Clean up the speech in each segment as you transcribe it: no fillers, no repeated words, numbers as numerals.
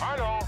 Hallo.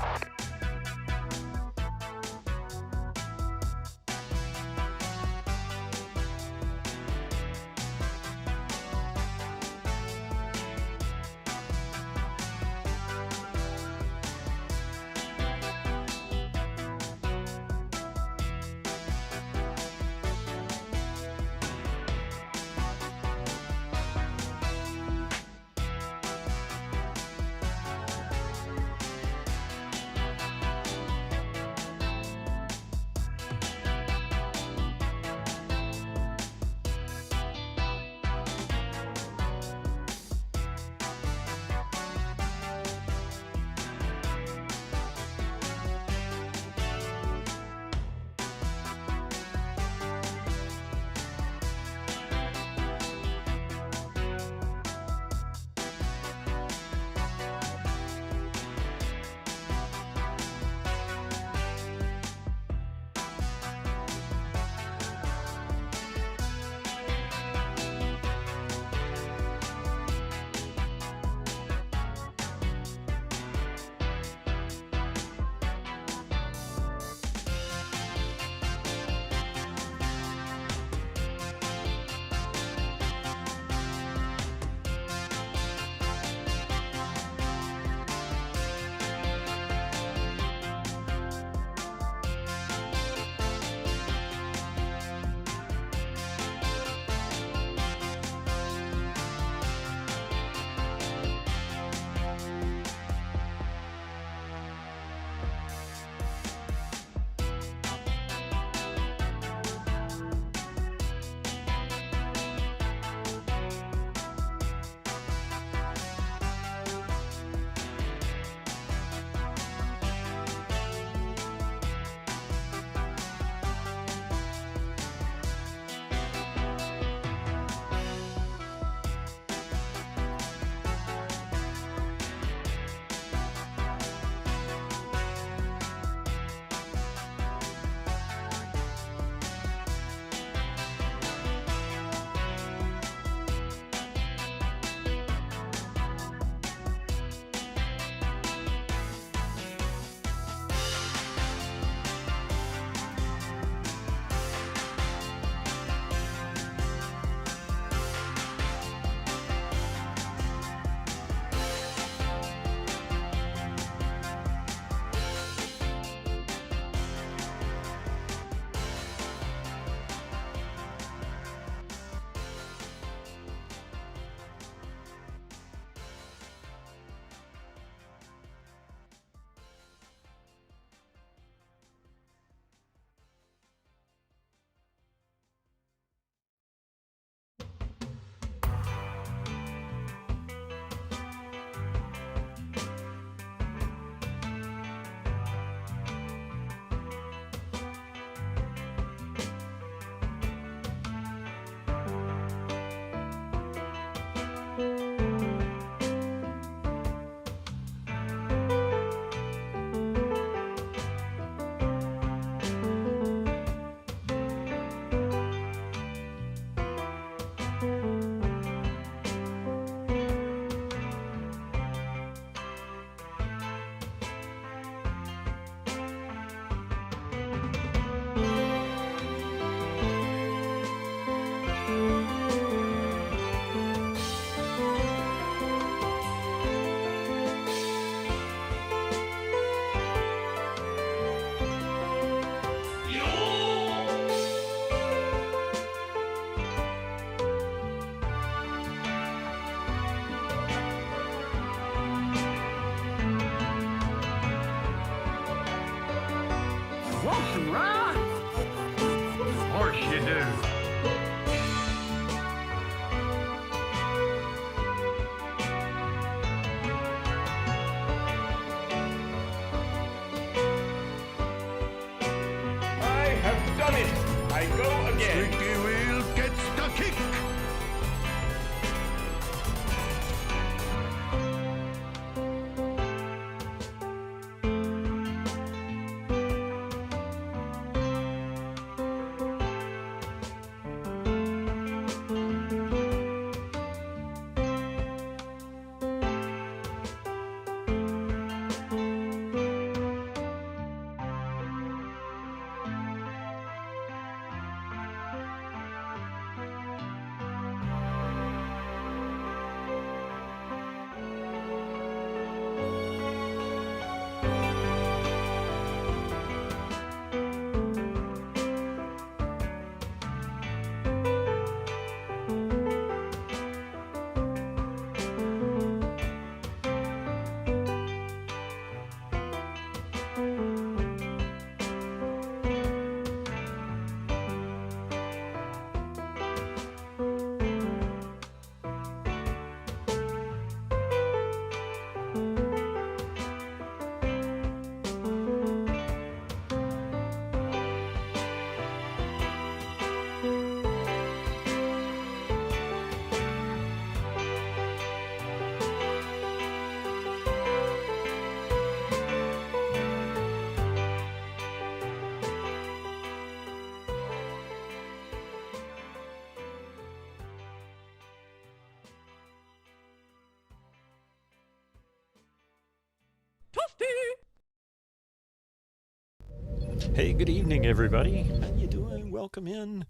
Hey, good evening, everybody. How you doing? Welcome in.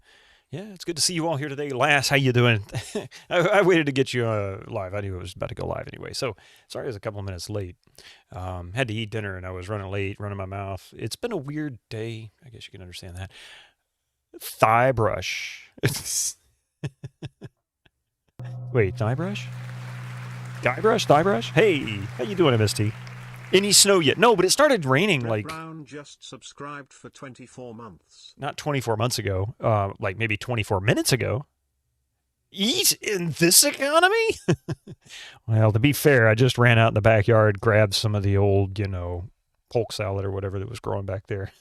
Yeah, it's good to see you all here today. Lass, how you doing? I waited to get you live. I knew it was about to go live anyway. So sorry I was a couple of minutes late. Had to eat dinner and I was running late, running my mouth. It's been a weird day. I guess you can understand that. Thigh brush. Wait, thigh brush? Guybrush? Thigh brush? Hey, how you doing, MST? Any snow yet? No, but it started raining Red like Brown just subscribed for 24 months. not 24 months ago, like maybe 24 minutes ago. Eat in this economy? Well, to be fair, I just ran out in the backyard, grabbed some of the old, polk salad or whatever that was growing back there.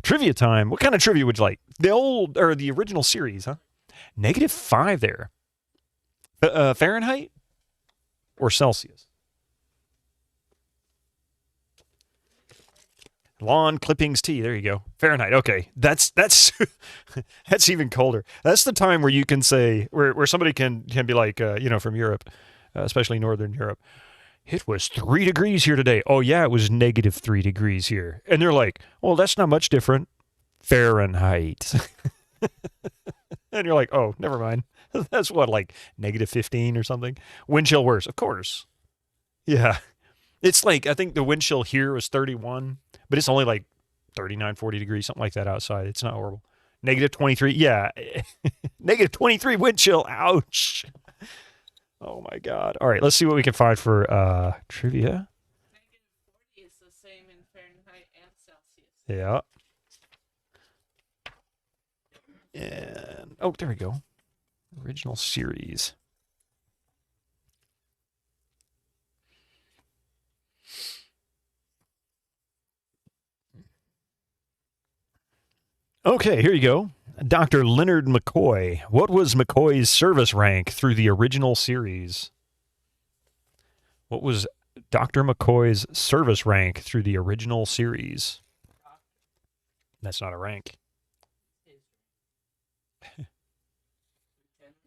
Trivia time. What kind of trivia would you like? The old, or the original series, huh? -5 there. Fahrenheit or Celsius? Lawn clippings tea. There you go. Fahrenheit. Okay, that's that's even colder. That's the time where you can say where somebody can be like from Europe, especially Northern Europe. It was 3 degrees here today. Oh yeah, it was -3 degrees here, and they're like, well, that's not much different. Fahrenheit. And you're like, oh, never mind. That's what, like -15 or something. Wind chill worse, of course. Yeah. It's like, I think the wind chill here was 31, but it's only like 39, 40 degrees, something like that outside. It's not horrible. -23, yeah. -23 wind chill, ouch. Oh my God. All right, let's see what we can find for trivia. -40 is the same in Fahrenheit and Celsius. Yeah. And, oh, there we go. Original series. Okay, here you go. Dr. Leonard McCoy. What was McCoy's service rank through the original series? What was Dr. McCoy's service rank through the original series? That's not a rank.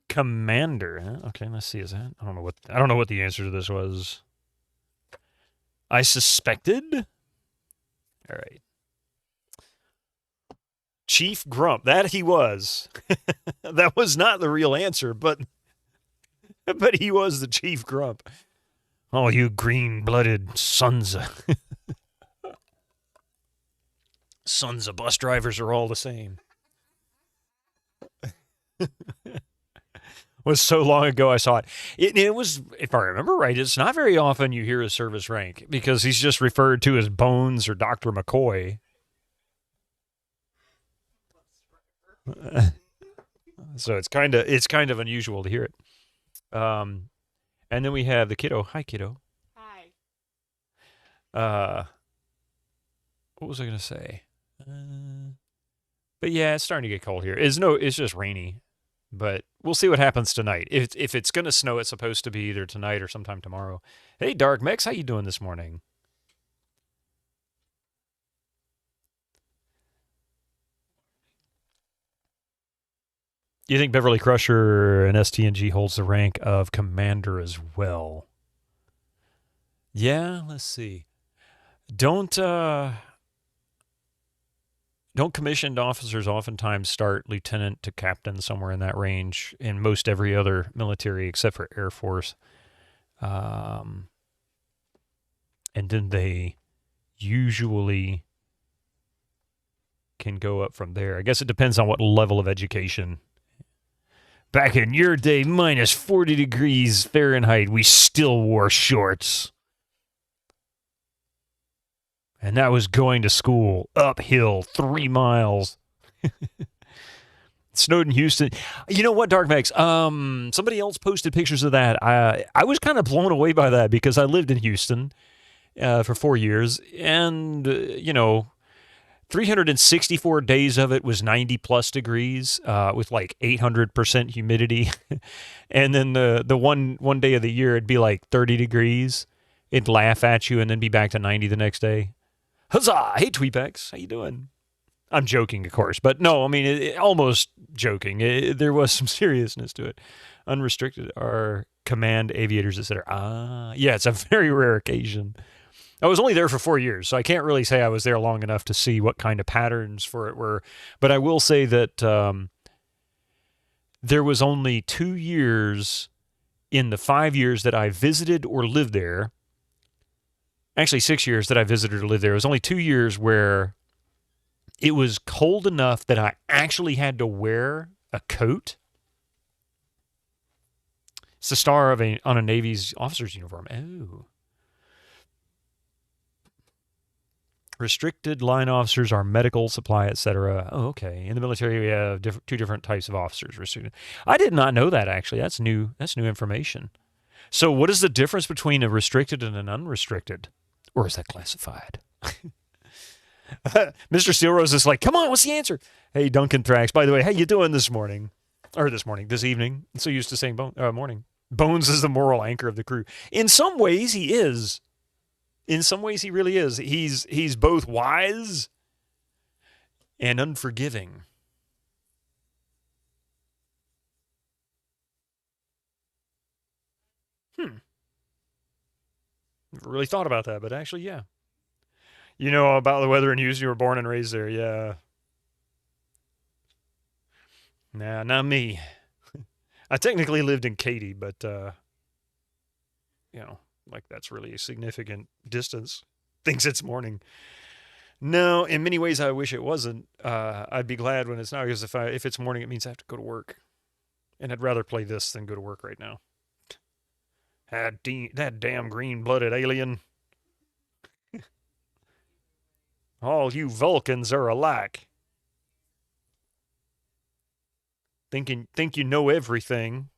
Commander. Huh? Okay, let's see. Is that? I don't know what the answer to this was. I suspected. All right. Chief Grump. That he was. That was not the real answer, but he was the Chief Grump. Oh, you green-blooded sons of sons of bus drivers are all the same. Was so long ago I saw it. It was, if I remember right, it's not very often you hear his service rank because he's just referred to as Bones or Dr. McCoy. So it's kind of unusual to hear it. And then we have the kiddo. Hi, kiddo. Hi. What was I gonna say? But yeah, it's starting to get cold here. It's just rainy. But we'll see what happens tonight. If it's gonna snow, it's supposed to be either tonight or sometime tomorrow. Hey, Dark Mex, how you doing this morning? Do you think Beverly Crusher and STNG holds the rank of commander as well? Yeah, let's see. Don't commissioned officers oftentimes start lieutenant to captain somewhere in that range in most every other military except for Air Force? And then they usually can go up from there. I guess it depends on what level of education. Back in your day, -40 degrees Fahrenheit, we still wore shorts. And that was going to school, uphill, 3 miles. Snowed in Houston. You know what, Dark Max? Somebody else posted pictures of that. I was kind of blown away by that because I lived in Houston for 4 years. And, 364 days of it was 90 plus degrees with like 800% humidity. And then the one day of the year, it'd be like 30 degrees. It'd laugh at you and then be back to 90 the next day. Huzzah! Hey, Tweepex. How you doing? I'm joking, of course. But no, I mean, almost joking. There was some seriousness to it. Unrestricted are command aviators, etc. Yeah, it's a very rare occasion. I was only there for 4 years, so I can't really say I was there long enough to see what kind of patterns for it were. But I will say that there was only 2 years in the 5 years that I visited or lived there. Actually, 6 years that I visited or lived there. It was only 2 years where it was cold enough that I actually had to wear a coat. It's the star on a Navy's officer's uniform. Oh. Restricted line officers are medical, supply, etc. Oh, okay. In the military, we have two different types of officers. Restricted. I did not know that, actually. That's new information. So what is the difference between a restricted and an unrestricted? Or is that classified? Mr. Steelrose is like, come on, what's the answer? Hey, Duncan Thrax, by the way, how you doing this morning? Or this evening. I'm so used to saying morning. Bones is the moral anchor of the crew. In some ways, he is. In some ways, he really is. He's both wise and unforgiving. Never really thought about that, but actually, yeah. You know about the weather in Houston. You were born and raised there, yeah. Nah, not me. I technically lived in Katy, but, like that's really a significant distance. Thinks it's morning. No, in many ways, I wish it wasn't. I'd be glad when it's not, because if it's morning, it means I have to go to work. And I'd rather play this than go to work right now. That damn green-blooded alien. All you Vulcans are alike. Think you know everything.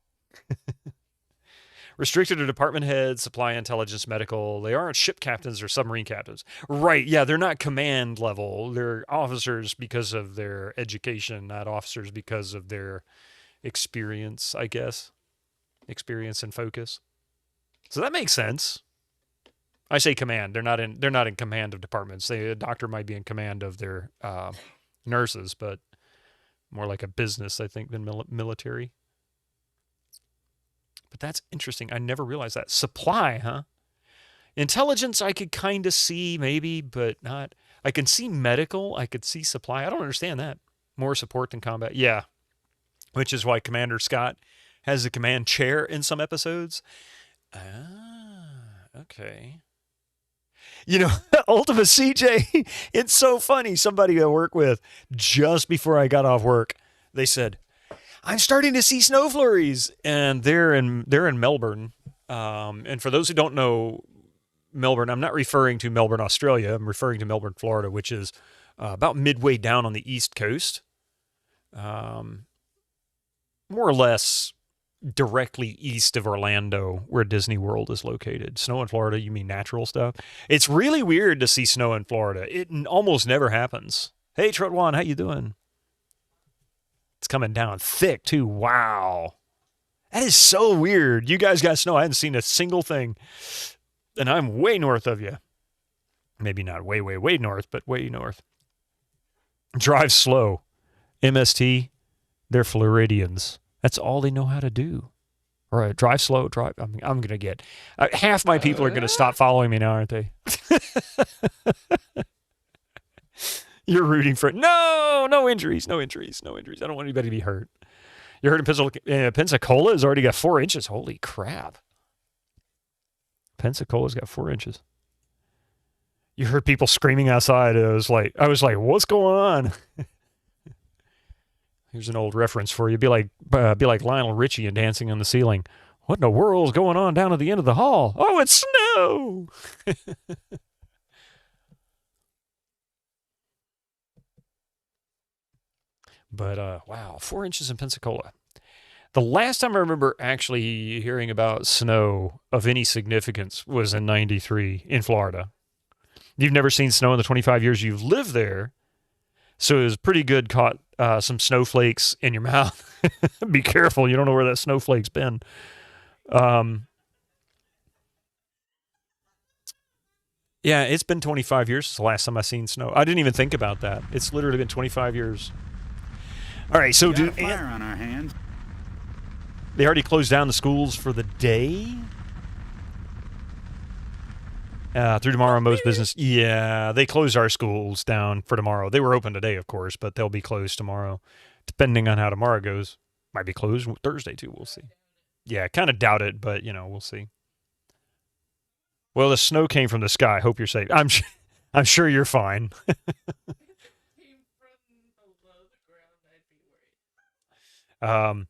Restricted to department heads, supply intelligence, medical. They aren't ship captains or submarine captains. Right, yeah, they're not command level. They're officers because of their education, not officers because of their experience, I guess. Experience and focus. So that makes sense. I say command. They're not in command of departments. A doctor might be in command of their nurses, but more like a business, I think, than military. But that's interesting. I never realized that. Supply, huh? Intelligence I could kind of see maybe, but not. I can see medical. I could see supply. I don't understand that. More support than combat. Yeah. Which is why Commander Scott has the command chair in some episodes. Okay. You know, Ultima CJ, it's so funny. Somebody I work with, just before I got off work, they said, I'm starting to see snow flurries. And they're in Melbourne. And for those who don't know Melbourne, I'm not referring to Melbourne, Australia. I'm referring to Melbourne, Florida, which is about midway down on the East Coast. More or less directly east of Orlando, where Disney World is located. Snow in Florida, you mean natural stuff? It's really weird to see snow in Florida. It almost never happens. Hey, Trotwan, how you doing? It's coming down thick, too. Wow. That is so weird. You guys got snow. I hadn't seen a single thing. And I'm way north of you. Maybe not way, way, way north, but way north. Drive slow. MST, they're Floridians. That's all they know how to do. All right, drive slow, drive. I'm going to get... half my people are going to stop following me now, aren't they? You're rooting for... No injuries, no injuries, no injuries. I don't want anybody to be hurt. You heard in Pensacola has already got 4 inches. Holy crap. Pensacola's got 4 inches. You heard people screaming outside. I was like, what's going on? Here's an old reference for you. Be like Lionel Richie in Dancing on the Ceiling. What in the world's going on down at the end of the hall? Oh, it's snow! But, wow, 4 inches in Pensacola. The last time I remember actually hearing about snow of any significance was in 93 in Florida. You've never seen snow in the 25 years you've lived there. So it was pretty good. Caught some snowflakes in your mouth. Be careful. You don't know where that snowflake's been. Yeah, it's been 25 years since the last time I seen snow. I didn't even think about that. It's literally been 25 years. All right, so got a fire on our hands. They already closed down the schools for the day? Through tomorrow, most business. Yeah, they closed our schools down for tomorrow. They were open today, of course, but they'll be closed tomorrow, depending on how tomorrow goes. Might be closed Thursday too. We'll see. Yeah, kind of doubt it, but we'll see. Well, the snow came from the sky. Hope you're safe. I'm sure you're fine. Came from below the ground, I'd be worried.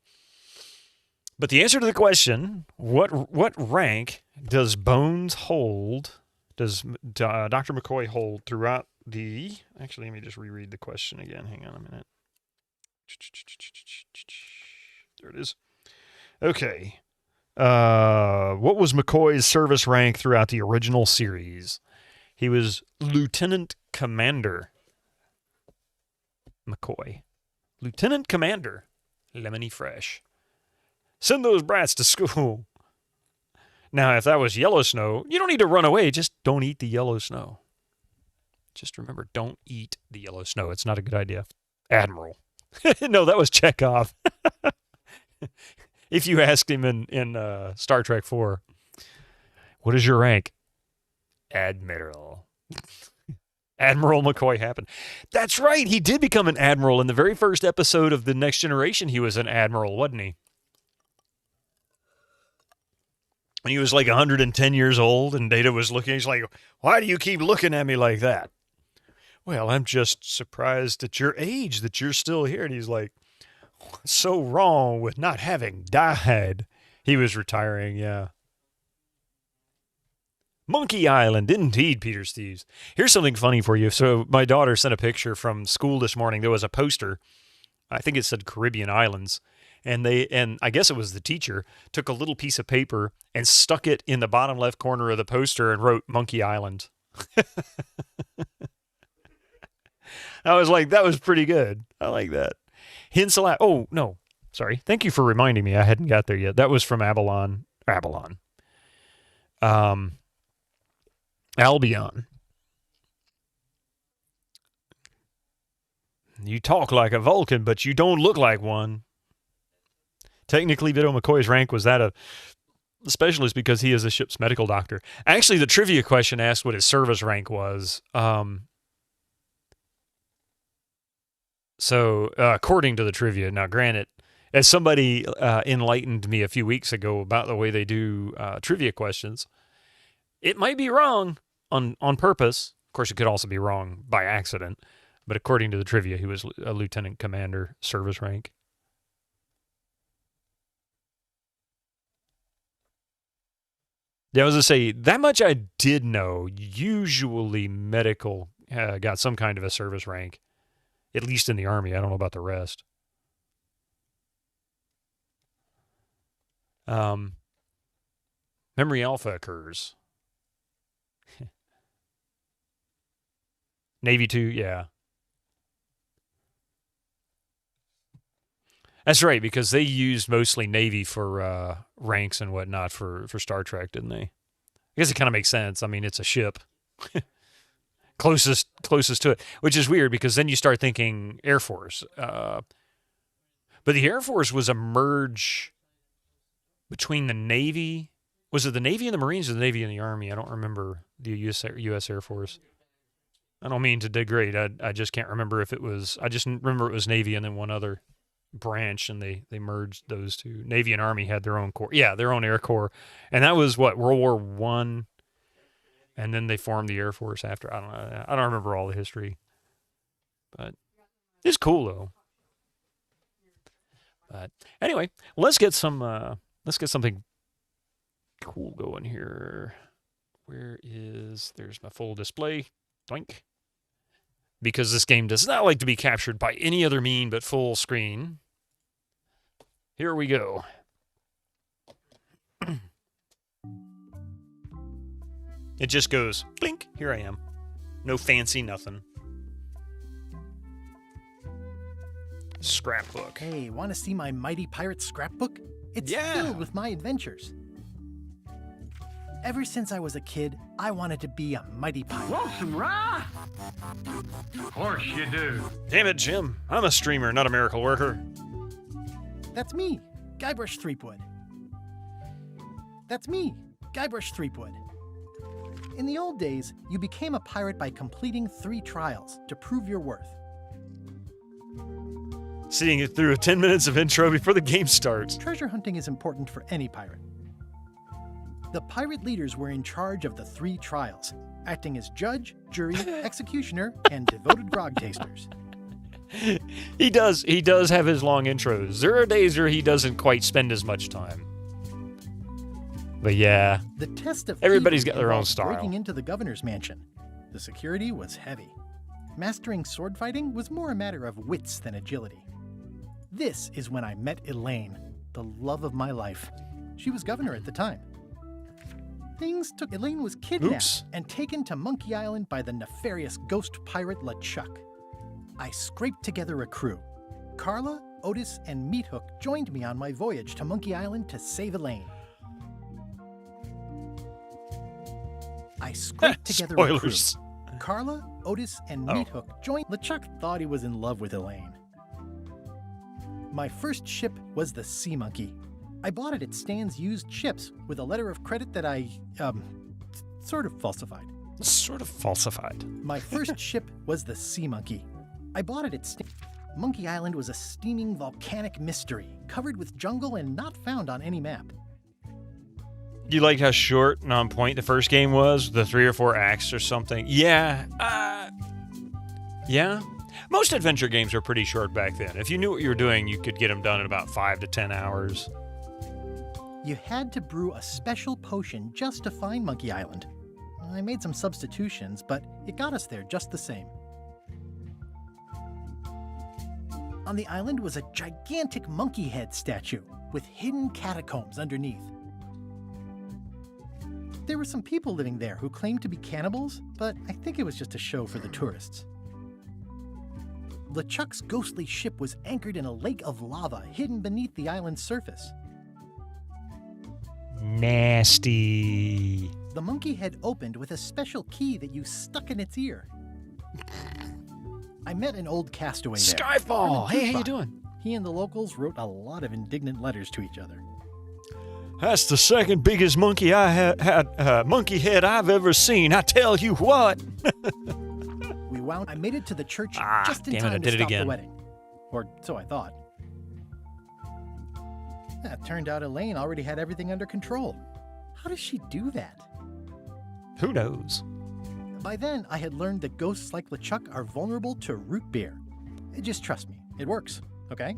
But the answer to the question, what rank does Bones hold? Does Dr. McCoy hold throughout the? Actually, let me just reread the question again. Hang on a minute. There it is. Okay. What was McCoy's service rank throughout the original series? He was Lieutenant Commander. McCoy. Lieutenant Commander. Lemony Fresh. Send those brats to school. Now, if that was yellow snow, you don't need to run away. Just don't eat the yellow snow. Just remember, don't eat the yellow snow. It's not a good idea. Admiral. No, that was Chekhov. If you asked him in Star Trek 4, what is your rank? Admiral. Admiral McCoy happened. That's right. He did become an admiral in the very first episode of The Next Generation. He was an admiral, wasn't he? And he was like 110 years old, and Data was looking. He's like, why do you keep looking at me like that? Well, I'm just surprised at your age that you're still here. And he's like, what's so wrong with not having died? He was retiring, yeah. Monkey Island, indeed, Peter Steves. Here's something funny for you. So my daughter sent a picture from school this morning. There was a poster. I think it said Caribbean Islands. And I guess it was the teacher, took a little piece of paper and stuck it in the bottom left corner of the poster and wrote Monkey Island. I was like, that was pretty good. I like that. Hinsel. Oh, no. Sorry. Thank you for reminding me. I hadn't got there yet. That was from Albion. You talk like a Vulcan, but you don't look like one. Technically, Vito McCoy's rank was that of specialist because he is a ship's medical doctor. Actually, the trivia question asked what his service rank was. So, according to the trivia, now granted, as somebody enlightened me a few weeks ago about the way they do trivia questions, it might be wrong on purpose. Of course, it could also be wrong by accident. But according to the trivia, he was a lieutenant commander service rank. Yeah, I was going to say, that much I did know. Usually medical got some kind of a service rank, at least in the Army. I don't know about the rest. Memory Alpha occurs. Navy 2, yeah. That's right, because they used mostly Navy for ranks and whatnot for Star Trek, didn't they? I guess it kind of makes sense. I mean, it's a ship. closest to it, which is weird because then you start thinking Air Force. But the Air Force was a merge between the Navy. Was it the Navy and the Marines or the Navy and the Army? I don't remember the U.S. Air Force. I don't mean to degrade. I just can't remember if it was. I just remember it was Navy and then one other branch, and they merged those two. Navy and Army had their own corps. Yeah, their own Air Corps. And that was what, World War I? And then they formed the Air Force after. I don't know. I don't remember all the history. But it's cool though. But anyway, let's get something cool going here. There's my full display. Doink. Because this game does not like to be captured by any other mean but full screen. Here we go. It just goes, blink, here I am. No fancy nothing. Scrapbook. Hey, want to see my mighty pirate scrapbook? It's Yeah. filled with my adventures. Ever since I was a kid, I wanted to be a mighty pirate. Want some rye? Of course you do. Damn it, Jim. I'm a streamer, not a miracle worker. That's me, Guybrush Threepwood. That's me, Guybrush Threepwood. In the old days, you became a pirate by completing 3 trials to prove your worth. Seeing it through 10 minutes of intro before the game starts. Treasure hunting is important for any pirate. The pirate leaders were in charge of the 3 trials, acting as judge, jury, executioner, and devoted grog tasters. He does have his long intros. There are days where he doesn't quite spend as much time. But yeah, The test of everybody's thievery got their own involved style. breaking into the governor's mansion. The security was heavy. Mastering sword fighting was more a matter of wits than agility. This is when I met Elaine, the love of my life. She was governor at the time. Elaine was kidnapped Oops. and taken to Monkey Island by the nefarious ghost pirate LeChuck. I scraped together a crew. Carla, Otis, and Meathook joined me on my voyage to Monkey Island to save Elaine. I scraped together a crew. Spoilers. Carla, Otis, and Meathook joined. LeChuck thought he was in love with Elaine. My first ship was the Sea Monkey. I bought it at Stan's used ships with a letter of credit that I, sort of falsified. Sort of falsified. My first ship was the Sea Monkey. I bought it at Monkey Island was a steaming volcanic mystery, covered with jungle and not found on any map. You like how short and on point the first game was? The 3 or 4 acts or something? Yeah. Yeah. Most adventure games were pretty short back then. If you knew what you were doing, you could get them done in about 5 to 10 hours. You had to brew a special potion just to find Monkey Island. I made some substitutions, but it got us there just the same. On the island was a gigantic monkey head statue with hidden catacombs underneath. There were some people living there who claimed to be cannibals, but I think it was just a show for the tourists. LeChuck's ghostly ship was anchored in a lake of lava hidden beneath the island's surface. Nasty. The monkey head opened with a special key that you stuck in its ear. I met an old castaway there. Skyfall. Herman Hey, how you Toothbot. doing? He and the locals wrote a lot of indignant letters to each other. That's the second biggest monkey monkey head I've ever seen. I tell you what. I made it to the church Ah, just in damn it, time I to did it stop again. the wedding. Or so I thought. It turned out Elaine already had everything under control. How does she do that? Who knows? By then, I had learned that ghosts like LeChuck are vulnerable to root beer. Just trust me, it works, okay?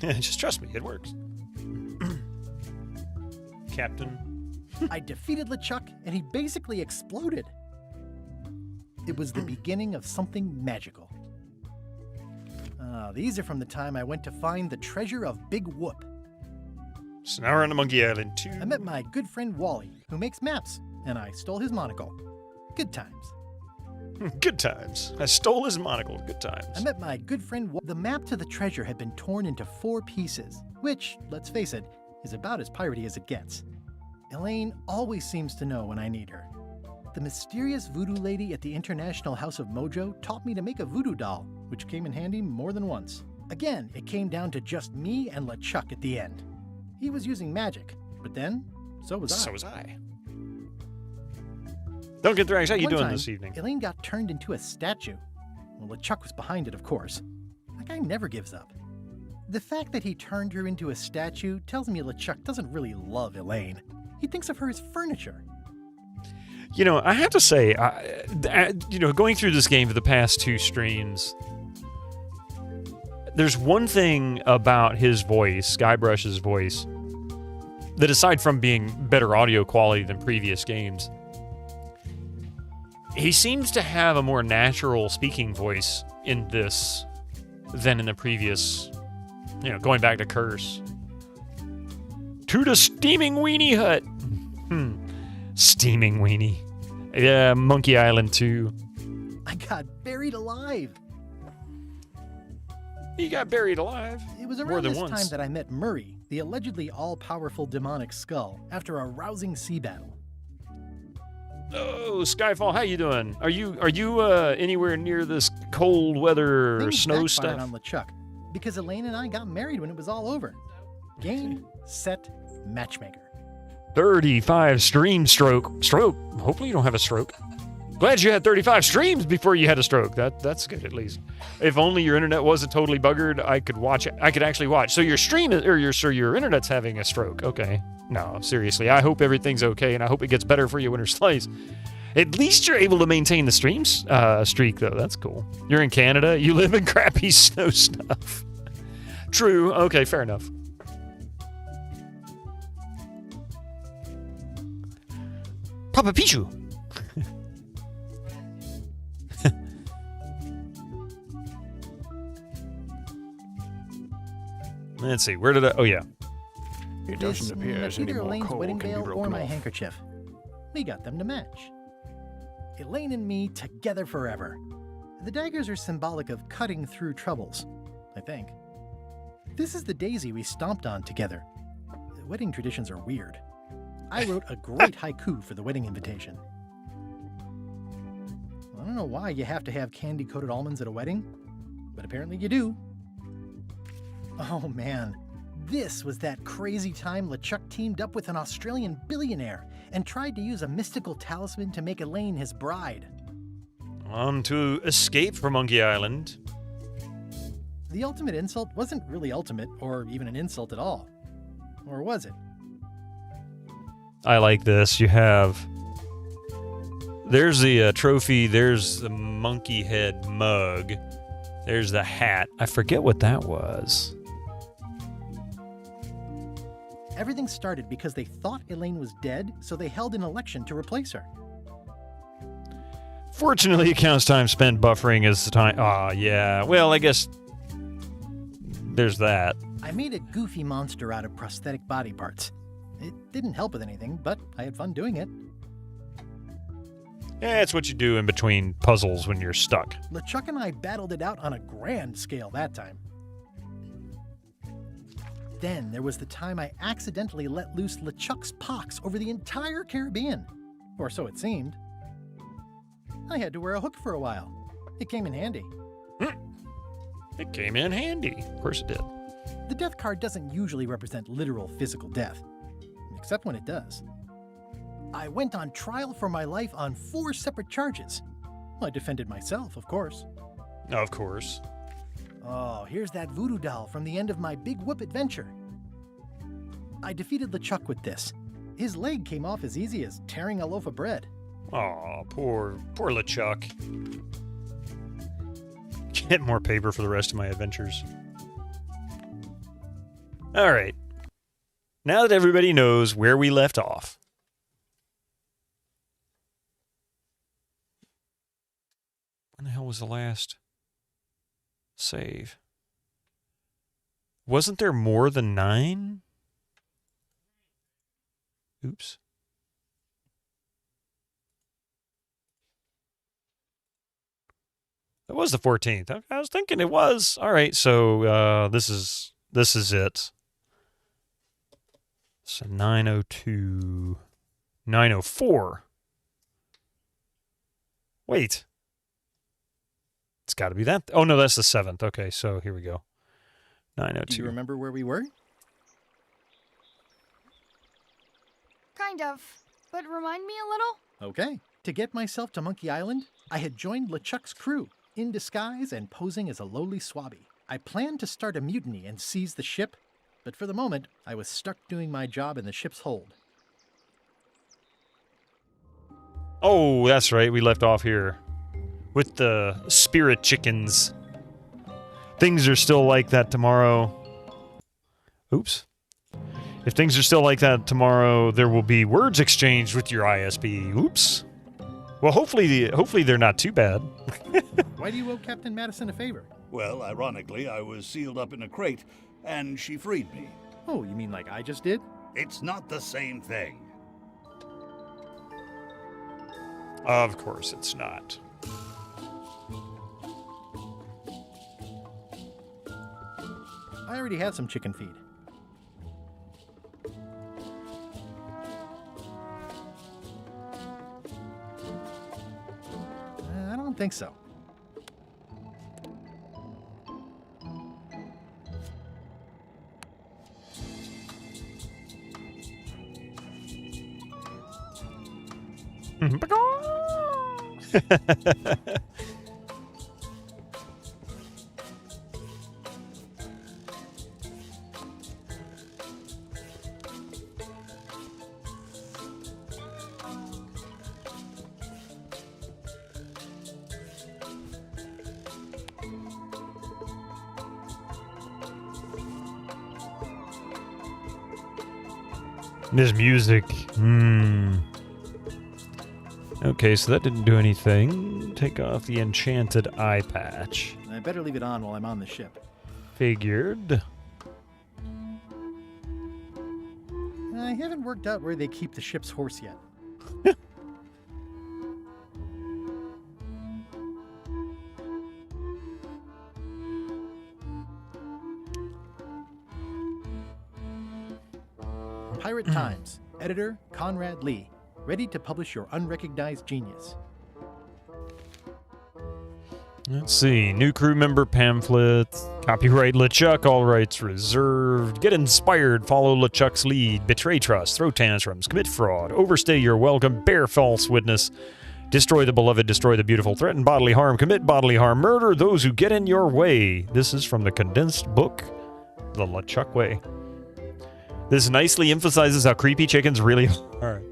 Just trust me, it works. Captain. I defeated LeChuck, and he basically exploded. It was the beginning of something magical. These are from the time I went to find the treasure of Big Whoop. So now we're on the Monkey Island 2. I met my good friend Wally, who makes maps, and I stole his monocle. Good times. Good times. I stole his monocle. Good times. I met my good friend The map to the treasure had been torn into 4 pieces, which, let's face it, is about as piratey as it gets. Elaine always seems to know when I need her. The mysterious voodoo lady at the International House of Mojo taught me to make a voodoo doll, which came in handy more than once. Again, it came down to just me and LeChuck at the end. He was using magic, but then, so was I. So was I. Don't get thrags. How you One doing time, this evening? Elaine got turned into a statue. Well, LeChuck was behind it, of course. That guy never gives up. The fact that he turned her into a statue tells me LeChuck doesn't really love Elaine. He thinks of her as furniture. You know, I have to say, going through this game for the past 2 streams, there's one thing about his voice, Guybrush's voice, that aside from being better audio quality than previous games, he seems to have a more natural speaking voice in this than in the previous, going back to Curse. To the steaming weenie hut. Steaming weenie. Yeah, Monkey Island 2. I got buried alive. He got buried alive. It was More around than this once. time that I met Murray, the allegedly all-powerful demonic skull, after a rousing sea battle. Oh, Skyfall, how you doing? Are you anywhere near this cold weather or Things snow backfired stuff? on LeChuck, because Elaine and I got married when it was all over. Game, set, matchmaker. 35 stream stroke. Stroke? Hopefully you don't have a stroke. Glad you had 35 streams before you had a stroke. That's good, at least. If only your internet wasn't totally buggered, I could watch it. I could actually watch. So your stream is, or your internet's having a stroke. Okay. No, seriously. I hope everything's okay, and I hope it gets better for you, Winter Slice. At least you're able to maintain the streams streak, though. That's cool. You're in Canada. You live in crappy snow stuff. True. Okay, fair enough. Papa Pichu. Let's see. Where did I? Oh, yeah. It This doesn't appear as any either more Elaine's coal wedding can be veil or broken my off. handkerchief. We got them to match. Elaine and me together forever. The daggers are symbolic of cutting through troubles, I think. This is the daisy we stomped on together. The wedding traditions are weird. I wrote a great haiku for the wedding invitation. I don't know why you have to have candy-coated almonds at a wedding, but apparently you do. Oh man, this was that crazy time LeChuck teamed up with an Australian billionaire and tried to use a mystical talisman to make Elaine his bride. On to escape from Monkey Island. The ultimate insult wasn't really ultimate or even an insult at all. Or was it? I like this. You have... There's the trophy. There's the monkey head mug. There's the hat. I forget what that was. Everything started because they thought Elaine was dead, so they held an election to replace her. Fortunately, it counts time spent buffering as the time... Ah, yeah. Well, I guess... There's that. I made a goofy monster out of prosthetic body parts. It didn't help with anything, but I had fun doing it. Yeah, it's what you do in between puzzles when you're stuck. LeChuck and I battled it out on a grand scale that time. Then there was the time I accidentally let loose LeChuck's pox over the entire Caribbean. Or so it seemed. I had to wear a hook for a while. It came in handy. It came in handy. Of course it did. The death card doesn't usually represent literal physical death, except when it does. I went on trial for my life on 4 separate charges. I defended myself, of course. Of course. Oh, here's that voodoo doll from the end of my Big Whoop adventure. I defeated LeChuck with this. His leg came off as easy as tearing a loaf of bread. Aw, poor LeChuck. Get more paper for the rest of my adventures. All right. Now that everybody knows where we left off. When the hell was the last save? Wasn't there more than 9? Oops. That was the 14th. I was thinking it was. All right, so this is it. So 902, 904. Wait. It's got to be that. Oh, no, that's the 7th. Okay, so here we go. 902. Do you remember where we were? Kind of. But remind me a little? Okay. To get myself to Monkey Island, I had joined LeChuck's crew, in disguise and posing as a lowly swabby. I planned to start a mutiny and seize the ship, but for the moment, I was stuck doing my job in the ship's hold. Oh, that's right. We left off here with the spirit chickens. Things are still like that tomorrow. Oops. If things are still like that tomorrow, there will be words exchanged with your ISB. Oops. Well, hopefully they're not too bad. Why do you owe Captain Madison a favor? Well, ironically, I was sealed up in a crate, and she freed me. Oh, you mean like I just did? It's not the same thing. Of course it's not. I already had some chicken feed. I don't think so. This music. Okay, so that didn't do anything. Take off the enchanted eye patch. I better leave it on while I'm on the ship. Figured. I haven't worked out where they keep the ship's horse yet. Pirate Times, editor Conrad Lee, ready to publish your unrecognized genius. Let's see. New crew member pamphlets. Copyright LeChuck, all rights reserved. Get inspired, follow LeChuck's lead. Betray trust, throw tantrums, commit fraud, overstay your welcome, bear false witness. Destroy the beloved, destroy the beautiful, threaten bodily harm, commit bodily harm, murder those who get in your way. This is from the condensed book, The LeChuck Way. This nicely emphasizes how creepy chickens really are.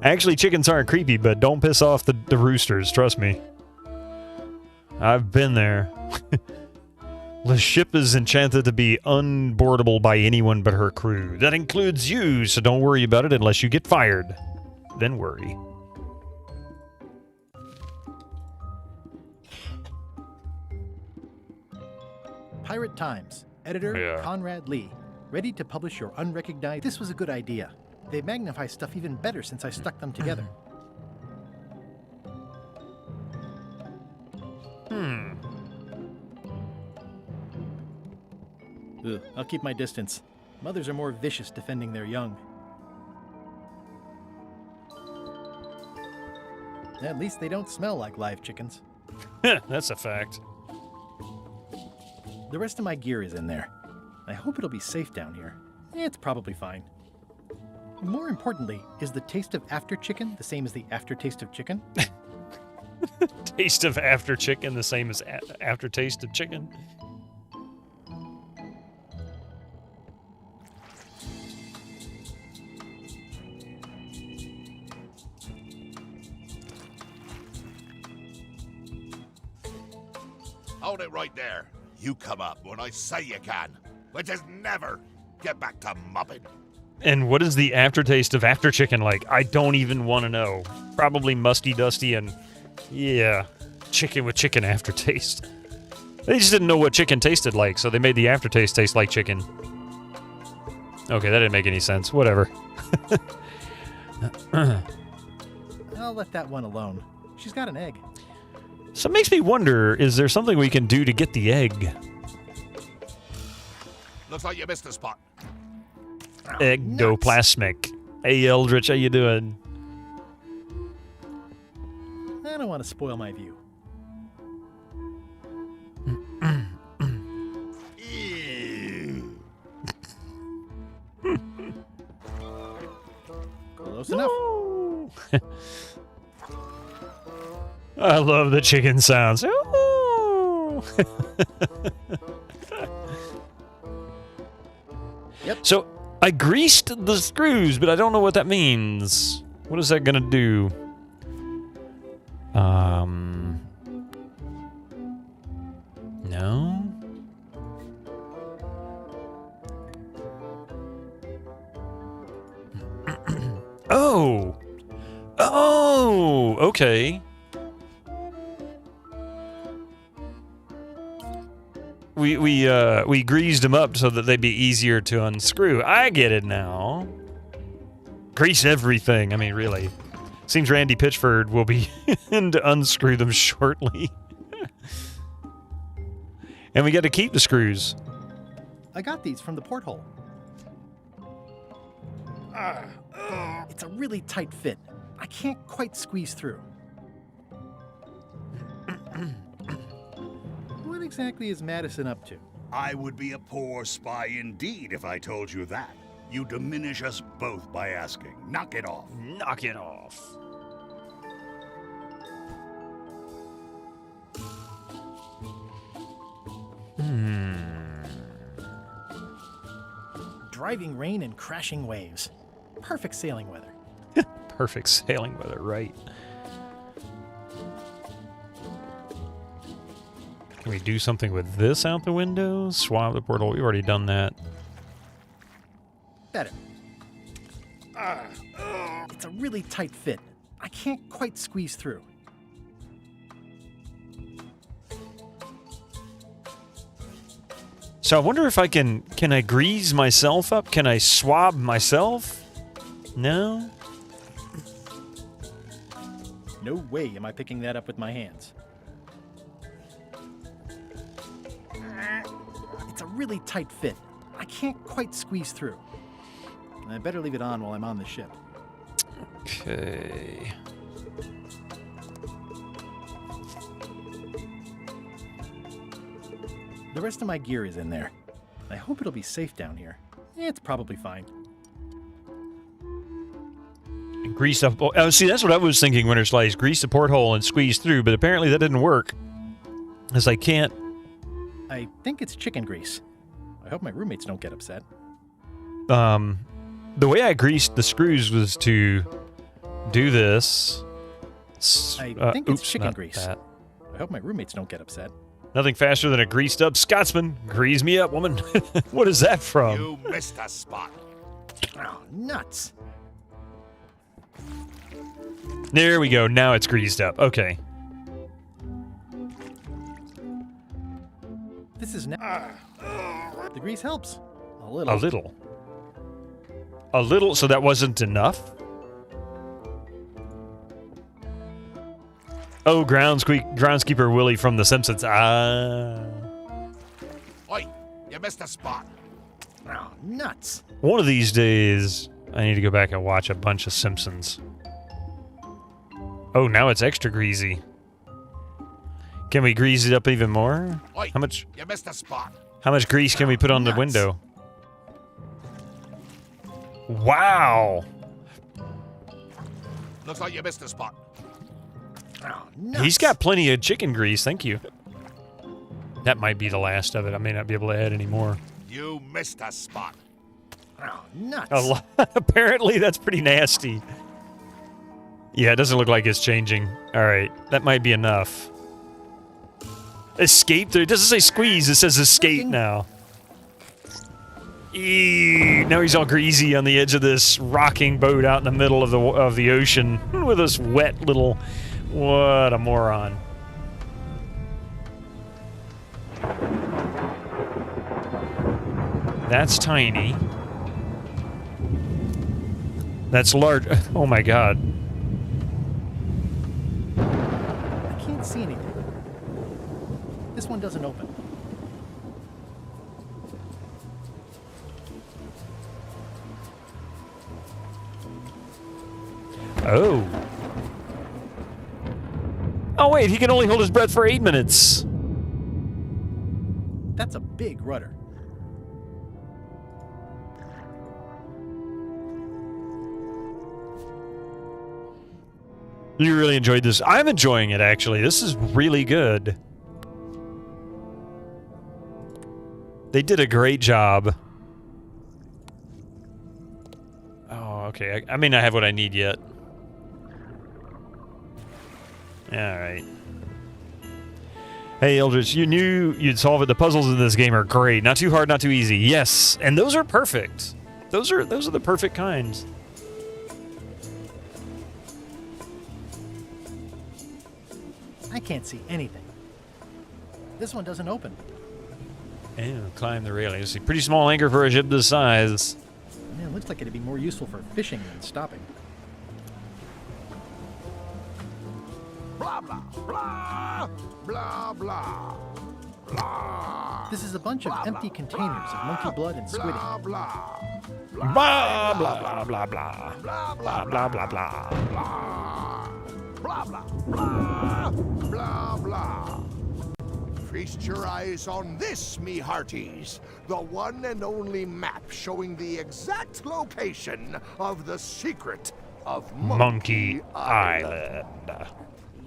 Actually, chickens aren't creepy, but don't piss off the roosters, trust me. I've been there. The ship is enchanted to be unboardable by anyone but her crew. That includes you, so don't worry about it unless you get fired. Then worry. Pirate Times, editor Conrad Lee, ready to publish your unrecognized... This was a good idea. They magnify stuff even better since I stuck them together. Ugh, I'll keep my distance. Mothers are more vicious defending their young. At least they don't smell like live chickens. That's a fact. The rest of my gear is in there. I hope it'll be safe down here. It's probably fine. More importantly, is the taste of after chicken the same as the aftertaste of chicken? Taste of after chicken the same as aftertaste of chicken? Hold it right there. You come up when I say you can, which is never. Get back to mopping. And what is the aftertaste of after chicken like? I don't even want to know. Probably musty, dusty, and yeah, chicken with chicken aftertaste. They just didn't know what chicken tasted like, so they made the aftertaste taste like chicken. Okay, that didn't make any sense. Whatever. I'll let that one alone. She's got an egg. So it makes me wonder, is there something we can do to get the egg? Looks like you missed a spot. Ectoplasmic. Hey, Eldritch, how you doing? I don't want to spoil my view. Close enough. I love the chicken sounds. Yep. So I greased the screws, but I don't know what that means. What is that gonna do? No. Oh, okay. We greased them up so that they'd be easier to unscrew. I get it now. Grease everything. I mean, really. Seems Randy Pitchford will be in to unscrew them shortly. And we got to keep the screws. I got these from the porthole. It's a really tight fit. I can't quite squeeze through. What exactly is Madison up to? I would be a poor spy indeed if I told you that. You diminish us both by asking. Knock it off. Knock it off. Driving rain and crashing waves. Perfect sailing weather. Perfect sailing weather, right. Can we do something with this out the window? Swap the portal. We've already done that. Better. It's a really tight fit. I can't quite squeeze through. So I wonder if I can I grease myself up? Can I swab myself? No? No way am I picking that up with my hands. It's a really tight fit. I can't quite squeeze through. I better leave it on while I'm on the ship. Okay. The rest of my gear is in there. I hope it'll be safe down here. It's probably fine. Grease up. Oh, see, that's what I was thinking, Winter Slice. Grease the porthole and squeeze through, but apparently that didn't work. As I can't. I think it's chicken grease. I hope my roommates don't get upset. The way I greased the screws was to do this. I think it's oops, chicken not grease. that. I hope my roommates don't get upset. Nothing faster than a greased up Scotsman. Grease me up, woman. What is that from? You missed a spot. Oh, nuts. There we go. Now it's greased up. Okay. This is now. The grease helps. A little. A little. A little, so that wasn't enough? Oh, groundskeeper Willie from The Simpsons. Ah. Oi, you missed a spot. Oh, nuts. One of these days, I need to go back and watch a bunch of Simpsons. Oh, now it's extra greasy. Can we grease it up even more? Oi, How much? You missed a spot. How much grease can we put on the Nuts. window? Wow. Looks like you missed a spot. Oh, nuts. He's got plenty of chicken grease. Thank you. That might be the last of it. I may not be able to add any more. You missed a spot. Oh, nuts. A lot. Apparently, that's pretty nasty. Yeah, it doesn't look like it's changing. All right, that might be enough. Escape. It doesn't say squeeze. It says escape now. Eee, now he's all greasy on the edge of this rocking boat out in the middle of the ocean with this wet little. What a moron. That's tiny. That's large. Oh my god. I can't see anything. This one doesn't open. Oh. Oh wait, he can only hold his breath for 8 minutes. That's a big rudder. You really enjoyed this. I'm enjoying it, actually. This is really good. They did a great job. Oh, okay. I may not have what I need yet. Alright. Hey, Eldritch, you knew you'd solve it. The puzzles in this game are great. Not too hard, not too easy. Yes, and those are perfect. Those are the perfect kinds. I can't see anything. This one doesn't open. Ew, climb the railing. It's a pretty small anchor for a ship this size. Man, it looks like it'd be more useful for fishing than stopping. Blah, blah, blah, blah, blah, blah. This is a bunch of empty containers of monkey blood and squidding. Blah, blah, Blah, blah, blah, blah, blah. blah, Blah, blah, blah, blah. blah, blah, blah, blah, blah. Feast your eyes on this, me hearties. The one and only map showing the exact location of the secret of Monkey Island.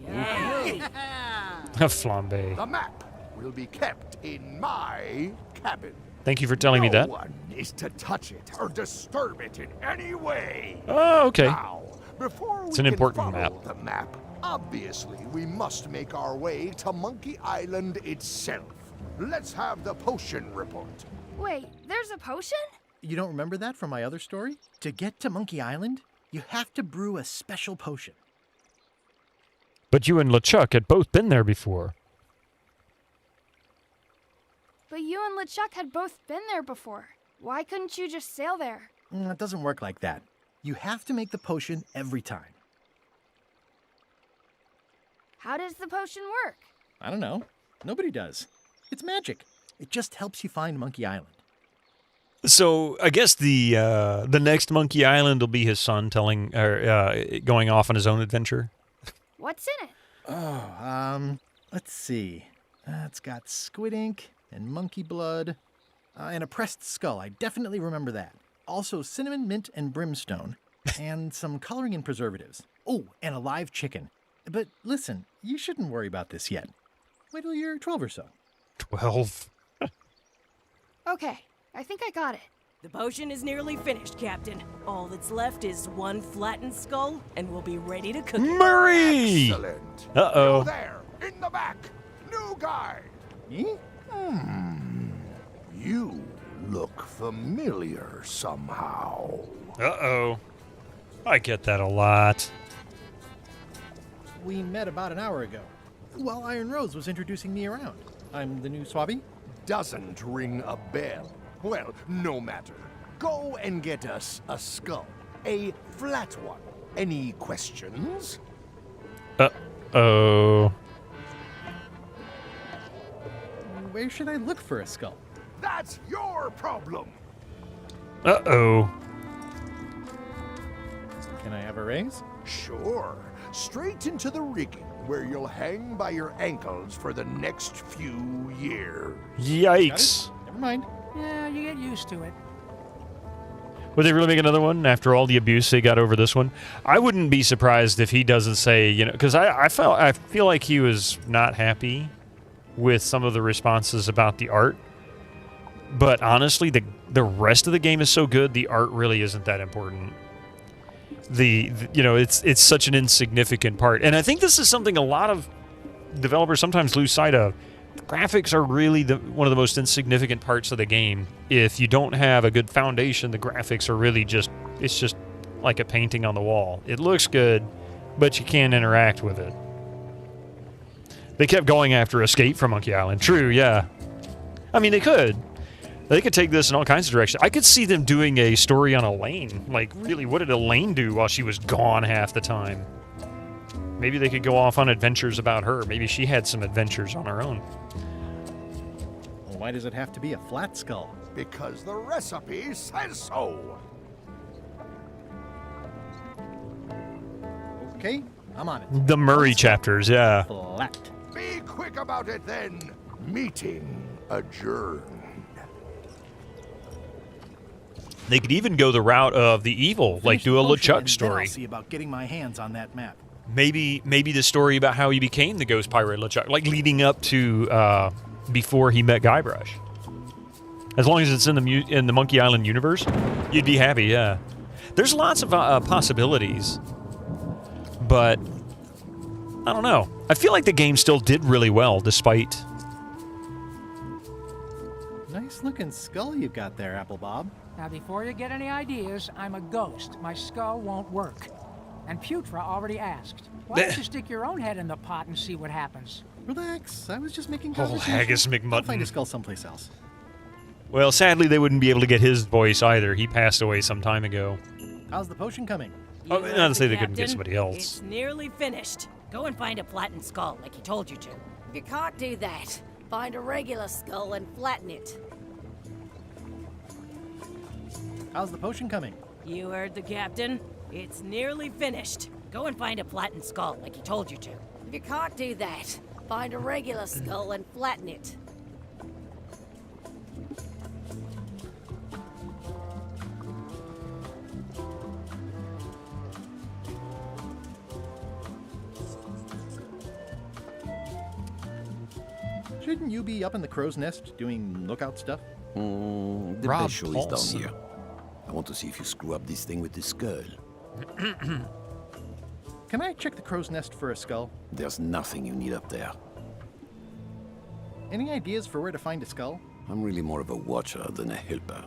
A flambe. The map will be kept in my cabin. Thank you for telling me that. No one is to touch it or disturb it in any way. Oh, okay. Now, before It's we an can important follow map. the map, obviously we must make our way to Monkey Island itself. Let's have the potion report. Wait, there's a potion? You don't remember that from my other story? To get to Monkey Island, you have to brew a special potion. But you and LeChuck had both been there before. But you and LeChuck had both been there before. Why couldn't you just sail there? It doesn't work like that. You have to make the potion every time. How does the potion work? I don't know. Nobody does. It's magic. It just helps you find Monkey Island. So I guess the next Monkey Island will be his son going off on his own adventure. What's in it? Oh, let's see. It's got squid ink and monkey blood and a pressed skull. I definitely remember that. Also cinnamon, mint, and brimstone, and some coloring and preservatives. Oh, and a live chicken. But listen, you shouldn't worry about this yet. Wait till you're 12 or so. 12. Okay, I think I got it. The potion is nearly finished, Captain. All that's left is one flattened skull, and we'll be ready to cook it. Murray! Excellent. Uh-oh. You there, in the back. New guy. Me? You look familiar somehow. Uh-oh. I get that a lot. We met about an hour ago, while Iron Rose was introducing me around. I'm the new Swabby. Doesn't ring a bell. Well, no matter. Go and get us a skull. A flat one. Any questions? Uh-oh. Where should I look for a skull? That's your problem. Uh-oh. Can I have a raise? Sure. Straight into the rigging, where you'll hang by your ankles for the next few years. Yikes. Never mind. Yeah, you get used to it. Would they really make another one after all the abuse they got over this one? I wouldn't be surprised if he doesn't say, because I feel like he was not happy with some of the responses about the art. But honestly, the rest of the game is so good, the art really isn't that important. It's such an insignificant part. And I think this is something a lot of developers sometimes lose sight of. Graphics are really one of the most insignificant parts of the game. If you don't have a good foundation, the graphics are really it's just like a painting on the wall. It looks good, but you can't interact with it. They kept going after Escape from Monkey Island. True, yeah. I mean, they could. They could take this in all kinds of directions. I could see them doing a story on Elaine. Like, really, what did Elaine do while she was gone half the time? Maybe they could go off on adventures about her. Maybe she had some adventures on her own. Well, why does it have to be a flat skull? Because the recipe says so. Okay, I'm on it. The Murray chapters, yeah. Flat. Be quick about it then. Meeting adjourned. They could even go the route of the evil, like do a LeChuck story. I'll see about getting my hands on that map. Maybe the story about how he became the Ghost Pirate LeChuck, like leading up to before he met Guybrush. As long as it's in the Monkey Island universe, you'd be happy. Yeah, there's lots of possibilities, but I don't know. I feel like the game still did really well despite. Nice looking skull you got there, Apple Bob. Now, before you get any ideas, I'm a ghost. My skull won't work. And Putra already asked. Why don't you stick your own head in the pot and see what happens? Relax. I was just making Oh, conversation. Haggis I'll find a McMutton. skull someplace else. Well, sadly, they wouldn't be able to get his voice either. He passed away some time ago. How's the potion coming? Oh, You not to say heard they the couldn't get captain. somebody else. It's nearly finished. Go and find a flattened skull, like he told you to. If you can't do that, find a regular skull and flatten it. How's the potion coming? You heard the captain. It's nearly finished. Go and find a flattened skull, like he told you to. If you can't do that, find a regular skull and flatten it. Shouldn't you be up in the crow's nest doing lookout stuff? The Rob best show is Paulson. down here. I want to see if you screw up this thing with the skull. Can I check the crow's nest for a skull? There's nothing you need up there. Any ideas for where to find a skull? I'm really more of a watcher than a helper.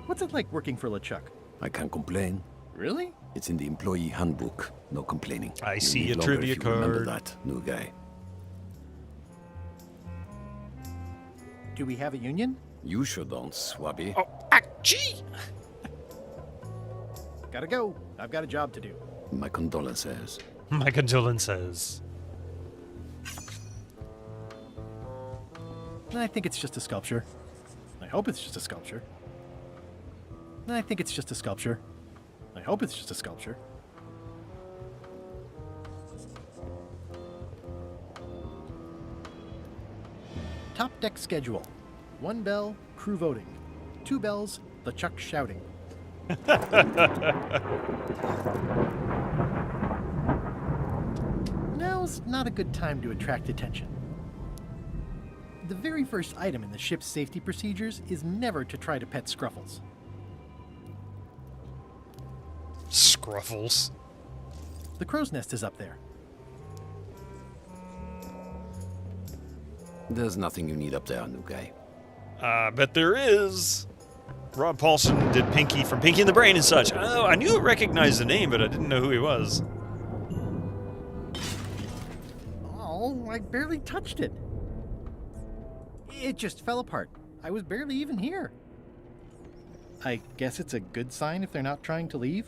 What's it like working for LeChuck? I can't complain. Really? It's in the employee handbook. No complaining. I You'll see live a longer trivia if you remember card. that, new guy. Do we have a union? You sure don't, Swabby. Oh, gee! Gotta go. I've got a job to do. My condolences. My condolences. I think it's just a sculpture. I hope it's just a sculpture. I think it's just a sculpture. I hope it's just a sculpture. Top deck schedule. 1 bell, crew voting. 2 bells, LeChuck shouting. Now's not a good time to attract attention. The very first item in the ship's safety procedures is never to try to pet Scruffles. Scruffles. The crow's nest is up there. There's nothing you need up there, new guy. Bet there is. Rob Paulson did Pinky from Pinky and the Brain and such. Oh, I knew I recognized the name, but I didn't know who he was. Oh, I barely touched it. It just fell apart. I was barely even here. I guess it's a good sign if they're not trying to leave.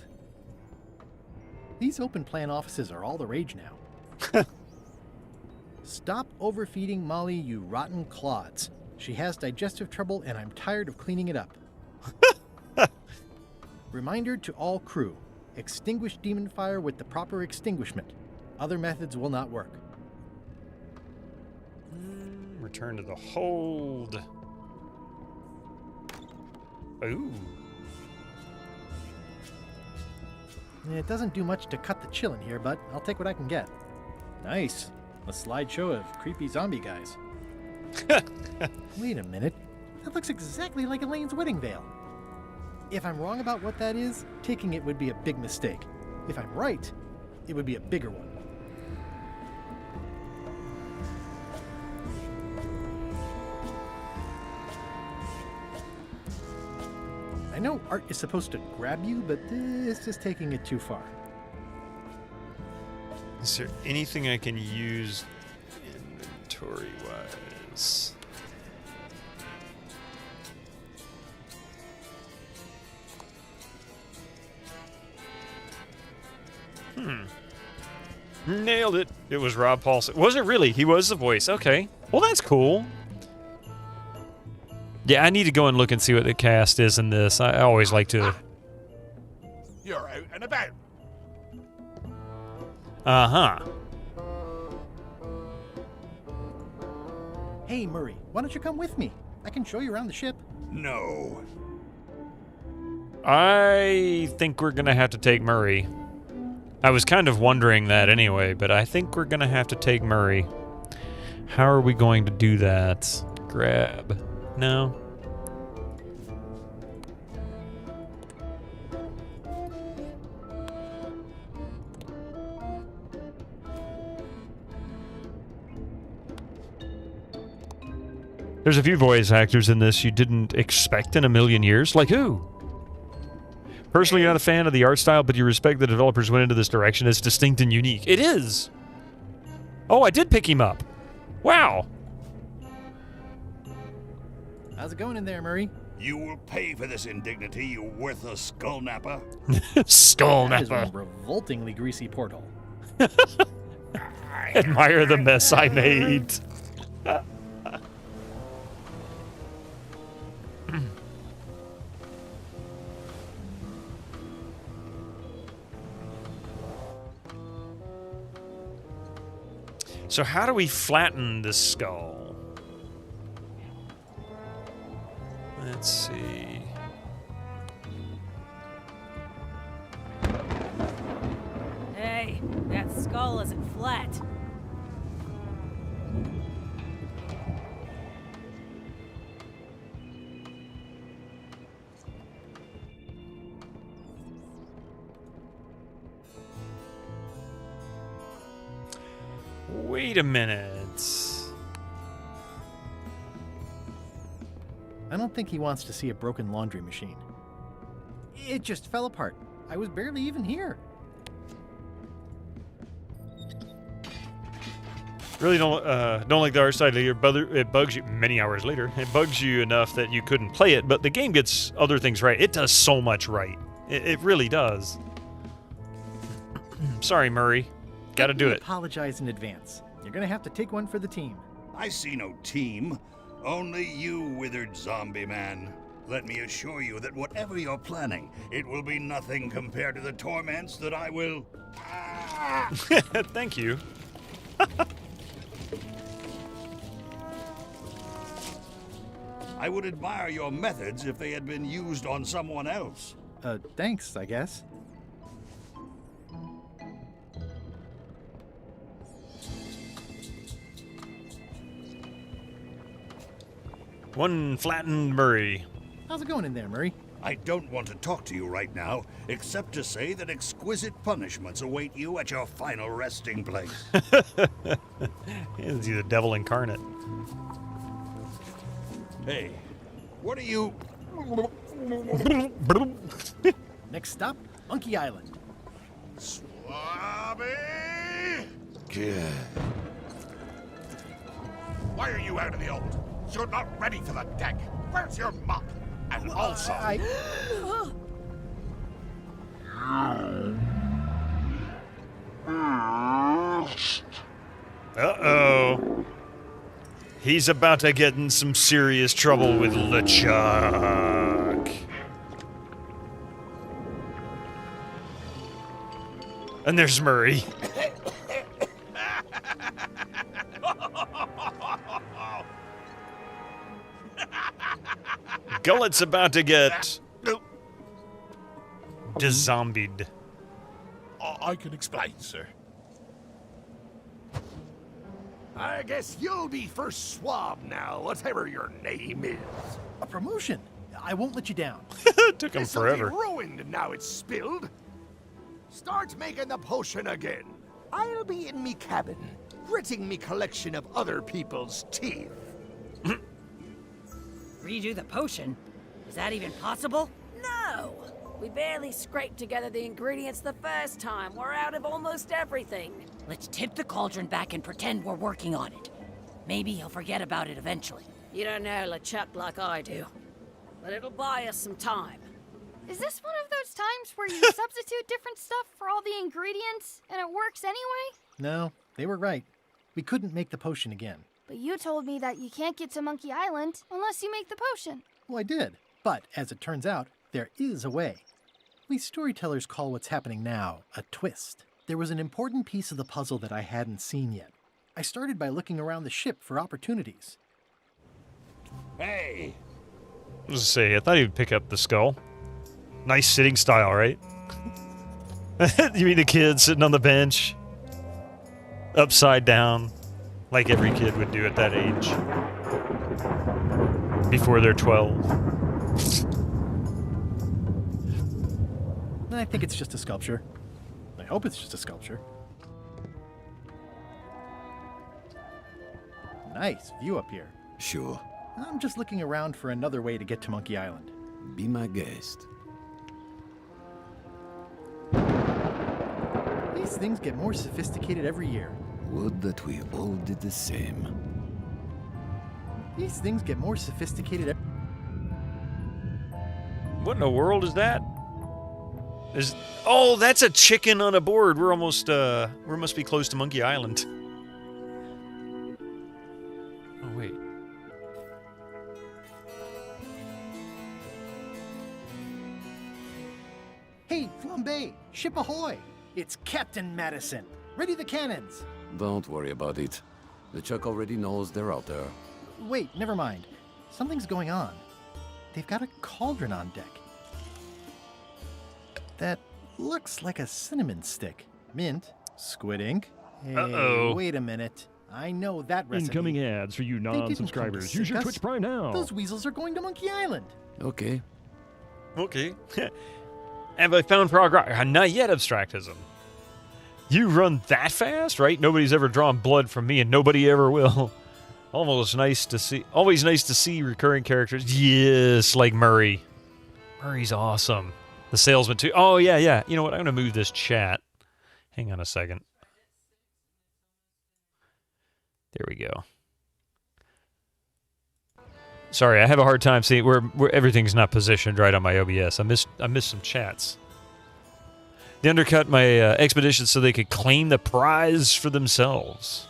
These open plan offices are all the rage now. Stop overfeeding Molly, you rotten clods. She has digestive trouble and I'm tired of cleaning it up. Reminder to all crew. Extinguish demon fire with the proper extinguishment. Other methods will not work. Return to the hold. Ooh. It doesn't do much to cut the chill in here, but I'll take what I can get. Nice. A slideshow of creepy zombie guys. Wait a minute. That looks exactly like Elaine's wedding veil. If I'm wrong about what that is, taking it would be a big mistake. If I'm right, it would be a bigger one. I know art is supposed to grab you, but this is taking it too far. Is there anything I can use inventory-wise? Nailed it. It was Rob Paulson. Was it really? He was the voice. Okay. Well, that's cool. Yeah, I need to go and look and see what the cast is in this. I always like to... You're out and about. Uh-huh. Hey, Murray, why don't you come with me? I can show you around the ship. No. I think we're going to have to take Murray. I was kind of wondering that anyway, but I think we're going to have to take Murray. How are we going to do that? Grab. No. There's a few voice actors in this you didn't expect in a million years. Like who? Personally, you're not a fan of the art style, but you respect the developers went into this direction. It's distinct and unique. It is! Oh, I did pick him up. Wow. How's it going in there, Murray? You will pay for this indignity, you worthless skull napper. Skull That is napper. one revoltingly greasy porthole. Admire the mess I made. So how do we flatten this skull? Let's see. Hey, that skull isn't flat. Wait a minute. I don't think he wants to see a broken laundry machine. It just fell apart. I was barely even here. Really don't like the art side later, but it bugs you many hours later. It bugs you enough that you couldn't play it, but the game gets other things right. It does so much right. It really does. Sorry, Murray. Gotta do it. Apologize in advance. You're gonna have to take one for the team. I see no team. Only you, withered zombie man. Let me assure you that whatever you're planning, it will be nothing compared to the torments that I will... Thank you. I would admire your methods if they had been used on someone else. Thanks, I guess. One flattened Murray. How's it going in there, Murray? I don't want to talk to you right now, except to say that exquisite punishments await you at your final resting place. He's the devil incarnate. Hey, what are you... Next stop, Monkey Island. Swabby! Why are you out of the old? You're not ready for the deck. Where's your mop? And also... Uh-oh. He's about to get in some serious trouble with LeChuck. And there's Murray. Gullet's about to get dezombied. I can explain, sir. I guess you'll be first swab now, whatever your name is. A promotion. I won't let you down. Took him This'll forever. be ruined now it's spilled. Start making the potion again. I'll be in me cabin, gritting me collection of other people's teeth. Redo the potion? Is that even possible? No! We barely scraped together the ingredients the first time. We're out of almost everything. Let's tip the cauldron back and pretend we're working on it. Maybe he'll forget about it eventually. You don't know LeChuck like I do. But it'll buy us some time. Is this one of those times where you substitute different stuff for all the ingredients and it works anyway? No, they were right. We couldn't make the potion again. But you told me that you can't get to Monkey Island unless you make the potion. Well, I did. But as it turns out, there is a way. We storytellers call what's happening now a twist. There was an important piece of the puzzle that I hadn't seen yet. I started by looking around the ship for opportunities. Hey! I was gonna say, I thought he would pick up the skull. Nice sitting style, right? You mean the kid sitting on the bench, upside down, like every kid would do at that age, before they're 12. I think it's just a sculpture. I hope it's just a sculpture. Nice view up here. Sure. I'm just looking around for another way to get to Monkey Island. Be my guest. These things get more sophisticated every year. Would that we all did the same. These things get more sophisticated. What in the world is that? Oh, that's a chicken on a board. We're almost, we must be close to Monkey Island. Oh, wait. Hey, Flambe! Ship ahoy! It's Captain Madison. Ready the cannons. Don't worry about it. LeChuck already knows they're out there. Wait, never mind. Something's going on. They've got a cauldron on deck. That looks like a cinnamon stick. Mint, squid ink. Hey, Uh-oh. wait a minute. I know that recipe. Incoming ads for you They didn't come to non-subscribers. Use sick your us. Twitch Prime now. Those weasels are going to Monkey Island. Okay. Okay. Have I found progress? Not yet, Abstractism. You run that fast, right? Nobody's ever drawn blood from me, and nobody ever will. Always nice to see recurring characters. Yes, like Murray. Murray's awesome. The salesman too. Oh yeah. You know what? I'm gonna move this chat. Hang on a second. There we go. Sorry, I have a hard time seeing where everything's not positioned right on my OBS. I missed some chats. They undercut my expedition so they could claim the prize for themselves.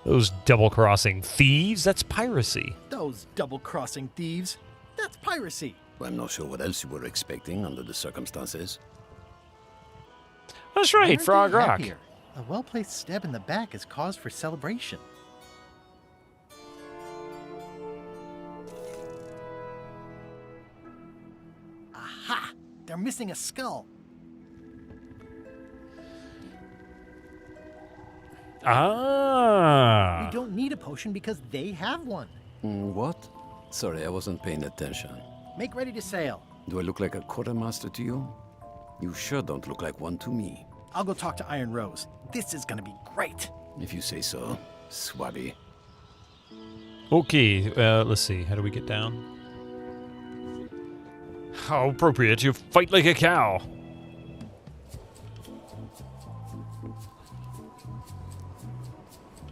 Those double-crossing thieves, that's piracy. Those double-crossing thieves, that's piracy. I'm not sure what else you were expecting under the circumstances. That's right, Frog Never be Rock. happier. A well-placed stab in the back is cause for celebration. Aha! They're missing a skull. Ah. We don't need a potion because they have one. What? Sorry, I wasn't paying attention. Make ready to sail. Do I look like a quartermaster to you? You sure don't look like one to me. I'll go talk to Iron Rose. This is gonna be great. If you say so, Swabby. Okay, let's see. How do we get down? How appropriate. You fight like a cow.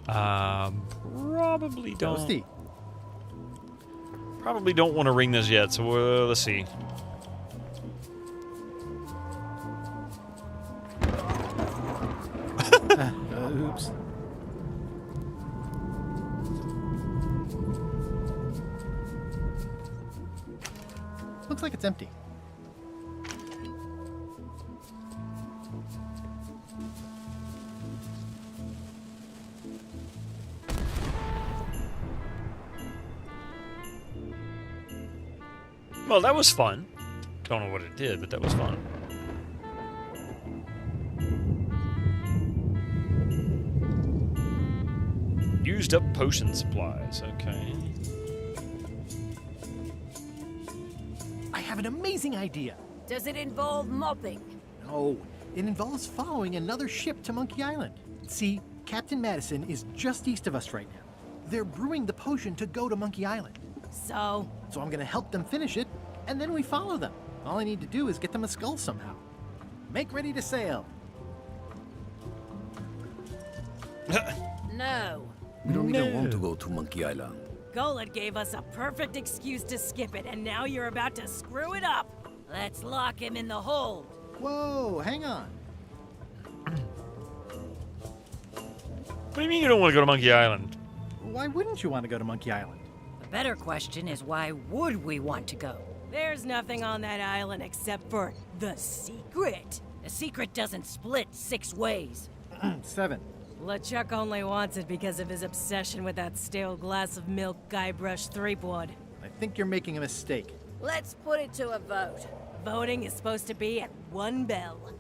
Probably don't. Toasty. Probably don't want to ring this yet, so let's see. Oops. Looks like it's empty. Well, that was fun. Don't know what it did, but that was fun. Used up potion supplies. Okay. I have an amazing idea. Does it involve mopping? No, it involves following another ship to Monkey Island. See, Captain Madison is just east of us right now. They're brewing the potion to go to Monkey Island. So I'm gonna help them finish it, and then we follow them. All I need to do is get them a skull somehow. Make ready to sail. No. We don't even want to go to Monkey Island. Golett gave us a perfect excuse to skip it, and now you're about to screw it up. Let's lock him in the hold. Whoa, hang on. What do you mean you don't want to go to Monkey Island? Why wouldn't you want to go to Monkey Island? The better question is why would we want to go? There's nothing on that island except for the secret. The secret doesn't split 6 ways. 7. LeChuck only wants it because of his obsession with that stale glass of milk Guybrush Threepwood. I think you're making a mistake. Let's put it to a vote. Voting is supposed to be at 1 bell.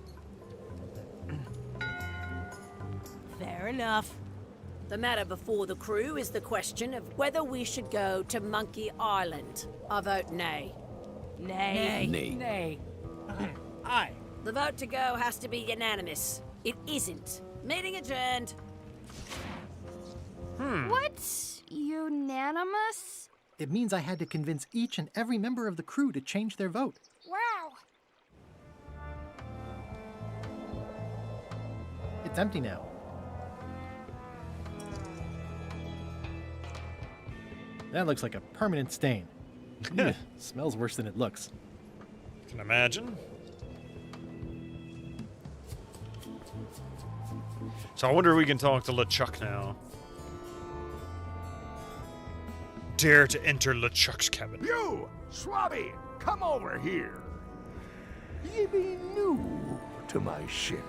Fair enough. The matter before the crew is the question of whether we should go to Monkey Island. I vote nay. Nay. Nay. Nay. Aye. The vote to go has to be unanimous. It isn't. Meeting adjourned. What? Unanimous? It means I had to convince each and every member of the crew to change their vote. Wow. It's empty now. That looks like a permanent stain. Ugh, smells worse than it looks. Can imagine. So I wonder if we can talk to LeChuck now. Dare to enter LeChuck's cabin. You, Swabby, come over here. Ye be new to my ship.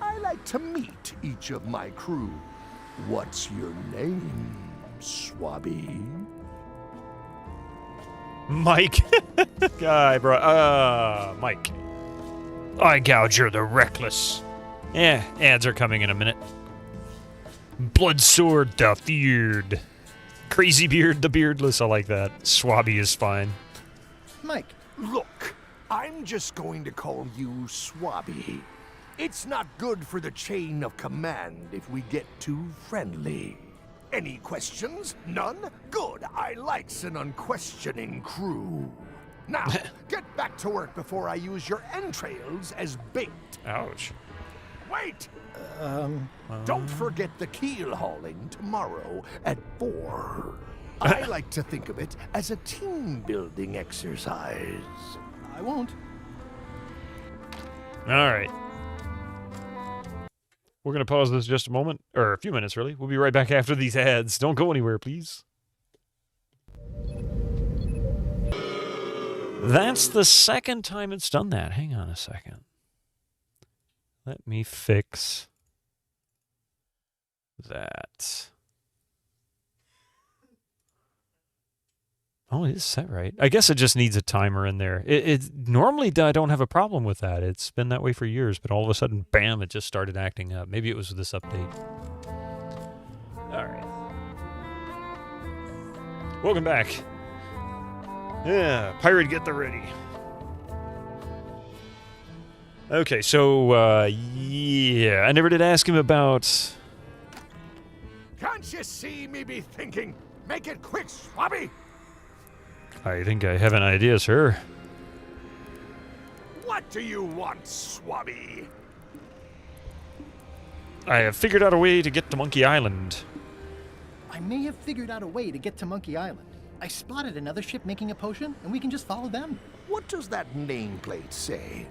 I like to meet each of my crew. What's your name, Swabby? Mike. Guy, bro. Mike. I gouge you're the reckless. Yeah, ads are coming in a minute. Blood Sword the Beard. Crazy Beard the Beardless. I like that. Swabby is fine. Mike. Look, I'm just going to call you Swabby. It's not good for the chain of command if we get too friendly. Any questions? None? Good. I likes an unquestioning crew. Now, get back to work before I use your entrails as bait. Ouch. Wait! Don't forget the keel hauling tomorrow at 4. I like to think of it as a team-building exercise. I won't. All right. We're going to pause this just a moment, or a few minutes, really. We'll be right back after these ads. Don't go anywhere, please. That's the second time it's done that. Hang on a second. Let me fix that. Oh, it is set right. I guess it just needs a timer in there. Normally I don't have a problem with that. It's been that way for years, but all of a sudden, bam, it just started acting up. Maybe it was this update. All right. Welcome back. Yeah, Pirate, get the ready. Okay, so, yeah, I never did ask him about... Can't you see me be thinking? Make it quick, Swabby! I think I have an idea, sir. What do you want, Swabby? I have figured out a way to get to Monkey Island. I may have figured out a way to get to Monkey Island. I spotted another ship making a potion, and we can just follow them. What does that nameplate say?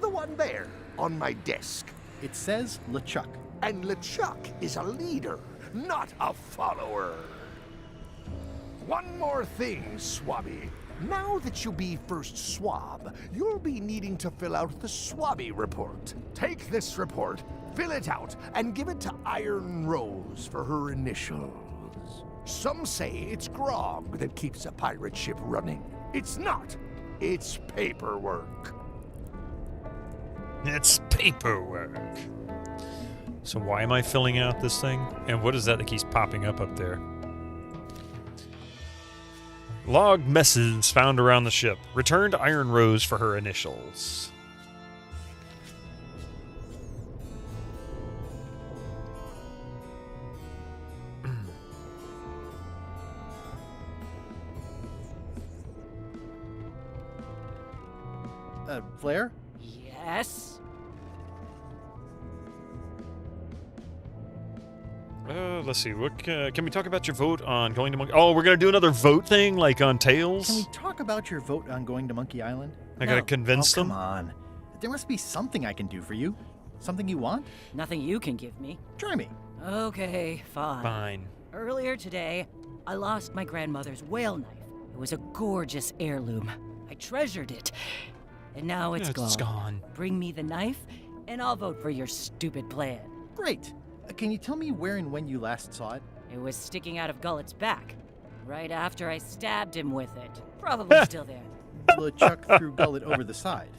The one there, on my desk. It says LeChuck. And LeChuck is a leader, not a follower. One more thing, Swabby. Now that you be first swab, you'll be needing to fill out the Swabby report. Take this report, fill it out, and give it to Iron Rose for her initials. Some say it's grog that keeps a pirate ship running. It's not. It's paperwork. It's paperwork. So why am I filling out this thing? And what is that keeps popping up there? Log messes found around the ship. Return to Iron Rose for her initials. Flair? Yes? Let's see. What can we talk about your vote on going to Monkey? Oh, we're gonna do another vote thing like on Tails. Can we talk about your vote on going to Monkey Island? I gotta convince them. Come on. There must be something I can do for you. Something you want? Nothing you can give me. Try me. Okay, fine. Fine. Earlier today, I lost my grandmother's whale knife. It was a gorgeous heirloom. I treasured it. And now it's gone. It's gone. Bring me the knife, and I'll vote for your stupid plan. Great. Can you tell me where and when you last saw it? It was sticking out of Gullet's back, right after I stabbed him with it. Probably still there. LeChuck threw Gullet over the side.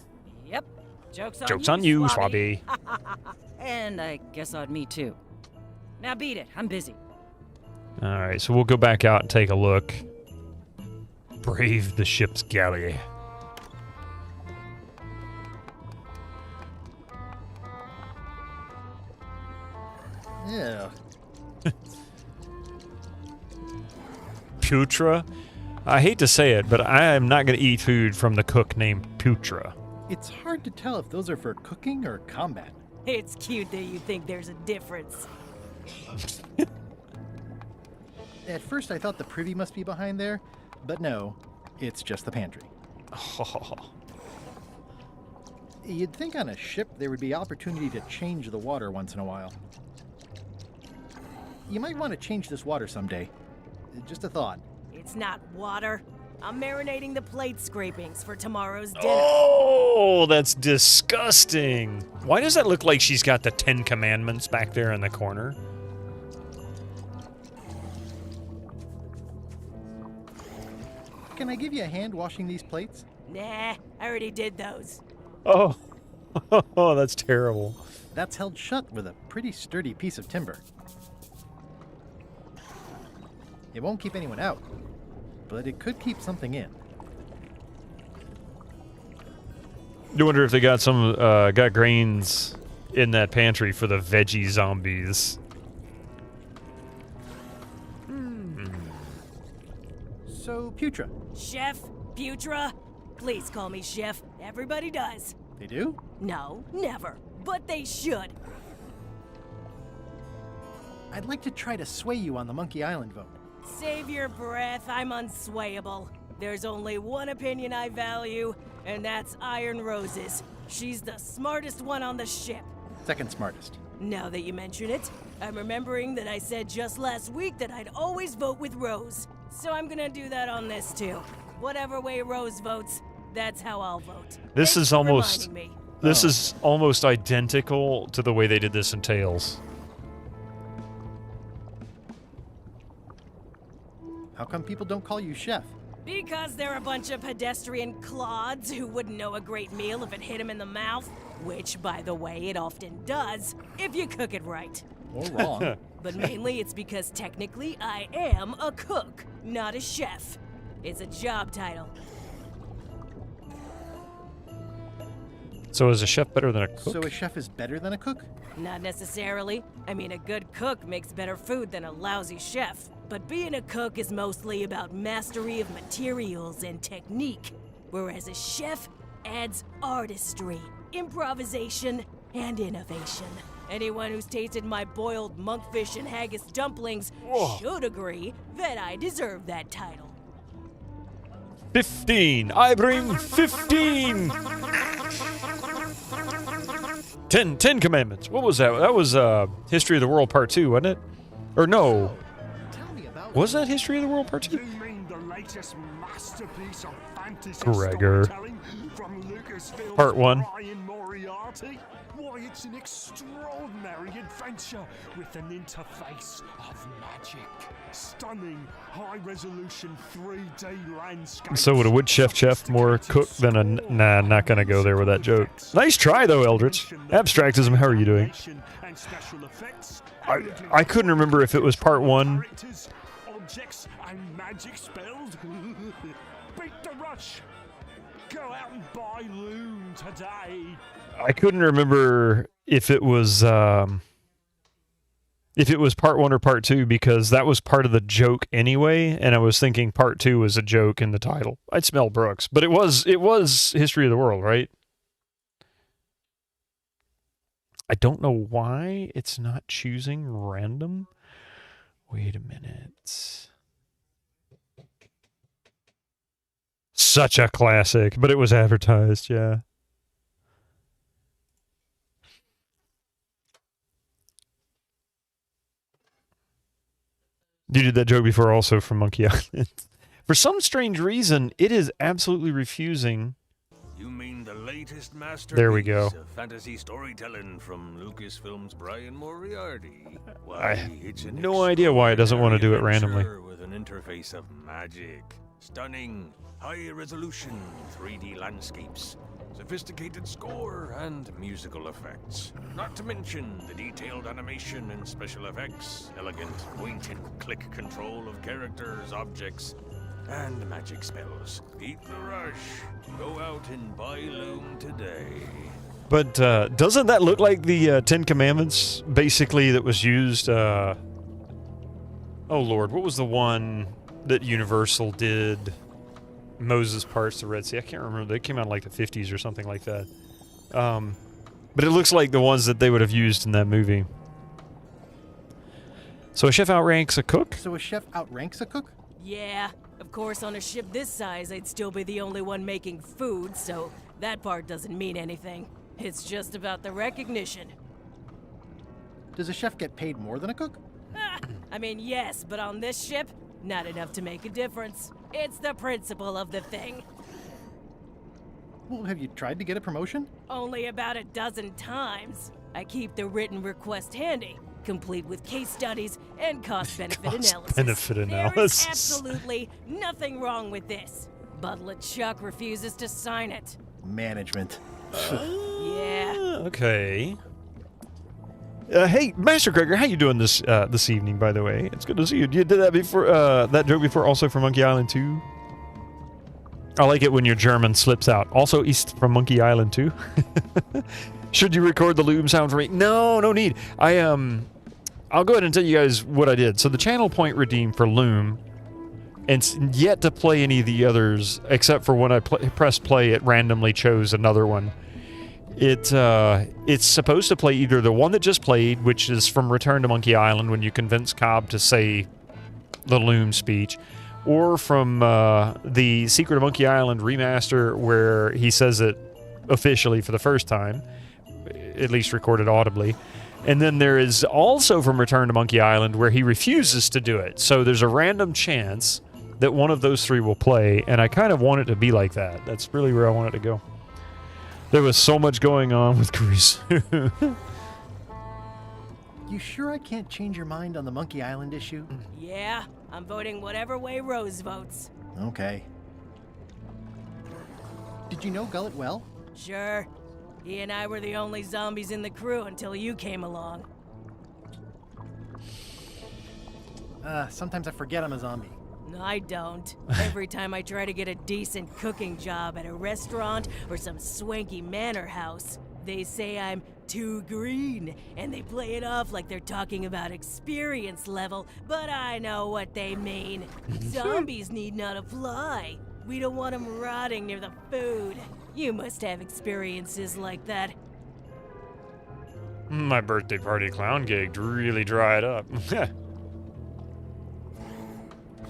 Yep. Joke's on you, Swabby. Swabby. And I guess on me, too. Now beat it. I'm busy. All right, so we'll go back out and take a look. Brave the ship's galley. Yeah. Putra? I hate to say it, but I am not going to eat food from the cook named Putra. It's hard to tell if those are for cooking or combat. It's cute that you think there's a difference. At first I thought the privy must be behind there, but no, it's just the pantry. Oh. You'd think on a ship there would be opportunity to change the water once in a while. You might want to change this water someday. Just a thought. It's not water. I'm marinating the plate scrapings for tomorrow's dinner. Oh, that's disgusting. Why does that look like she's got the 10 Commandments back there in the corner? Can I give you a hand washing these plates? Nah, I already did those. Oh, oh, that's terrible. That's held shut with a pretty sturdy piece of timber. It won't keep anyone out, but it could keep something in. You wonder if they got some got grains in that pantry for the veggie zombies. So, Putra. Chef? Putra? Please call me Chef. Everybody does. They do? No, never. But they should. I'd like to try to sway you on the Monkey Island vote. Save your breath, I'm unswayable. There's only one opinion I value, and that's Iron Rose's. She's the smartest one on the ship. Second smartest. Now that you mention it, I'm remembering that I said just last week that I'd always vote with Rose. So I'm gonna do that on this too. Whatever way Rose votes, that's how I'll vote. This is almost reminding me. this is almost identical to the way they did this in Tales. How come people don't call you Chef? Because they're a bunch of pedestrian clods who wouldn't know a great meal if it hit them in the mouth. Which, by the way, it often does, if you cook it right. Or wrong. But mainly it's because technically I am a cook, not a chef. It's a job title. So is a chef better than a cook? So a chef is better than a cook? Not necessarily. I mean, a good cook makes better food than a lousy chef. But being a cook is mostly about mastery of materials and technique, whereas a chef adds artistry, improvisation, and innovation. Anyone who's tasted my boiled monkfish and haggis dumplings should agree that I deserve that title. 15. I bring 15. 10 Commandments. What was that? That was History of the World Part 2, wasn't it? Or no. Was that History of the World Part 2? You mean the latest masterpiece of fantasy Gregor. storytelling from Lucasfilm's Part 1. Brian Moriarty? Why, it's an extraordinary adventure with an interface of magic. Stunning, high-resolution 3D landscapes. So would a wood chef more cook than a... Nah, not gonna go there with that joke. Nice try, though, Eldritch. Abstractism, how are you doing? I couldn't remember if it was Part 1... Objects and magic spells. Beat the rush. Go out and buy Loon today. I couldn't remember if it was Part 1 or Part 2 because that was part of the joke anyway, and I was thinking Part 2 was a joke in the title. I'd smell Brooks, but it was History of the World, right? I don't know why it's not choosing random. Wait a minute. Such a classic, but it was advertised, yeah. You did that joke before also from Monkey Island. For some strange reason, it is absolutely refusing. You mean the latest masterpiece There we go. of fantasy storytelling from Lucasfilm's Brian Moriarty? I have no idea why it doesn't want to do it randomly. With an interface of magic, stunning, high-resolution 3D landscapes, sophisticated score, and musical effects. Not to mention the detailed animation and special effects, elegant point-and-click control of characters, objects, and magic spells. Beat the rush. Go out and buy Loom today. But doesn't that look like the 10 Commandments, basically, that was used... Oh, Lord, what was the one that Universal did? Moses parts the Red Sea. I can't remember. They came out in like the 50s or something like that. But it looks like the ones that they would have used in that movie. So a chef outranks a cook? So a chef outranks a cook? Yeah, of course on a ship this size I'd still be the only one making food, so that part doesn't mean anything. It's just about the recognition. Does a chef get paid more than a cook? I mean, yes, but on this ship, not enough to make a difference. It's the principle of the thing. Well, have you tried to get a promotion? Only about a dozen times. I keep the written request handy, complete with case studies and cost-benefit analysis. Cost-benefit There analysis. is absolutely nothing wrong with this. But LeChuck refuses to sign it. Management. Yeah. Okay. Hey, Master Gregor, how you doing this evening, by the way? It's good to see you. You did that before, that joke before also for Monkey Island 2? I like it when your German slips out. Also East from Monkey Island 2. Should you record the loom sound for me? No, no need. I'll go ahead and tell you guys what I did. So the channel point redeemed for loom, and yet to play any of the others, except for when I pressed play, it randomly chose another one. It's supposed to play either the one that just played, which is from Return to Monkey Island when you convince Cobb to say the loom speech, or from the Secret of Monkey Island remaster where he says it officially for the first time, at least recorded audibly. And then there is also from Return to Monkey Island where he refuses to do it. So there's a random chance that one of those three will play, and I kind of want it to be like that. That's really where I want it to go. There was so much going on with Grease. You sure I can't change your mind on the Monkey Island issue? Yeah, I'm voting whatever way Rose votes. Okay. Did you know Gullet well? Sure. He and I were the only zombies in the crew until you came along. Sometimes I forget I'm a zombie. No, I don't. Every time I try to get a decent cooking job at a restaurant or some swanky manor house, they say I'm too green, and they play it off like they're talking about experience level, but I know what they mean. Zombies need not apply. We don't want them rotting near the food. You must have experiences like that. My birthday party clown gig really dried up.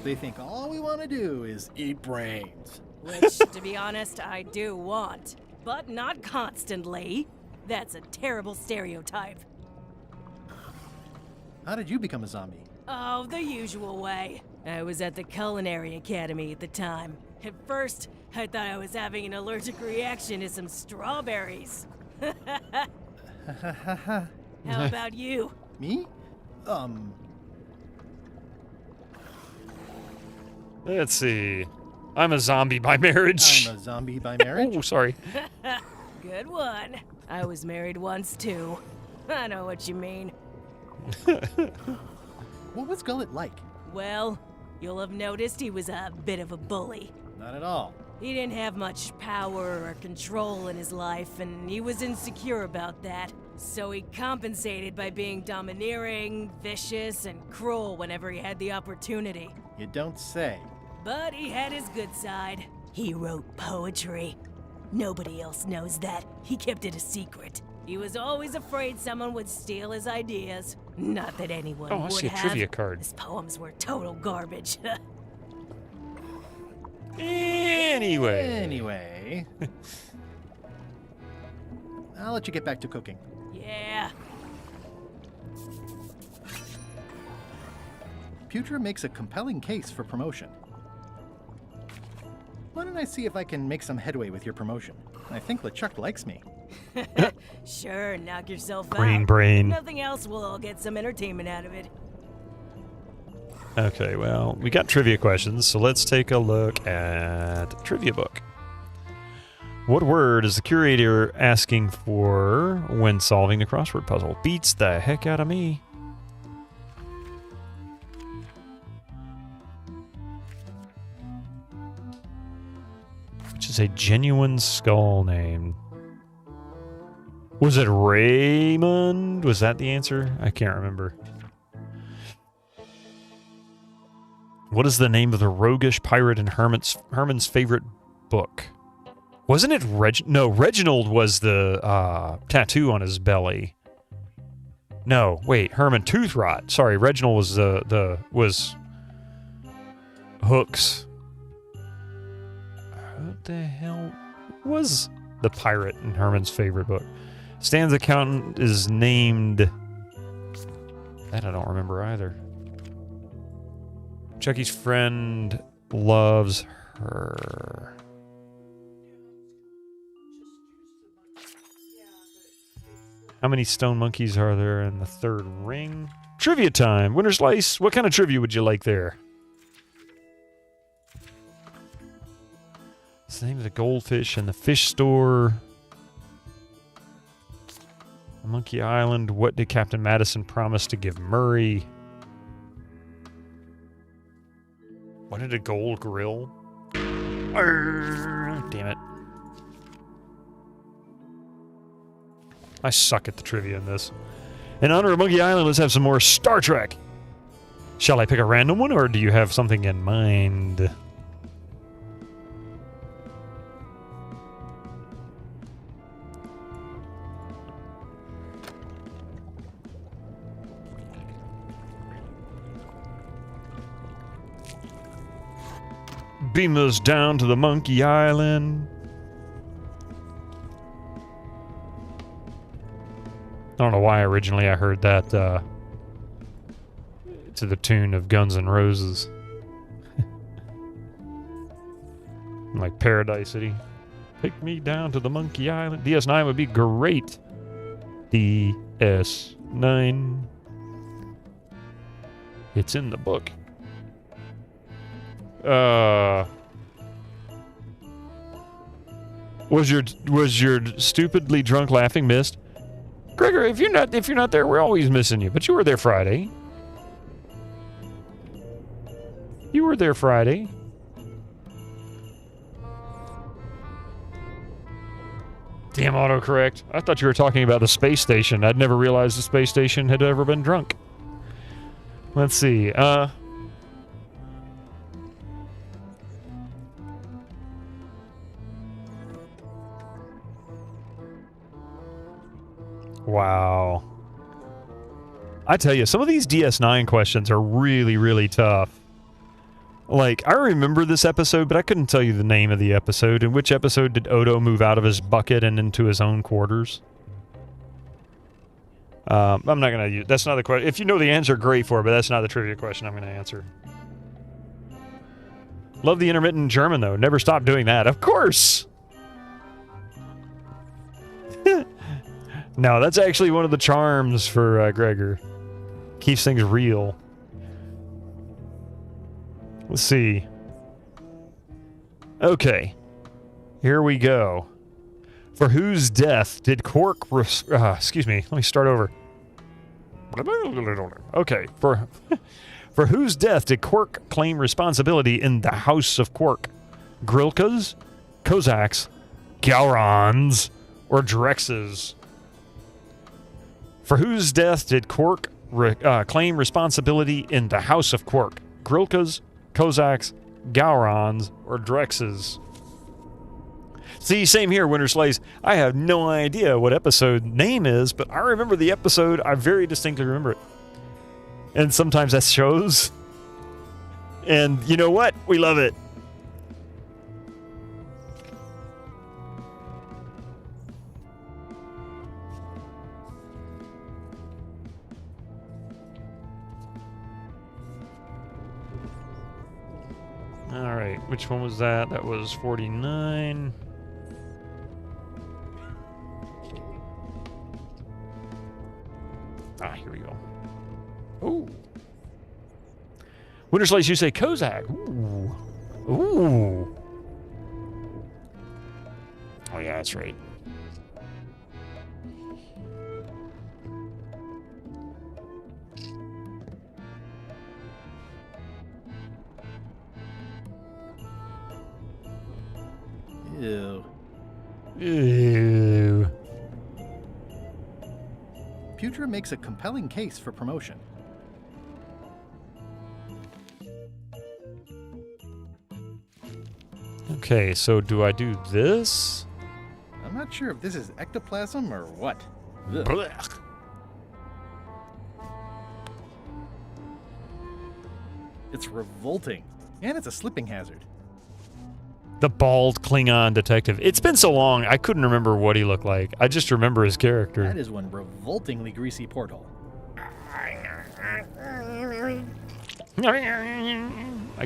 They think all we want to do is eat brains. Which, to be honest, I do want. But not constantly. That's a terrible stereotype. How did you become a zombie? Oh, the usual way. I was at the Culinary Academy at the time. At first, I thought I was having an allergic reaction to some strawberries. How about you? Me? Let's see. I'm a zombie by marriage. I'm a zombie by marriage? Oh, sorry. Good one. I was married once, too. I know what you mean. What was Gullet like? Well, you'll have noticed he was a bit of a bully. Not at all. He didn't have much power or control in his life, and he was insecure about that. So he compensated by being domineering, vicious, and cruel whenever he had the opportunity. You don't say. But he had his good side. He wrote poetry. Nobody else knows that. He kept it a secret. He was always afraid someone would steal his ideas. Not that anyone would have. Oh, I see a trivia card. His poems were total garbage. Anyway. I'll let you get back to cooking. Yeah. Putra makes a compelling case for promotion. Why don't I see if I can make some headway with your promotion? I think LeChuck likes me. Sure, knock yourself Brain, out. brain. Nothing else, we'll all get some entertainment out of it. Okay, well, we got trivia questions, so let's take a look at the trivia book. What word is the curator asking for when solving the crossword puzzle? Beats the heck out of me. Which is a genuine skull name. Was it Raymond? Was that the answer? I can't remember. What is the name of the roguish pirate in Herman's favorite book? Wasn't it No, Reginald was the tattoo on his belly. No, wait, Herman Tooth Rot. Sorry, Reginald was was Hooks. What the hell was the pirate in Herman's favorite book? Stan's accountant is named... That I don't remember either. Chucky's friend loves her. How many stone monkeys are there in the third ring? Trivia time! Winter Slice! What kind of trivia would you like there? What's the name of the goldfish and the fish store? Monkey Island. What did Captain Madison promise to give Murray? Wanted a gold grill? Arrgh, damn it. I suck at the trivia in this. In honor of Monkey Island, let's have some more Star Trek. Shall I pick a random one, or do you have something in mind? Beam us down to the Monkey Island. I don't know why originally I heard that to the tune of Guns N' Roses. Like Paradise City. Take me down to the Monkey Island. DS9 would be great. DS9. It's in the book. Was your stupidly drunk laughing missed? Gregor, if you're not there, we're always missing you. But you were there Friday. You were there Friday. Damn autocorrect. I thought you were talking about the space station. I'd never realized the space station had ever been drunk. Let's see. Wow. I tell you, some of these DS9 questions are really, really tough. Like, I remember this episode, but I couldn't tell you the name of the episode. In which episode did Odo move out of his bucket and into his own quarters? I'm not going to use... That's not the question. If you know the answer, great for it, but that's not the trivia question I'm going to answer. Love the intermittent German, though. Never stop doing that. Of course! No, that's actually one of the charms for Gregor. Keeps things real. Let's see. Okay. Here we go. For whose death did Quark... excuse me. Let me start over. Okay. For whose death did Quark claim responsibility in the House of Quark? Grilka's, Kozak's, Gowron's, or Drex's? For whose death did Quark claim responsibility in the House of Quark? Grilka's, Kozak's, Gowron's, or Drex's? See, same here, Winter Slays. I have no idea what episode name is, but I remember the episode. I very distinctly remember it. And sometimes that shows. And you know what? We love it. All right, which one was that? That was 49. Ah, here we go. Ooh. Winter Slays, you say Kozak. Ooh. Ooh. Oh, yeah, that's right. Ew. Ew. Putra makes a compelling case for promotion. Okay, so do I do this? I'm not sure if this is ectoplasm or what. Ugh. Blech. It's revolting, and it's a slipping hazard. The bald Klingon detective. It's been so long, I couldn't remember what he looked like. I just remember his character. That is one revoltingly greasy porthole. I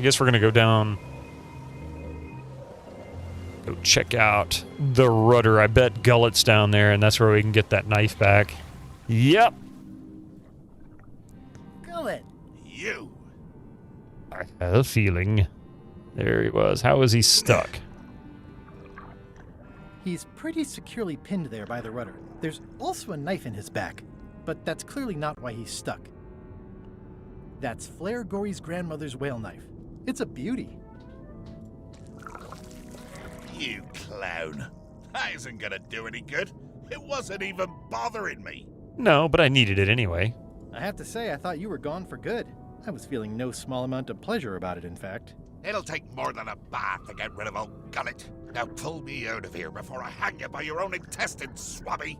guess we're going to go down. Go check out the rudder. I bet Gullet's down there, and that's where we can get that knife back. Yep. Gullet. You. I had a feeling. There he was. How is he stuck? He's pretty securely pinned there by the rudder. There's also a knife in his back, but that's clearly not why he's stuck. That's Flair Gory's grandmother's whale knife. It's a beauty. You clown. That isn't gonna do any good. It wasn't even bothering me. No, but I needed it anyway. I have to say, I thought you were gone for good. I was feeling no small amount of pleasure about it, in fact. It'll take more than a bath to get rid of old Gullet. Now pull me out of here before I hang you by your own intestines, swabby.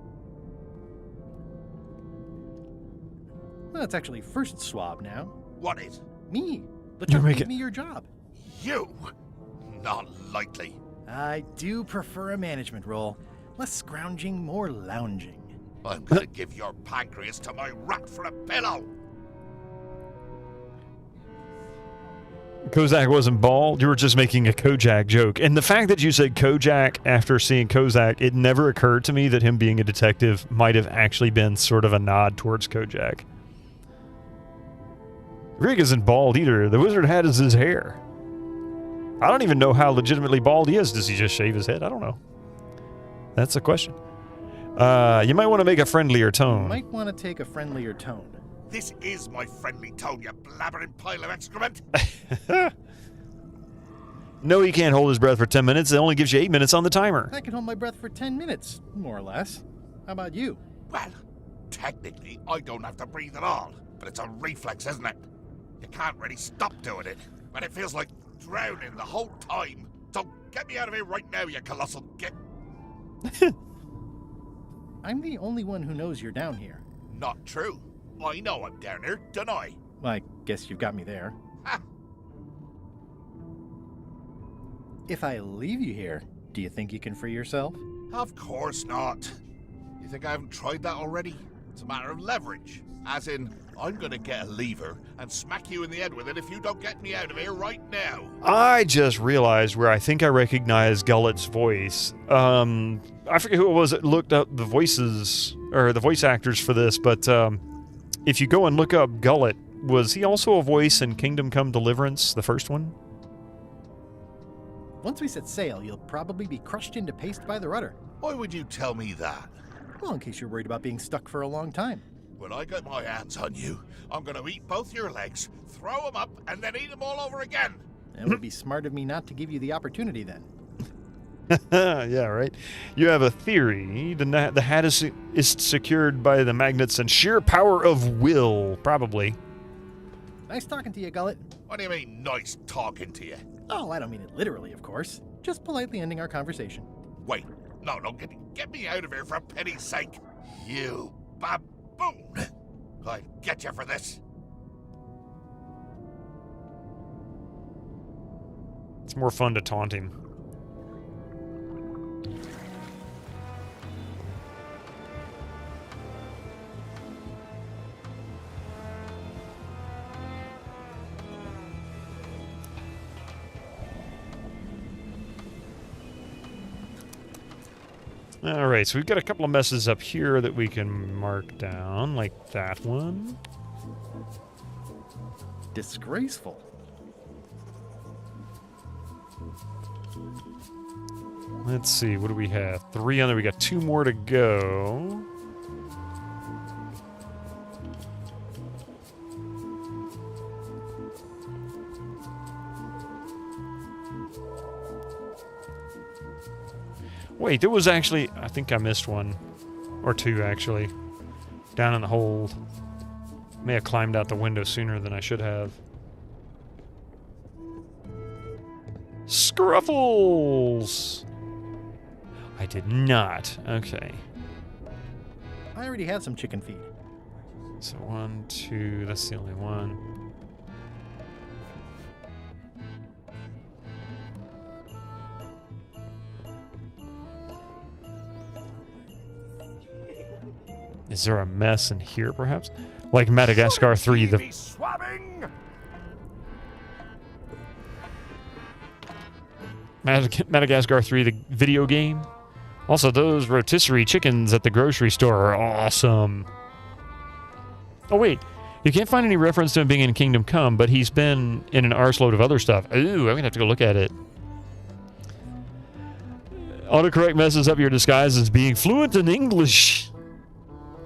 Well, it's actually first swab now. What is? Me. But You're you making- gave me your job. You? Not likely. I do prefer a management role. Less scrounging, more lounging. I'm gonna give your pancreas to my rat for a pillow. Kozak wasn't bald. You were just making a Kojak joke. And the fact that you said Kojak after seeing Kozak, it never occurred to me that him being a detective might have actually been sort of a nod towards Kojak. Rig isn't bald either. The wizard hat is his hair. I don't even know how legitimately bald he is. Does he just shave his head? I don't know. That's the question. You might want to make a friendlier tone. Might want to take a friendlier tone. This is my friendly tone, you blabbering pile of excrement. No, he can't hold his breath for 10 minutes. It only gives you 8 minutes on the timer. I can hold my breath for 10 minutes, more or less. How about you? Well, technically, I don't have to breathe at all, but it's a reflex, isn't it? You can't really stop doing it, but it feels like drowning the whole time. So get me out of here right now, you colossal git. I'm the only one who knows you're down here. Not true. I know I'm down here, don't I? Well, I guess you've got me there. Ha! If I leave you here, do you think you can free yourself? Of course not. You think I haven't tried that already? It's a matter of leverage. As in, I'm gonna get a lever and smack you in the head with it if you don't get me out of here right now. I just realized where I think I recognize Gullet's voice. I forget who it was that looked up the voices, or the voice actors for this, but if you go and look up Gullet, was he also a voice in Kingdom Come Deliverance, the first one? Once we set sail, you'll probably be crushed into paste by the rudder. Why would you tell me that? Well, in case you're worried about being stuck for a long time. When I get my hands on you, I'm gonna eat both your legs, throw them up, and then eat them all over again. It would be smart of me not to give you the opportunity then. Yeah, right. You have a theory. The hat is secured by the magnets and sheer power of will, probably. Nice talking to you, Gullet. What do you mean, nice talking to you? Oh, I don't mean it literally, of course. Just politely ending our conversation. Wait, no, get me out of here for pity's sake. You baboon! I'll get you for this. It's more fun to taunt him. All right, so we've got a couple of messes up here that we can mark down, like that one. Disgraceful. Let's see, what do we have? 3 on there. We got 2 more to go. Wait, there was actually... I think I missed one. Or 2, actually. Down in the hold. May have climbed out the window sooner than I should have. Scruffles! I did not. Okay. I already had some chicken feed. So 1, 2, that's the only one. Is there a mess in here, perhaps? Like Madagascar 3, the... Madagascar 3, the video game. Also, those rotisserie chickens at the grocery store are awesome. Oh, wait. You can't find any reference to him being in Kingdom Come, but he's been in an arseload of other stuff. Ooh, I'm going to have to go look at it. Autocorrect messes up your disguise as being fluent in English.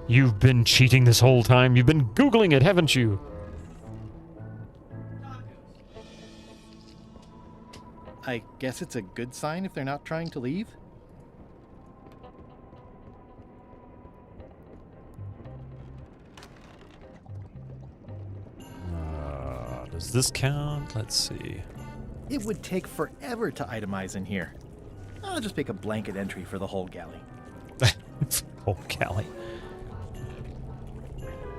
You've been cheating this whole time. You've been Googling it, haven't you? I guess it's a good sign if they're not trying to leave. Does this count? Let's see. It would take forever to itemize in here. I'll just make a blanket entry for the whole galley. Whole galley.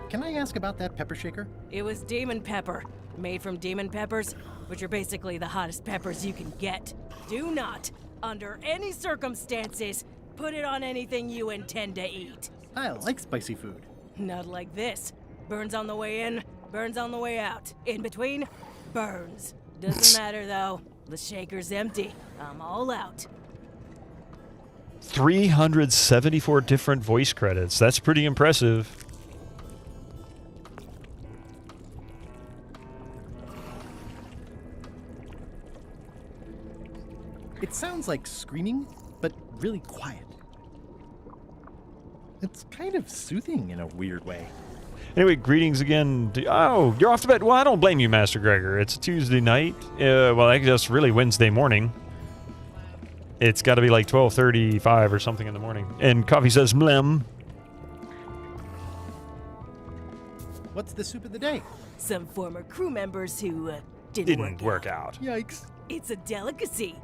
Can I ask about that pepper shaker? It was demon pepper, made from demon peppers, which are basically the hottest peppers you can get. Do not, under any circumstances, put it on anything you intend to eat. I like spicy food. Not like this. Burns on the way in, burns on the way out. In between, burns. Doesn't matter though. The shaker's empty. I'm all out. 374 different voice credits. That's pretty impressive. It sounds like screaming, but really quiet. It's kind of soothing in a weird way. Anyway, greetings again. Oh, you're off to bed. Well, I don't blame you, Master Gregor. It's a Tuesday night. Well, I guess really Wednesday morning. It's got to be like 12:35 or something in the morning. And Coffee says, mlem. What's the soup of the day? Some former crew members who Didn't work out. Yikes. It's a delicacy.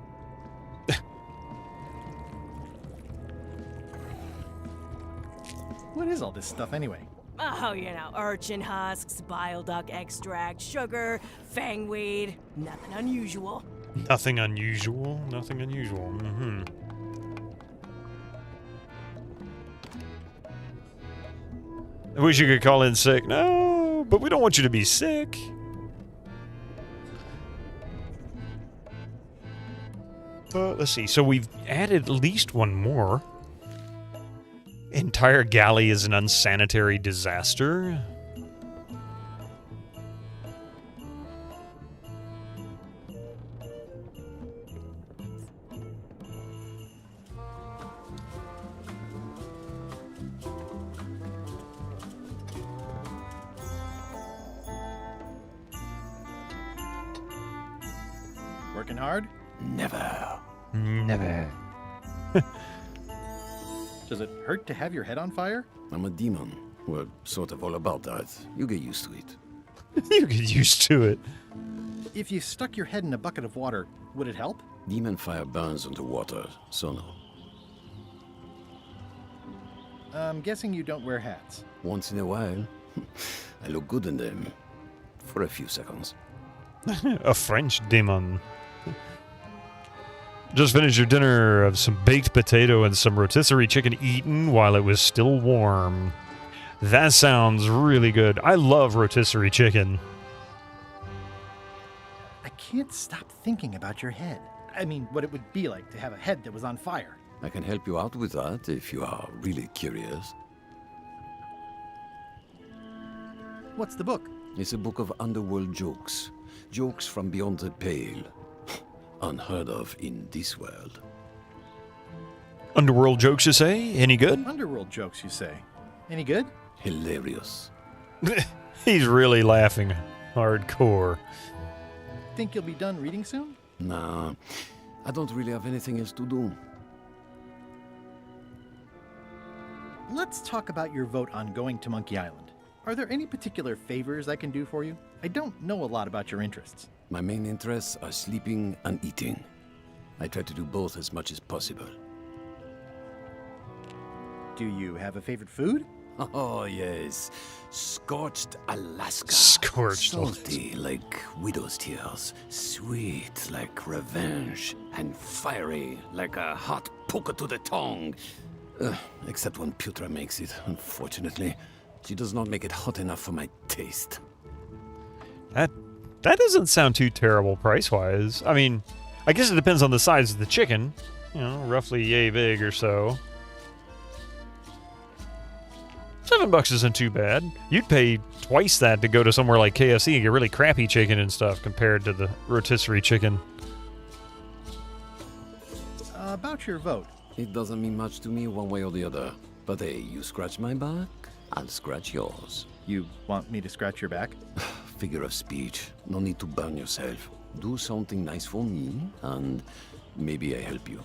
What is all this stuff anyway? Oh, you know, urchin husks, bile duck extract, sugar, fangweed. Nothing unusual. Nothing unusual. Nothing unusual. Mm-hmm. I wish you could call in sick. No, but we don't want you to be sick. Let's see. So we've added at least one more. Entire galley is an unsanitary disaster. Working hard? Never. Never. Does it hurt to have your head on fire? I'm a demon. We're sort of all about that. You get used to it. You get used to it. If you stuck your head in a bucket of water, would it help? Demon fire burns underwater, so no. I'm guessing you don't wear hats. Once in a while, I look good in them. For a few seconds. A French demon. Just finished your dinner of some baked potato and some rotisserie chicken eaten while it was still warm. That sounds really good. I love rotisserie chicken. I can't stop thinking about your head. I mean, what it would be like to have a head that was on fire. I can help you out with that if you are really curious. What's the book? It's a book of underworld jokes. Jokes from beyond the pale. Unheard of in this world. Underworld jokes, you say? Any good? Underworld jokes, you say? Any good? Hilarious. He's really laughing hardcore. Think you'll be done reading soon? Nah, I don't really have anything else to do. Let's talk about your vote on going to Monkey Island. Are there any particular favors I can do for you? I don't know a lot about your interests. My main interests are sleeping and eating. I try to do both as much as possible. Do you have a favorite food? Oh, yes. Scorched Alaska. Scorched. Salty like widow's tears. Sweet like revenge. And fiery like a hot poker to the tongue. Except when Putra makes it, unfortunately. She does not make it hot enough for my taste. That doesn't sound too terrible price-wise. I mean, I guess it depends on the size of the chicken. You know, roughly yay big or so. $7 isn't too bad. You'd pay twice that to go to somewhere like KFC and get really crappy chicken and stuff compared to the rotisserie chicken. About your vote. It doesn't mean much to me one way or the other. But hey, you scratch my back, I'll scratch yours. You want me to scratch your back? Figure of speech. No need to burn yourself. Do something nice for me, and maybe I help you.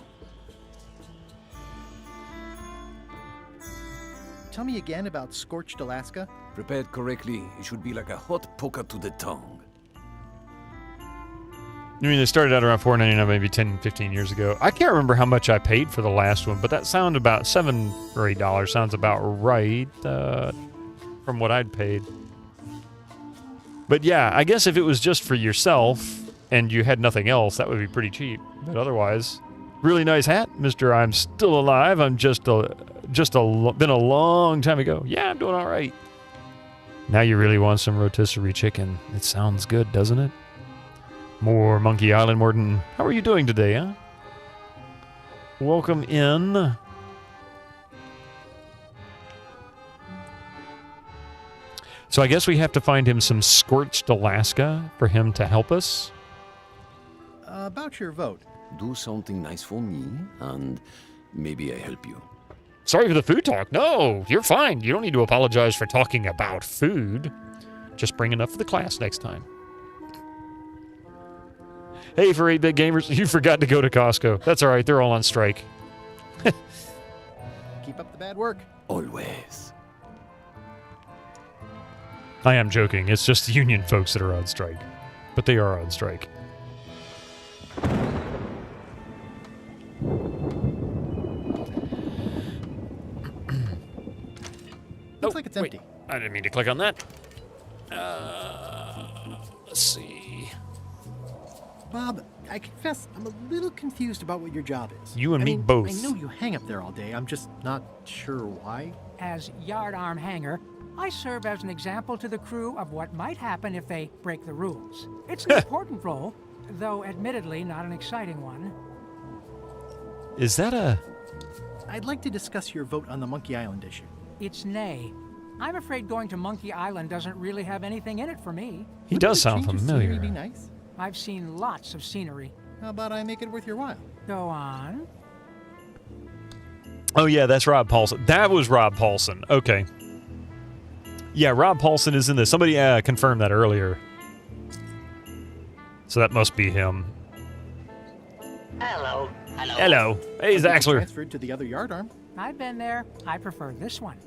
Tell me again about Scorched Alaska. Prepared correctly, it should be like a hot poker to the tongue. I mean, they started out around $4.99 maybe 10, 15 years ago. I can't remember how much I paid for the last one, but that sounded about $7 or $8 sounds about right from what I'd paid. But yeah, I guess if it was just for yourself and you had nothing else, that would be pretty cheap. But otherwise, really nice hat, Mr. I'm still alive. I'm been a long time ago. Yeah, I'm doing all right. Now you really want some rotisserie chicken. It sounds good, doesn't it? More Monkey Island, Morton. How are you doing today, huh? Welcome in. So I guess we have to find him some scorched Alaska for him to help us. About your vote. Do something nice for me, and maybe I help you. Sorry for the food talk. No, you're fine. You don't need to apologize for talking about food. Just bring enough for the class next time. Hey, for 8-bit gamers, you forgot to go to Costco. That's all right. They're all on strike. Keep up the bad work. Always. I am joking. It's just the union folks that are on strike. But they are on strike. Looks like it's empty. I didn't mean to click on that. Let's see. Bob, I confess I'm a little confused about what your job is. You and me both. I know you hang up there all day. I'm just not sure why. As yardarm hanger, I serve as an example to the crew of what might happen if they break the rules. It's an important role, though admittedly not an exciting one. Is that a... I'd like to discuss your vote on the Monkey Island issue. It's nay. I'm afraid going to Monkey Island doesn't really have anything in it for me. He does sound familiar. Be nice? I've seen lots of scenery. How about I make it worth your while? Go on. Oh, yeah, that's Rob Paulson. That was Rob Paulson. Okay. Yeah, Rob Paulson is in this. Somebody confirmed that earlier. So that must be him. Hello. Hello. Hello. Hey, Zaxler. Transferred to the other yardarm. I've been there. I prefer this one.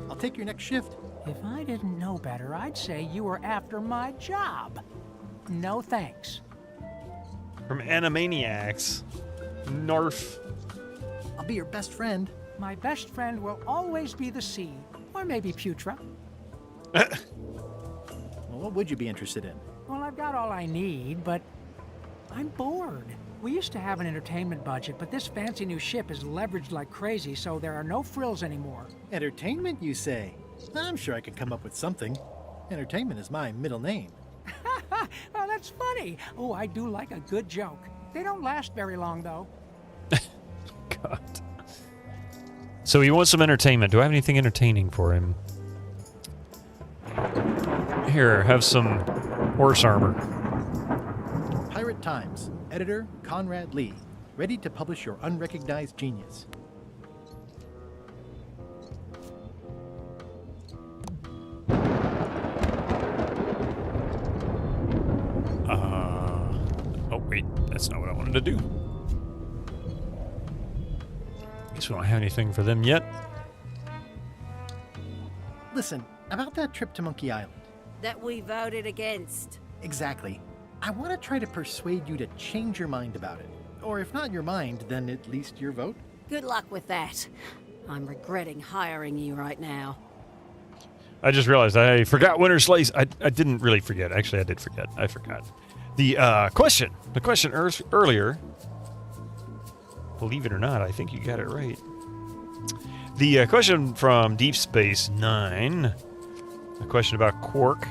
I'll take your next shift. If I didn't know better, I'd say you were after my job. No thanks. From Animaniacs. Narf. I'll be your best friend. My best friend will always be the sea, or maybe Putra. Well, what would you be interested in? Well, I've got all I need, but I'm bored. We used to have an entertainment budget, but this fancy new ship is leveraged like crazy, so there are no frills anymore. Entertainment, you say? I'm sure I could come up with something. Entertainment is my middle name. Well, that's funny. Oh, I do like a good joke. They don't last very long, though. God. So he wants some entertainment. Do I have anything entertaining for him? Here, have some horse armor. Pirate Times. Editor Conrad Lee. Ready to publish your unrecognized genius. Oh, wait. That's not what I wanted to do. Guess we don't have anything for them yet. Listen, about that trip to Monkey Island. That we voted against. Exactly. I want to try to persuade you to change your mind about it. Or if not your mind, then at least your vote. Good luck with that. I'm regretting hiring you right now. I just realized I forgot Winter Slice. I didn't really forget. Actually, I did forget. I forgot. The question earlier, believe it or not, I think you got it right. The question from Deep Space Nine, a question about Quark.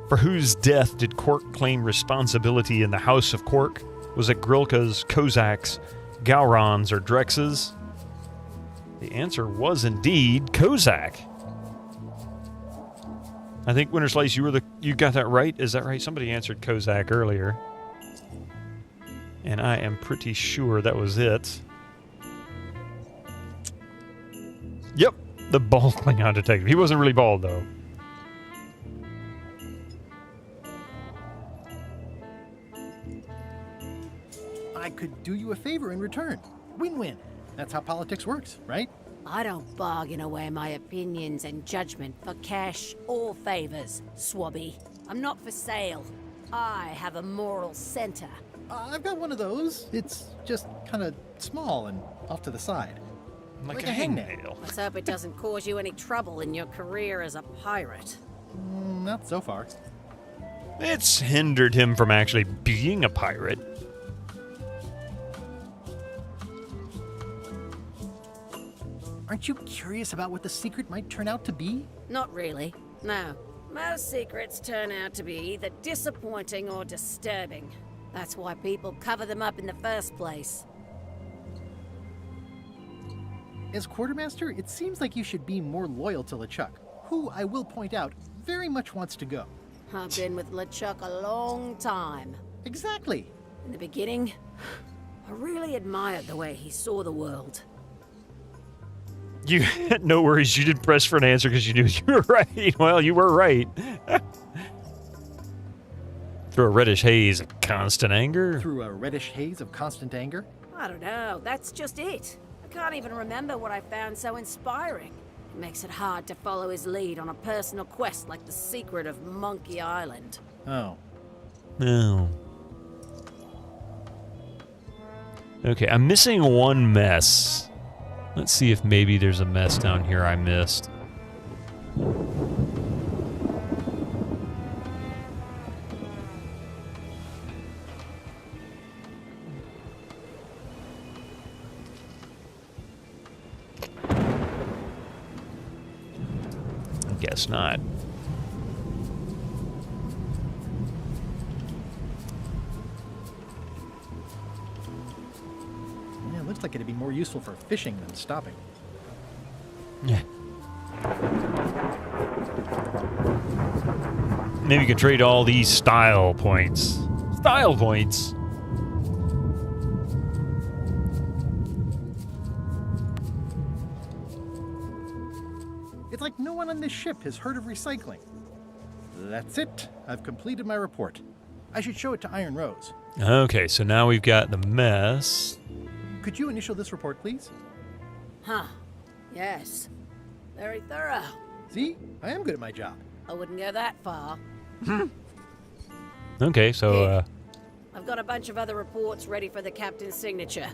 For whose death did Quark claim responsibility in the House of Quark? Was it Grilka's, Kozak's, Gowron's, or Drex's? The answer was indeed Kozak. I think Winter Slice, you got that right. Is that right? Somebody answered Kozak earlier, and I am pretty sure that was it. Yep, the bald Klingon detective. He wasn't really bald though. I could do you a favor in return. Win-win. That's how politics works, right? I don't bargain away my opinions and judgment for cash or favors, Swabby. I'm not for sale. I have a moral center. I've got one of those. It's just kind of small and off to the side. Like a hangnail. Let's hope it doesn't cause you any trouble in your career as a pirate. Not so far. It's hindered him from actually being a pirate. Aren't you curious about what the secret might turn out to be? Not really. No. Most secrets turn out to be either disappointing or disturbing. That's why people cover them up in the first place. As quartermaster, it seems like you should be more loyal to LeChuck, who, I will point out, very much wants to go. I've been with LeChuck a long time. Exactly. In the beginning, I really admired the way he saw the world. You had no worries. You didn't press for an answer because you knew you were right. Well, you were right. Through a reddish haze of constant anger? Through a reddish haze of constant anger? I don't know. That's just it. I can't even remember what I found so inspiring. It makes it hard to follow his lead on a personal quest like the secret of Monkey Island. Oh. No. Okay, I'm missing one mess. Let's see if maybe there's a mess down here I missed. I guess not. Yeah, it looks like it'd be more useful for fishing than stopping. Yeah. Maybe you can trade all these style points. Style points. It's like no one on this ship has heard of recycling. That's it. I've completed my report. I should show it to Iron Rose. Okay, so now we've got the mess. Could you initial this report, please? Huh. Yes. Very thorough. See? I am good at my job. I wouldn't go that far. Okay, so, I've got a bunch of other reports ready for the captain's signature.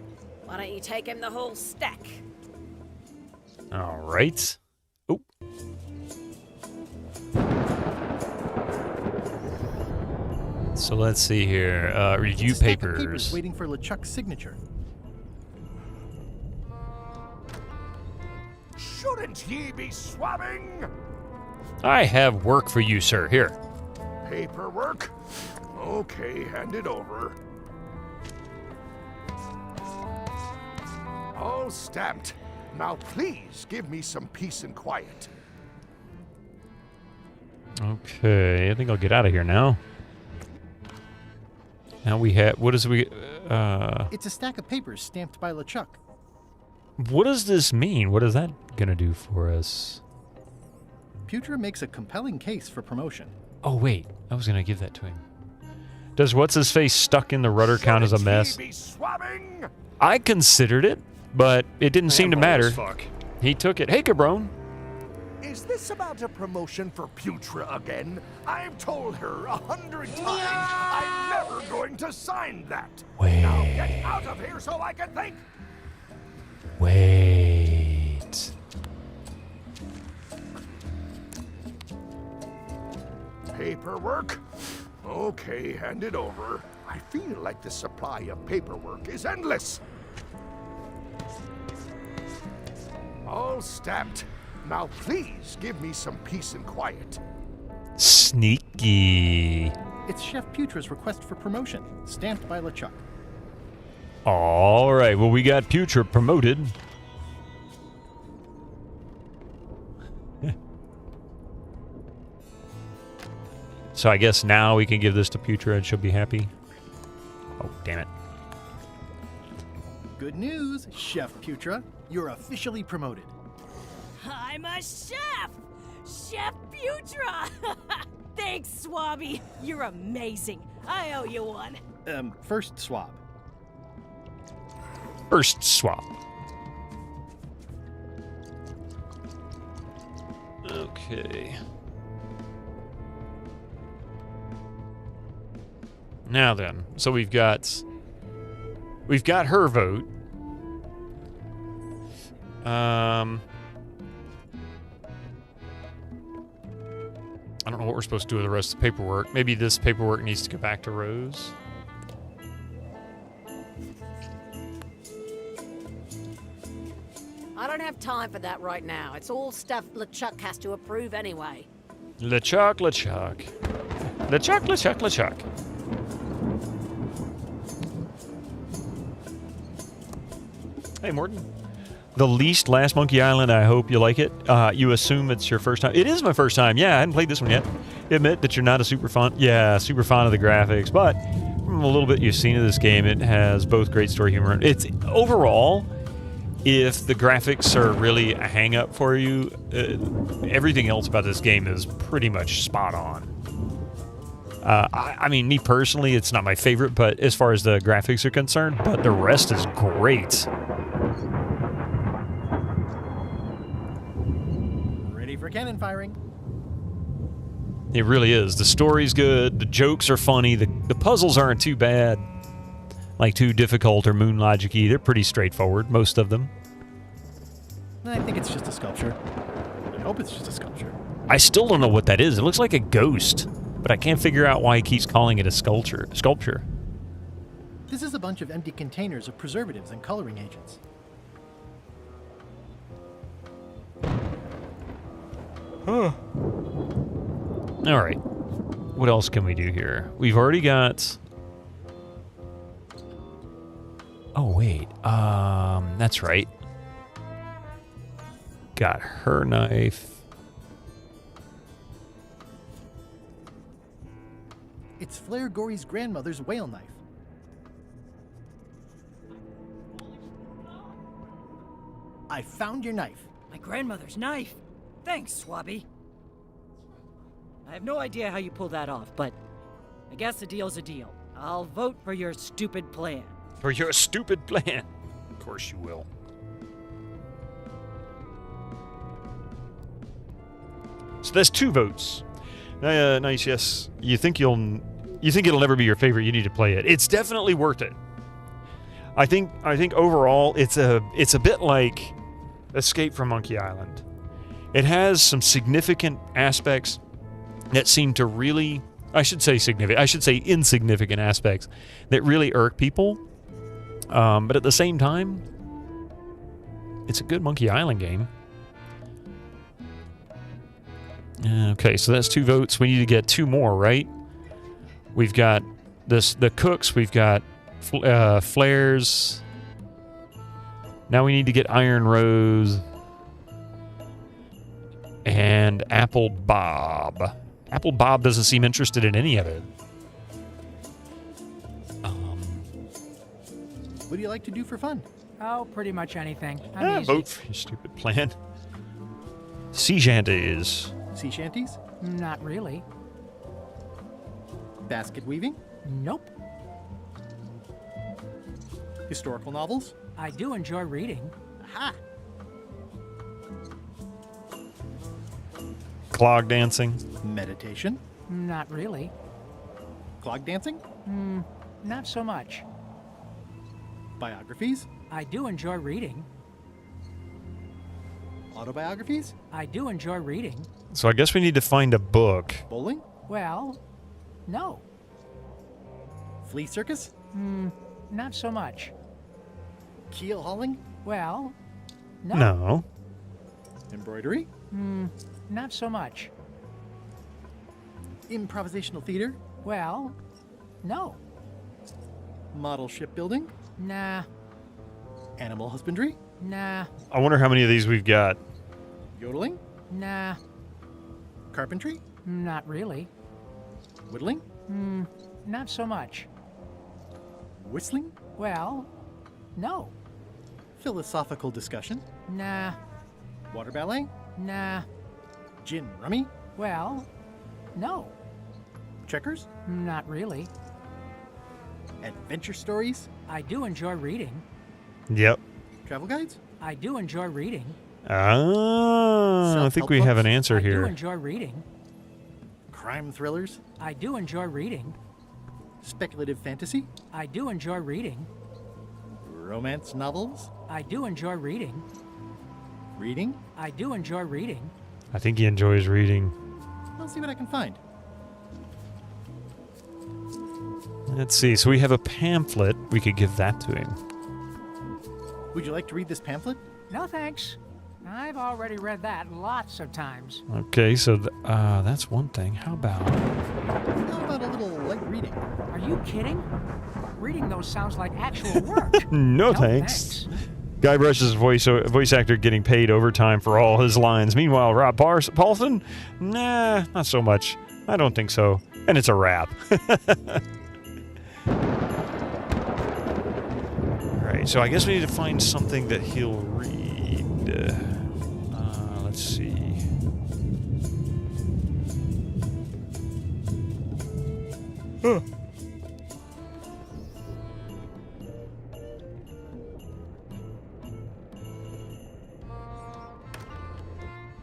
Why don't you take him the whole stack? all right. Oh. So let's see here. Review It's a stack of papers. waiting for LeChuck's signature. Shouldn't ye be swabbing? I have work for you, sir. Here. Paperwork? Okay, hand it over. All stamped. Now please give me some peace and quiet. Okay, I think I'll get out of here now. Now we have, what is we, It's a stack of papers stamped by LeChuck. what does this mean? What is that gonna do for us? Putra makes a compelling case for promotion. Oh, wait, I was gonna give that to him. Does what's-his-face stuck in the rudder count as a mess? Be swabbing? I considered it, but it didn't seem to matter. Fuck. He took it. Hey, Cabron. Is this about a promotion for Putra again? I've told her 100 times I'm never going to sign that. Wait. Now get out of here so I can think. Wait. Paperwork? Okay, hand it over. I feel like the supply of paperwork is endless. All stamped. Now please give me some peace and quiet. Sneaky. It's Chef Putra's request for promotion, stamped by LeChuck. All right, well, we got Putra promoted. So I guess now we can give this to Putra and she'll be happy. Oh, damn it. Good news, Chef Putra. You're officially promoted. I'm a chef! Chef Putra! Thanks, Swabby. You're amazing. I owe you one. First swab. First swap. Okay. Now then, so we've got her vote. I don't know what we're supposed to do with the rest of the paperwork. Maybe this paperwork needs to go back to Rose. I don't have time for that right now. It's all stuff LeChuck has to approve anyway. LeChuck. LeChuck. Hey, Morton. The least Last Monkey Island, I hope you like it. You assume it's your first time. It is my first time. Yeah, I hadn't played this one yet. You admit that you're not a super fond of the graphics, but from a little bit you've seen of this game, it has both great story humor. It's overall, if the graphics are really a hang-up for you, everything else about this game is pretty much spot on. I mean, me personally, it's not my favorite, but as far as the graphics are concerned, but the rest is great. Ready for cannon firing. It really is. The story's good. The jokes are funny. The puzzles aren't too bad, like too difficult or moon logic-y. They're pretty straightforward, most of them. I think it's just a sculpture. I hope it's just a sculpture. I still don't know what that is. It looks like a ghost, but I can't figure out why he keeps calling it a sculpture. This is a bunch of empty containers of preservatives and coloring agents. Huh. All right. What else can we do here? We've already got... Oh, wait. That's right. Got her knife. It's Flair Gory's grandmother's whale knife. I found your knife. My grandmother's knife. Thanks, Swabby. I have no idea how you pulled that off, but I guess a deal's a deal. I'll vote for your stupid plan. For your stupid plan. Of course you will. So that's 2 votes. Nice, yes. You think it'll never be your favorite, you need to play it. It's definitely worth it. I think overall it's a bit like Escape from Monkey Island. It has some significant aspects that seem to really, I should say insignificant aspects that really irk people. But at the same time, it's a good Monkey Island game. Okay, so that's 2 votes. We need to get 2 more, right? We've got the cooks. We've got Flares. Now we need to get Iron Rose and Apple Bob. Apple Bob doesn't seem interested in any of it. What do you like to do for fun? Oh, pretty much anything. I'm easy. Vote for your stupid plan. Sea shanties. Sea shanties? Not really. Basket weaving? Nope. Historical novels? I do enjoy reading. Aha! Clog dancing. Meditation? Not really. Clog dancing? Not so much. Biographies? I do enjoy reading. Autobiographies? I do enjoy reading. So I guess we need to find a book. Bowling? Well, no. Flea circus? Not so much. Keel hauling? Well, no. No. Embroidery? Not so much. Improvisational theater? Well, no. Model shipbuilding? Nah. Animal husbandry? Nah. I wonder how many of these we've got. Yodeling? Nah. Carpentry? Not really. Whittling? Not so much. Whistling? Well, no. Philosophical discussion? Nah. Water ballet? Nah. Gin rummy? Well, no. Checkers? Not really. Adventure stories? I do enjoy reading. Yep. Travel guides? I do enjoy reading. Ah, I think we have an answer I do here. enjoy reading. Crime thrillers? I do enjoy reading. Speculative fantasy? I do enjoy reading. Romance novels? I do enjoy reading. Reading? I do enjoy reading. I think he enjoys reading. I'll see what I can find. Let's see. So we have a pamphlet. We could give that to him. Would you like to read this pamphlet? No thanks. I've already read that lots of times. Okay, so that's one thing. How about a little light reading? Are you kidding? Reading those sounds like actual work. no thanks. Guybrush's voice actor getting paid overtime for all his lines. Meanwhile, Rob Paulson, nah, not so much. I don't think so. And it's a rap. Alright, so I guess we need to find something that he'll read. Let's see. Huh.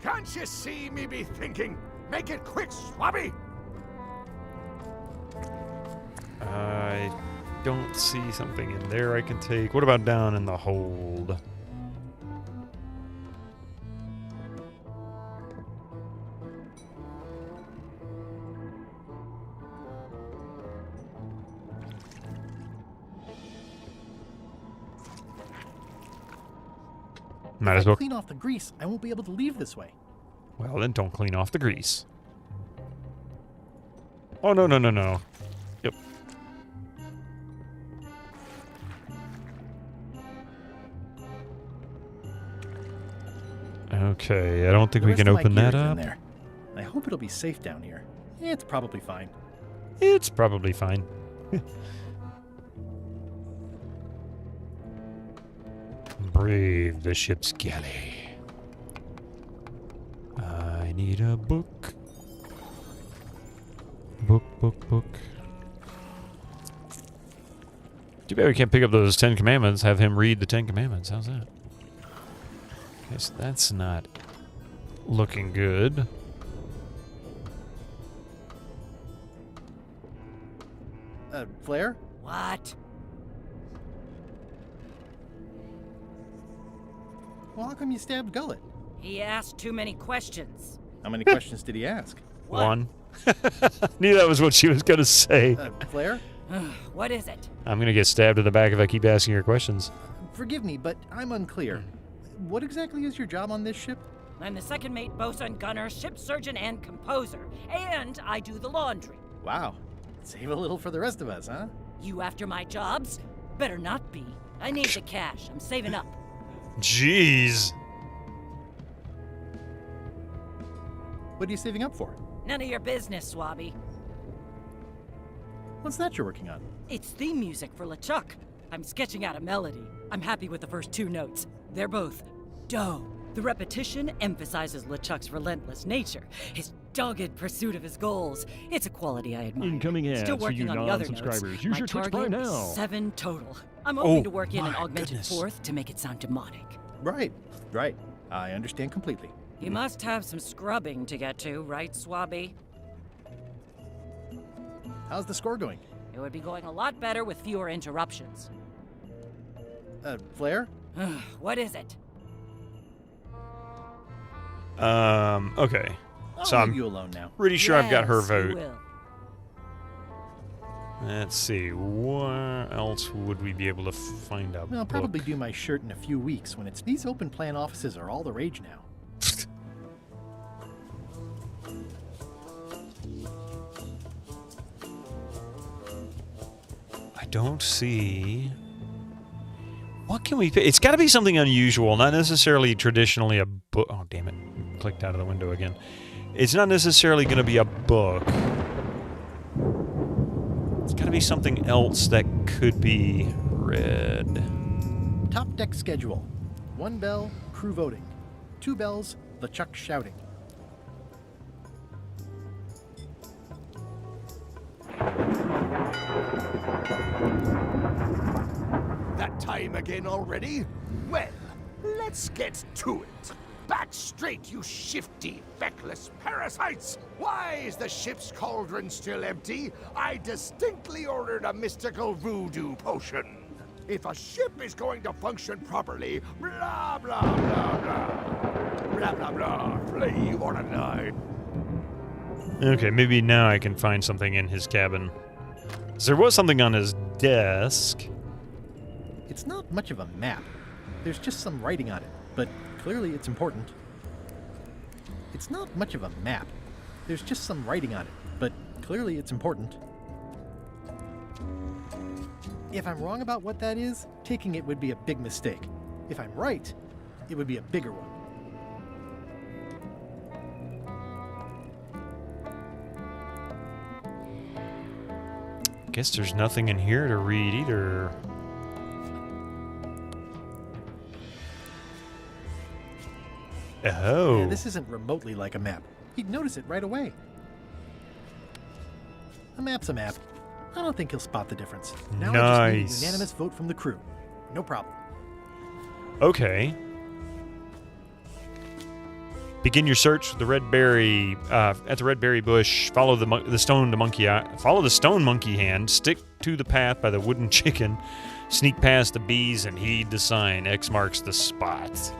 Can't you see me be thinking? Make it quick, Swabby! I don't see something in there I can take. What about down in the hold? Might as well clean off the grease. I won't be able to leave this way. Well, then don't clean off the grease. Oh, no, no, no, no. Yep. Okay, I don't think we can open that up. There. I hope it'll be safe down here. It's probably fine. It's probably fine. Brave the ship's galley. I need a book. Book. Too bad we can't pick up those 10 Commandments, have him read the 10 Commandments. How's that? Guess that's not looking good. Flair? What? Well, how come you stabbed Gullet? He asked too many questions. How many questions did he ask? One. Knew that was what she was going to say. Flair? What is it? I'm going to get stabbed in the back if I keep asking her questions. Forgive me, but I'm unclear. What exactly is your job on this ship? I'm the second mate, bosun, gunner, ship surgeon, and composer. And I do the laundry. Wow. Save a little for the rest of us, huh? You after my jobs? Better not be. I need the cash. I'm saving up. Jeez. What are you saving up for? None of your business, Swabby. What's that you're working on? It's theme music for LeChuck. I'm sketching out a melody. I'm happy with the first two notes. They're both do. The repetition emphasizes LeChuck's relentless nature, his dogged pursuit of his goals. It's a quality I admire. Incoming ads Still for working you on the other notes. non-subscribers. Use My your Twitch target Prime is now. 7 total. I'm hoping to work in an my augmented goodness. fourth to make it sound demonic. Right. I understand completely. You must have some scrubbing to get to, right, Swabby? How's the score going? It would be going a lot better with fewer interruptions. Flair? What is it? Okay. So I'll I'm leave you alone now. pretty sure I've got her Yes, you vote. will. Let's see. What else would we be able to find out? I'll probably do my shirt in a few weeks when it's these open plan offices are all the rage now. I don't see. What can we pick? It's got to be something unusual, not necessarily traditionally a book. Oh, damn it. Clicked out of the window again. It's not necessarily going to be a book. It's got to be something else that could be read. Top deck schedule. 1 bell, crew voting. 2 bells, LeChuck shouting. That time again already? Well, let's get to it. Back straight, you shifty, feckless parasites! Why is the ship's cauldron still empty? I distinctly ordered a mystical voodoo potion. If a ship is going to function properly, blah, blah, blah, blah. Blah, blah, blah. Play you wanna die. Okay, maybe now I can find something in his cabin. 'Cause there was something on his desk. It's not much of a map. There's just some writing on it, but clearly it's important. It's not much of a map. There's just some writing on it, but clearly it's important. If I'm wrong about what that is, taking it would be a big mistake. If I'm right, it would be a bigger one. Guess there's nothing in here to read either. Oh. Yeah, this isn't remotely like a map. He'd notice it right away. A map's a map. I don't think he'll spot the difference. Now I just need a unanimous vote from the crew. No problem. Okay. Begin your search with the red berry at the red berry bush. Follow the stone monkey hand. Stick to the path by the wooden chicken. Sneak past the bees and heed the sign. X marks the spot.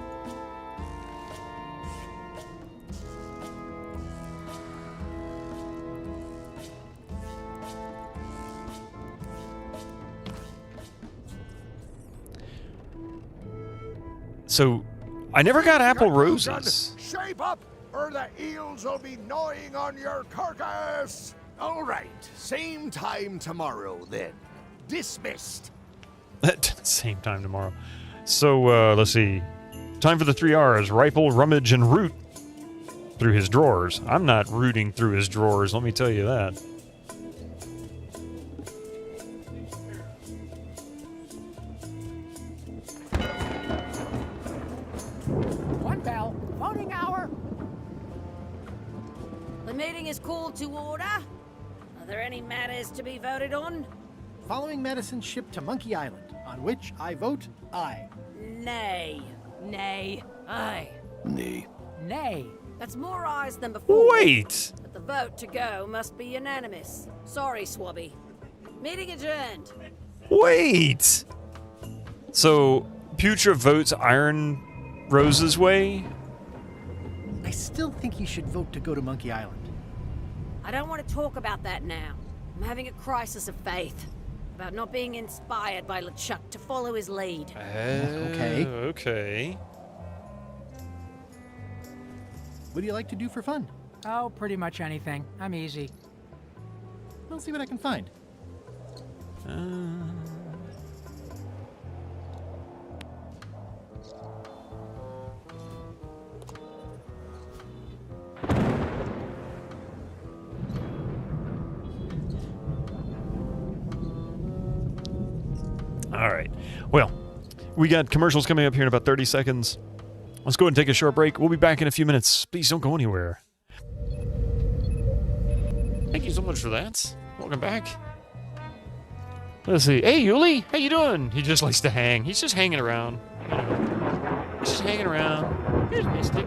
So, I never got apple roses. Shape up, or the eels will be gnawing on your carcass. All right, same time tomorrow then. Dismissed. Same time tomorrow. So, let's see. Time for the 3 R's. Rifle, rummage, and root through his drawers. I'm not rooting through his drawers, let me tell you that. The meeting is called to order. Are there any matters to be voted on? Following Madison's ship to Monkey Island, on which I vote aye. Nay. Nay. Aye. Nay. Nay. That's more ayes than before. Wait! But the vote to go must be unanimous. Sorry, Swabby. Meeting adjourned. Wait! So, Putra votes Iron Rose's way? I still think he should vote to go to Monkey Island. I don't want to talk about that now. I'm having a crisis of faith. About not being inspired by LeChuck to follow his lead. Okay. Okay. What do you like to do for fun? Oh, pretty much anything. I'm easy. I'll see what I can find. All right. Well, we got commercials coming up here in about 30 seconds. Let's go ahead and take a short break. We'll be back in a few minutes. Please don't go anywhere. Thank you so much for that. Welcome back. Let's see. Hey, Yuli. How you doing? He just likes to hang. He's just hanging around. You know. He's just hanging around. Here's Mystic.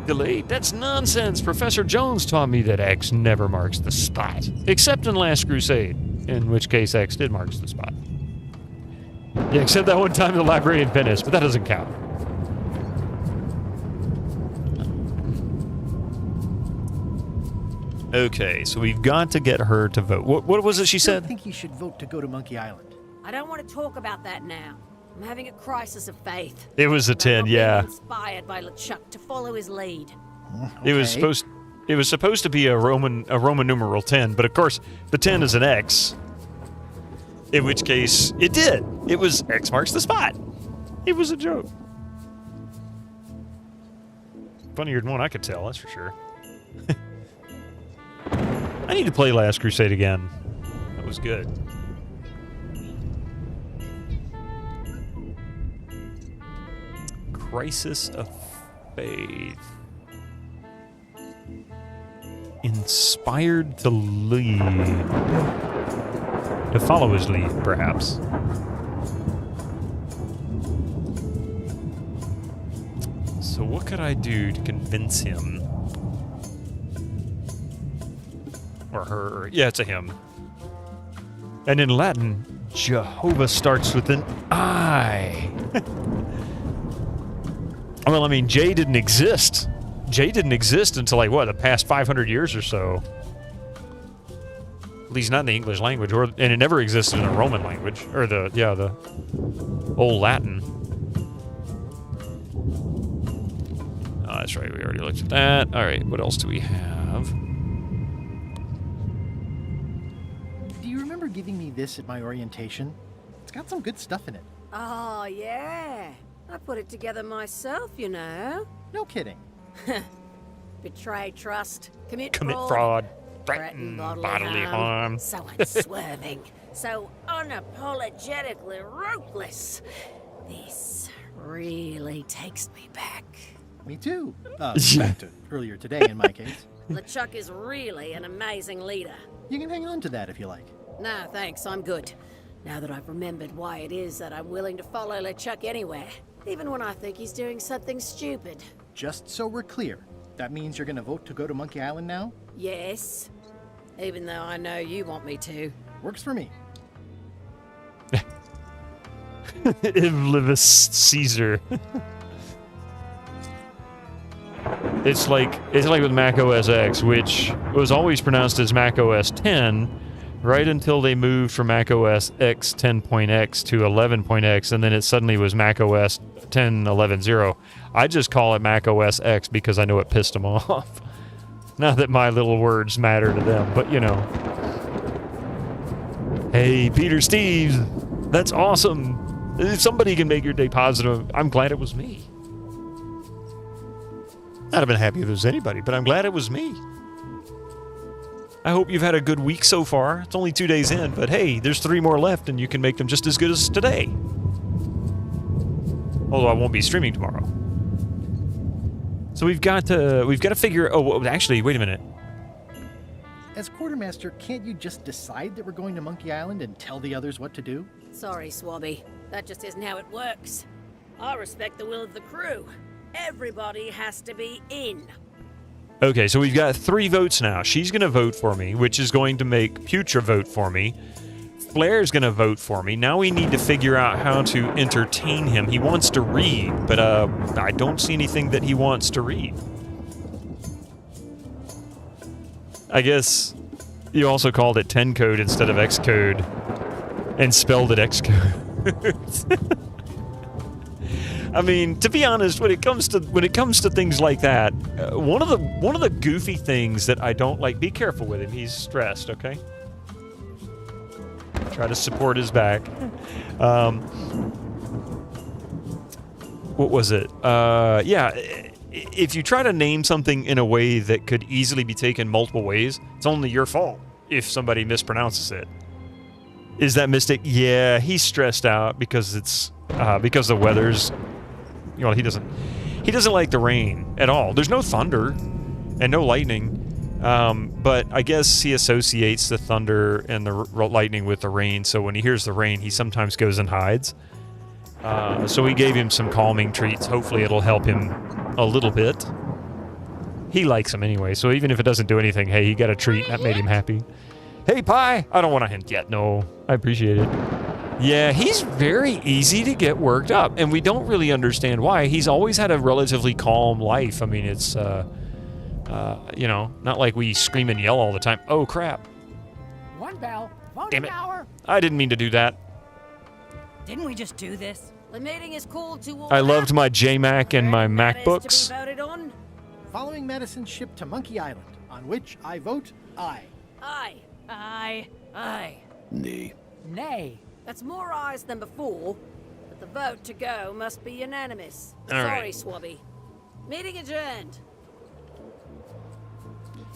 Delayed? That's nonsense. Professor Jones taught me that X never marks the spot. Except in Last Crusade, in which case X did mark the spot. Yeah, except that one time in the library in Venice, but that doesn't count. Okay, so we've got to get her to vote. What was it she said? I think he should vote to go to Monkey Island. I don't want to talk about that now. I'm having a crisis of faith. It was a 10, About yeah. not being inspired by LeChuck to follow his lead. It was supposed to be a Roman numeral 10, but of course the 10 is an X. In which case it did. It was X marks the spot. It was a joke. Funnier than one I could tell, that's for sure. I need to play Last Crusade again. That was good. Crisis of Faith. Inspired to lead. To follow his lead, perhaps. So what could I do to convince him? Or her. Yeah, it's a him. And in Latin, Jehovah starts with an I. Well, I mean, J didn't exist. J didn't exist until, like, what, the past 500 years or so. At least not in the English language, and it never existed in the Roman language. Or the Old Latin. Oh, that's right, we already looked at that. Alright, what else do we have? Do you remember giving me this at my orientation? It's got some good stuff in it. Oh, yeah. I put it together myself, you know. No kidding. Betray trust, commit fraud, threaten bodily harm. So unswerving, so unapologetically ruthless. This really takes me back. Me too. Back to earlier today in my case. LeChuck is really an amazing leader. You can hang on to that if you like. No, thanks, I'm good. Now that I've remembered why it is that I'm willing to follow LeChuck anywhere, even when I think he's doing something stupid. Just so we're clear, that means you're gonna vote to go to Monkey Island now? Yes. Even though I know you want me to. Works for me. Ivlivus Caesar. It's like with Mac OS X, which was always pronounced as Mac OS 10, right until they moved from Mac OS X 10.x to 11.x, and then it suddenly was Mac OS 10.11.0. I just call it Mac OS X because I know it pissed them off. Not that my little words matter to them, but you know. Hey, Peter Steves, that's awesome. If somebody can make your day positive, I'm glad it was me. I'd have been happy if it was anybody, but I'm glad it was me. I hope you've had a good week so far. It's only 2 days in, but hey, there's 3 more left, and you can make them just as good as today. Although I won't be streaming tomorrow. So we've got to figure. Oh, actually, wait a minute. As quartermaster, can't you just decide that we're going to Monkey Island and tell the others what to do? Sorry, Swabby. That just isn't how it works. I respect the will of the crew. Everybody has to be in. Okay, so we've got 3 votes now. She's going to vote for me, which is going to make Putra vote for me. Flair's going to vote for me. Now we need to figure out how to entertain him. He wants to read, but I don't see anything that he wants to read. I guess you also called it 10 code instead of X code and spelled it X code. I mean, to be honest, when it comes to things like that, one of the goofy things that I don't like. Be careful with him. He's stressed. Okay. Try to support his back. What was it? Yeah. If you try to name something in a way that could easily be taken multiple ways, it's only your fault if somebody mispronounces it. Is that mistake? Yeah, he's stressed out because it's because the weather's. You know, he doesn't like the rain at all. There's no thunder and no lightning, but I guess he associates the thunder and the lightning with the rain. So when he hears the rain, he sometimes goes and hides. So we gave him some calming treats. Hopefully it'll help him a little bit. He likes them anyway, so even if it doesn't do anything, hey, he got a treat. That made him happy. Hey, Pie! I don't want to hint yet. No, I appreciate it. Yeah, he's very easy to get worked up, and we don't really understand why. He's always had a relatively calm life. I mean, it's, you know, not like we scream and yell all the time. Oh, crap. One bell, voting Damn it. hour. I didn't mean to do that. Didn't we just do this? The meeting is called to order. I loved my JMac and my MacBooks. To be voted on? Following Madison's ship to Monkey Island, on which I vote aye. Aye. Aye. Aye. Nay. Nay. That's more ayes than before, but the vote to go must be unanimous. All Sorry, right. Swabby. Meeting adjourned.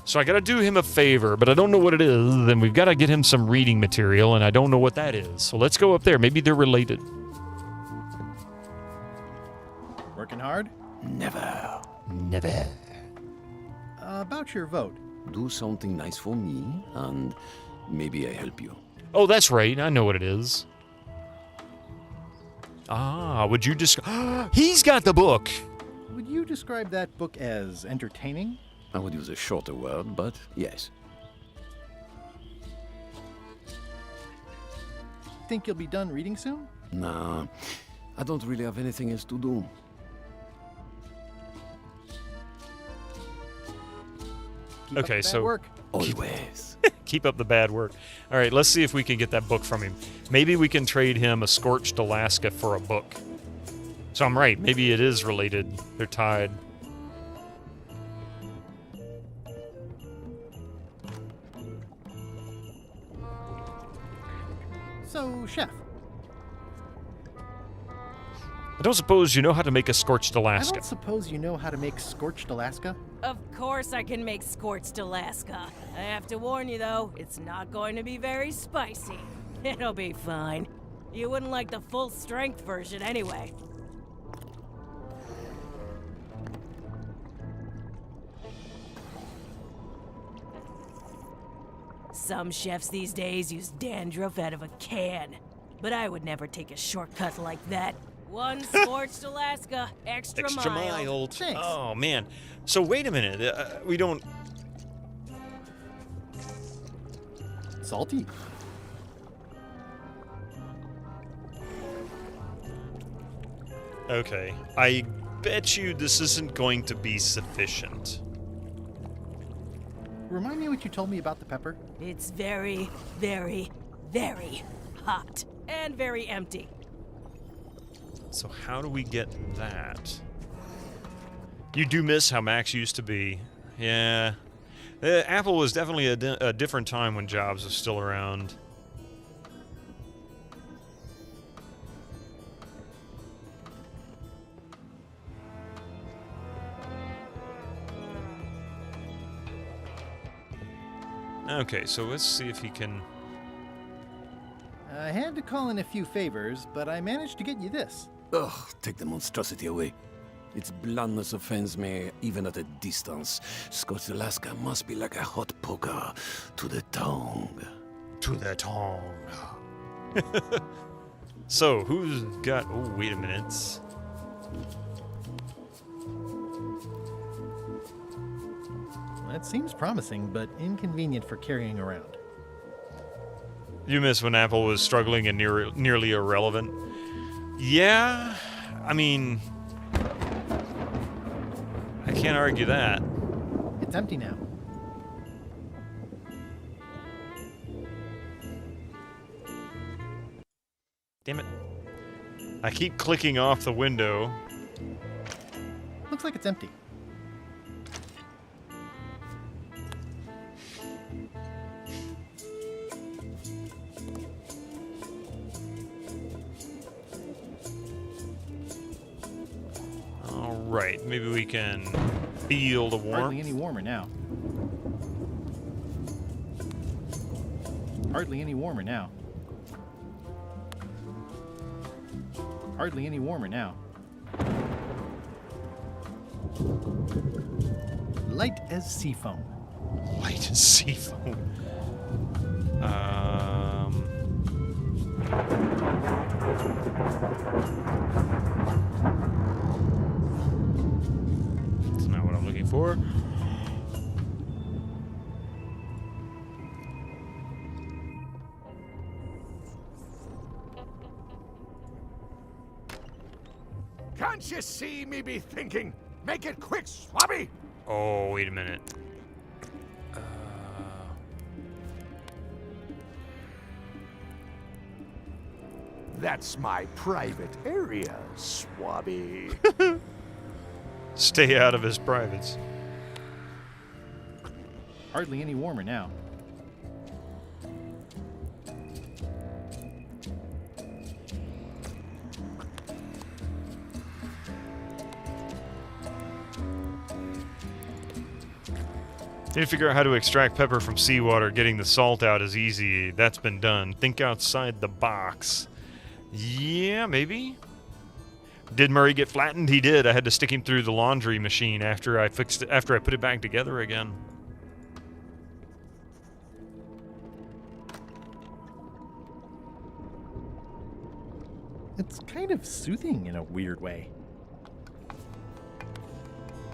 So I got to do him a favor, but I don't know what it is. Then we've got to get him some reading material, and I don't know what that is. So let's go up there. Maybe they're related. Working hard? Never. Never. About your vote. Do something nice for me, and maybe I help you. Oh, that's right. I know what it is. Ah, would you just... He's got the book. Would you describe that book as entertaining? I would use a shorter word, but yes. Think you'll be done reading soon? Nah, I don't really have anything else to do. Keep up Okay, the bad so work. Always. keep up the bad work. All right, let's see if we can get that book from him. Maybe we can trade him a Scorched Alaska for a book. So I'm right. Maybe it is related. They're tied. So, Chef, I don't suppose you know how to make a Scorched I Alaska. don't suppose you know how to make Scorched Alaska? Of course I can make Scorched Alaska. I have to warn you though, it's not going to be very spicy. It'll be fine. You wouldn't like the full strength version anyway. Some chefs these days use dandruff out of a can, but I would never take a shortcut like that. One Scorched Alaska, extra mild. Thanks. Oh, man. So wait a minute. We don't... Salty? Okay. I bet you this isn't going to be sufficient. Remind me what you told me about the pepper? It's very, very, very hot and very empty. So how do we get that? You do miss how Max used to be. Yeah. Apple was definitely a different time when Jobs was still around. Okay, so let's see if he can... I had to call in a few favors, but I managed to get you this. Ugh, take the monstrosity away. Its blandness offends me, even at a distance. Scorched Alaska must be like a hot poker to the tongue. To the tongue. So, who's got... Oh, wait a minute. That seems promising, but inconvenient for carrying around. You miss when Apple was struggling and nearly irrelevant. Yeah, I mean... I can't argue that. It's empty now. Damn it. I keep clicking off the window. Looks like it's empty. Alright, maybe we can feel the warmth. Hardly any warmer now. Hardly any warmer now. Hardly any warmer now. Light as sea foam. Light as sea foam. That's not what I'm looking for. Can't you see me be thinking? Make it quick, Swabby! Oh, wait a minute. That's my private area, Swabby. Stay out of his privates. Hardly any warmer now. Need to figure out how to extract pepper from seawater. Getting the salt out is easy. That's been done. Think outside the box. Yeah, maybe? Did Murray get flattened? He did. I had to stick him through the laundry machine after I put it back together again. It's kind of soothing in a weird way.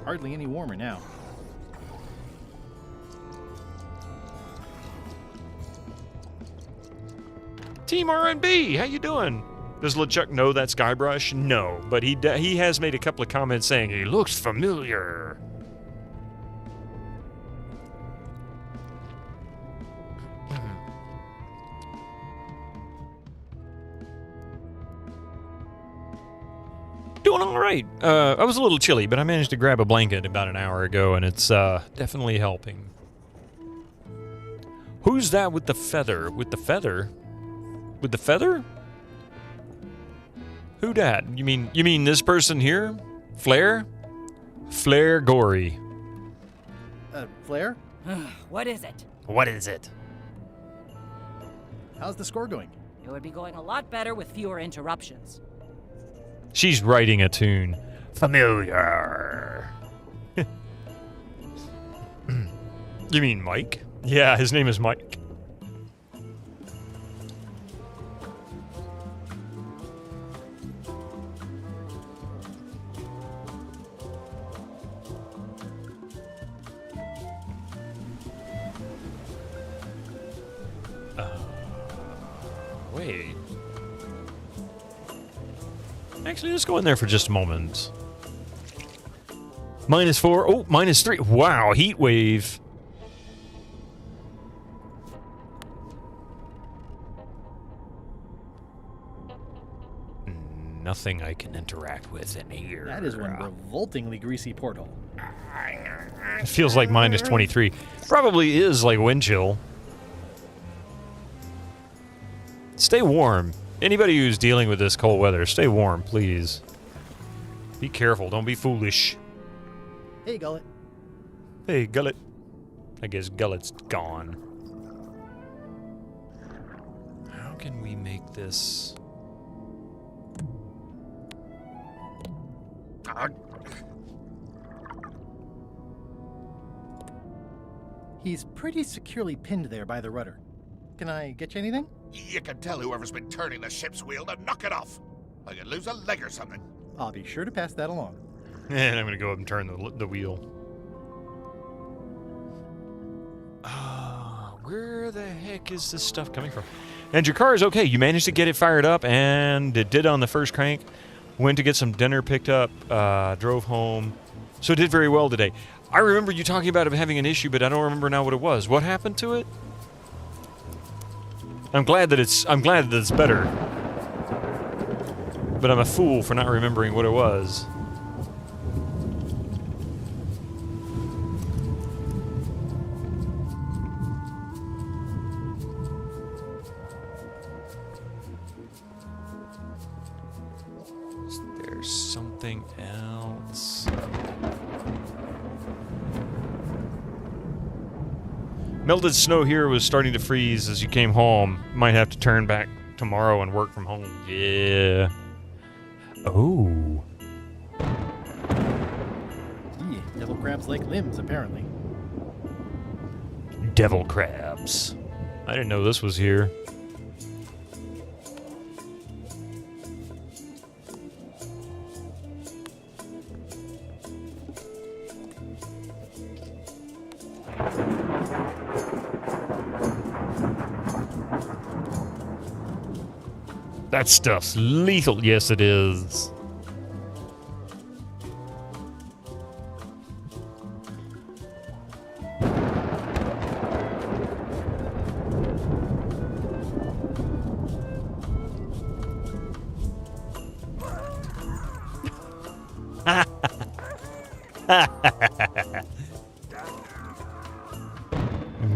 hardly any warmer now. Team R&B, how you doing? Does LeChuck know that's Guybrush? No, but he has made a couple of comments saying he looks familiar. Doing all right. I was a little chilly, but I managed to grab a blanket about an hour ago, and it's definitely helping. Who's that with the feather? With the feather? With the feather? Who dat? You mean this person here? Flare? Flare Gory. Flare? What is it? What is it? How's the score going? It would be going a lot better with fewer interruptions. She's writing a tune. Familiar. You mean Mike? Yeah, his name is Mike. Wait. Actually, let's go in there for just a moment. -4. Oh, -3. Wow, heat wave. Nothing I can interact with in here. That is one revoltingly greasy portal. It feels like -23. Probably is like wind chill. Stay warm. Anybody who's dealing with this cold weather, stay warm, please. Be careful. Don't be foolish. Hey, Gullet. Hey, Gullet. I guess Gullet's gone. How can we make this... He's pretty securely pinned there by the rudder. Can I get you anything? You can tell whoever's been turning the ship's wheel to knock it off. I could lose a leg or something. I'll be sure to pass that along. And I'm going to go up and turn the wheel. Where the heck is this stuff coming from? And your car is okay. You managed to get it fired up, and it did on the first crank. Went to get some dinner picked up, drove home. So it did very well today. I remember you talking about it having an issue, but I don't remember now what it was. What happened to it? I'm glad that it's better. But I'm a fool for not remembering what it was. Is there something else? Melted snow here was starting to freeze as you came home. Might have to turn back tomorrow and work from home. Yeah. Oh. Yeah, devil crabs like limbs, apparently. Devil crabs. I didn't know this was here. That stuff's lethal. Yes, it is.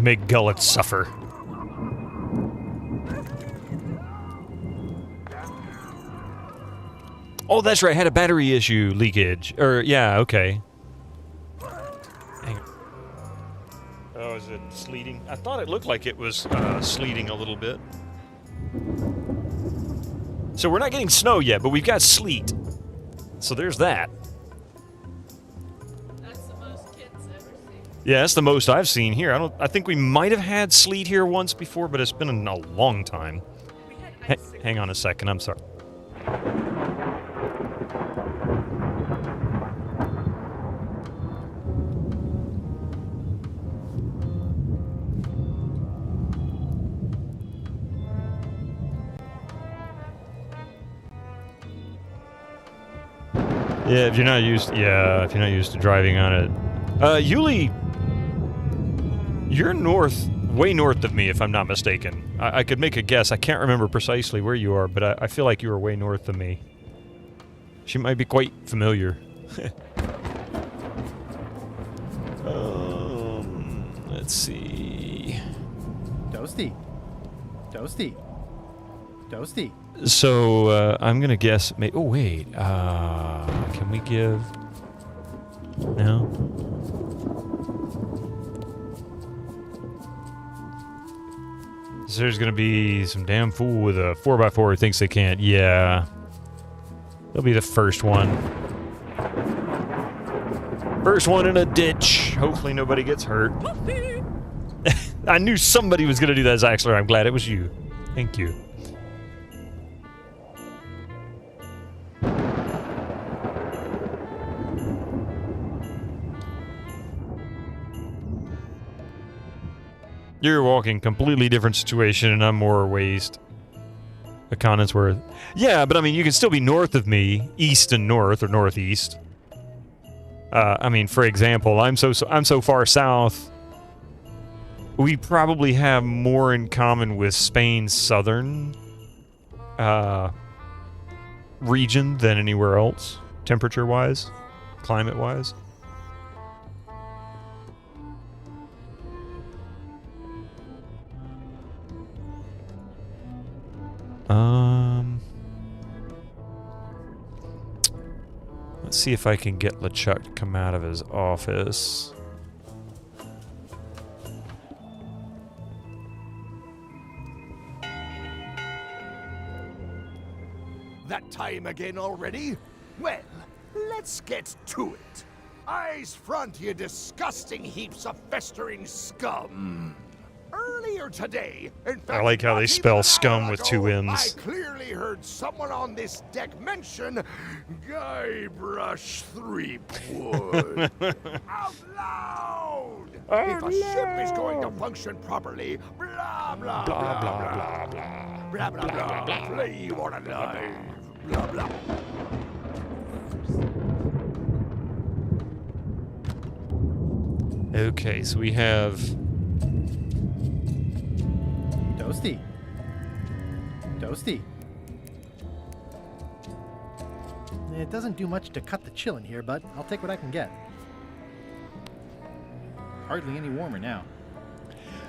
Make Gullet suffer. Oh, that's right. Had a battery issue leakage. Yeah, okay. Hang on. Oh, is it sleeting? I thought it looked like it was sleeting a little bit. So we're not getting snow yet, but we've got sleet. So there's that. That's the most kids ever seen. Yeah, that's the most I've seen here. I think we might have had sleet here once before, but it's been a long time. Hang on a second. I'm sorry. Yeah, if you're not used to driving on it. Yuli, you're way north of me, if I'm not mistaken. I could make a guess. I can't remember precisely where you are, but I feel like you are way north of me. She might be quite familiar. Let's see. Toasty. So, I'm gonna guess... Oh, wait. Can we give... No? So there's gonna be some damn fool with a 4x4 who thinks they can't. Yeah. They'll be the first one. First one in a ditch. Hopefully nobody gets hurt. I knew somebody was gonna do that, Zaxler. I'm glad it was you. Thank you. You're walking completely different situation, and I'm more waste. A Conantsworth. Yeah, but I mean, you can still be north of me, east and north, or northeast. I mean, for example, I'm so far south. We probably have more in common with Spain's southern region than anywhere else, temperature-wise, climate-wise. Let's see if I can get LeChuck to come out of his office. That time again already? Well, let's get to it. Eyes front, you disgusting heaps of festering scum. Earlier today, in fact, I like how they spell scum with two M's. I clearly heard someone on this deck mention Guybrush Threepwood. Out loud! If a ship is going to function properly, blah, blah, blah, blah, blah, blah, blah, blah, blah, play you on alive, blah, blah. Okay, so we have... Toasty. It doesn't do much to cut the chill in here, but I'll take what I can get. Hardly any warmer now.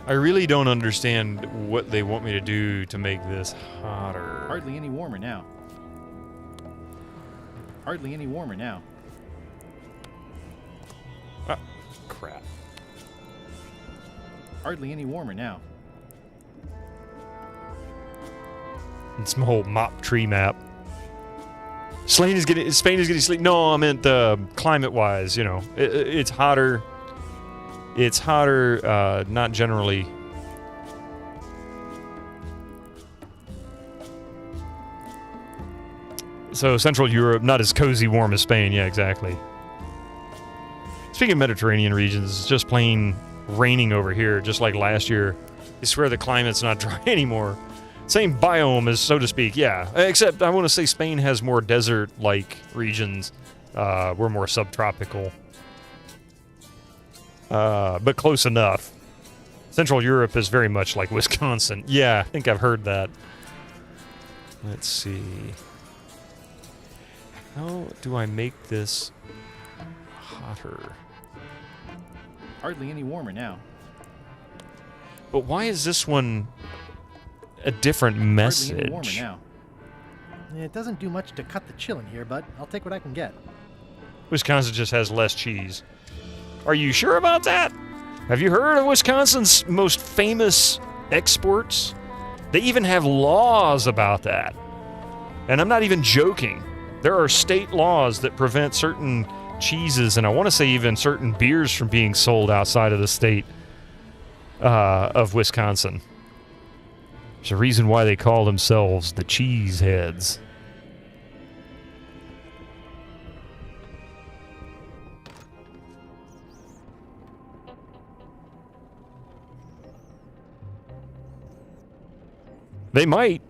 I really don't understand what they want me to do to make this hotter. Hardly any warmer now. Ah, crap. Hardly any warmer now. It's my whole mop tree map. Spain is getting sleep. No, I meant climate-wise. You know, it's hotter. It's hotter. Not generally. So Central Europe, not as cozy, warm as Spain. Yeah, exactly. Speaking of Mediterranean regions, it's just plain raining over here, just like last year. I swear the climate's not dry anymore. Same biome as, so to speak, yeah. Except I want to say Spain has more desert-like regions. We're more subtropical. But close enough. Central Europe is very much like Wisconsin. Yeah, I think I've heard that. Let's see. How do I make this hotter? Hardly any warmer now. But why is this one a different message? Hardly any warmer now. It doesn't do much to cut the chill in here, but I'll take what I can get. Wisconsin just has less cheese. Are you sure about that? Have you heard of Wisconsin's most famous exports? They even have laws about that. And I'm not even joking. There are state laws that prevent certain cheeses, and I want to say even certain beers, from being sold outside of the state of Wisconsin. There's a reason why they call themselves the Cheeseheads. They might.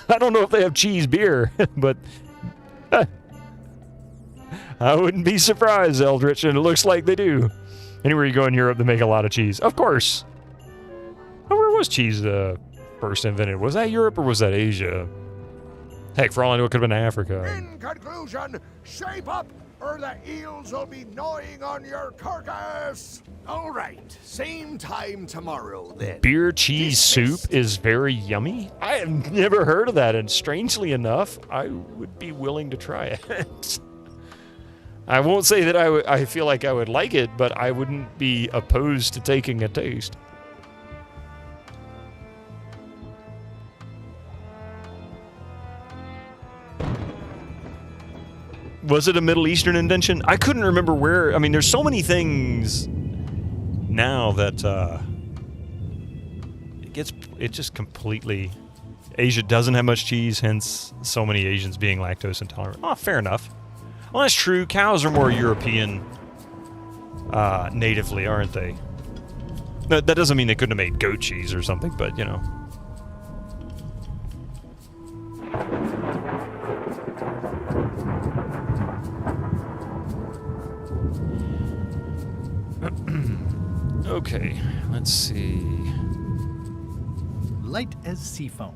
I don't know if they have cheese beer, but I I wouldn't be surprised, Eldritch, and it looks like they do. Anywhere you go in Europe, they make a lot of cheese. Of course. Oh, where was cheese first invented? Was that Europe or was that Asia? Heck, for all I know, it could have been Africa. In conclusion, shape up, or the eels will be gnawing on your carcass. All right, same time tomorrow then. Beer cheese soup is very yummy? I have never heard of that, and strangely enough, I would be willing to try it. I won't say that I feel like I would like it, but I wouldn't be opposed to taking a taste. Was it a Middle Eastern invention? I couldn't remember where. I mean, there's so many things now that it just completely. Asia doesn't have much cheese, hence so many Asians being lactose intolerant. Oh, fair enough. Well, that's true. Cows are more European natively, aren't they? That doesn't mean they couldn't have made goat cheese or something, but you know. Okay, let's see. Light as sea foam.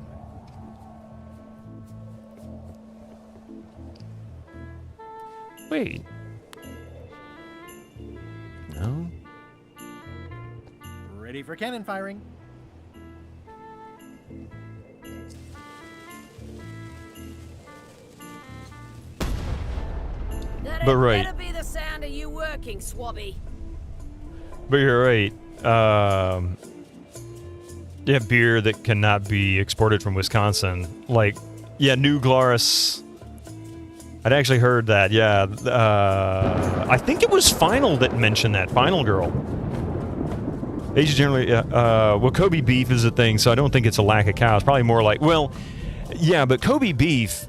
Wait. No? Ready for cannon firing. That But right. better be the sound of you working, Swabby. But you're right. Yeah, beer that cannot be exported from Wisconsin. Like, yeah, New Glarus. I'd actually heard that, yeah. I think it was Final that mentioned that. Final Girl. Asia generally, well, Kobe beef is a thing, so I don't think it's a lack of cows. Probably more like, well, yeah, but Kobe beef,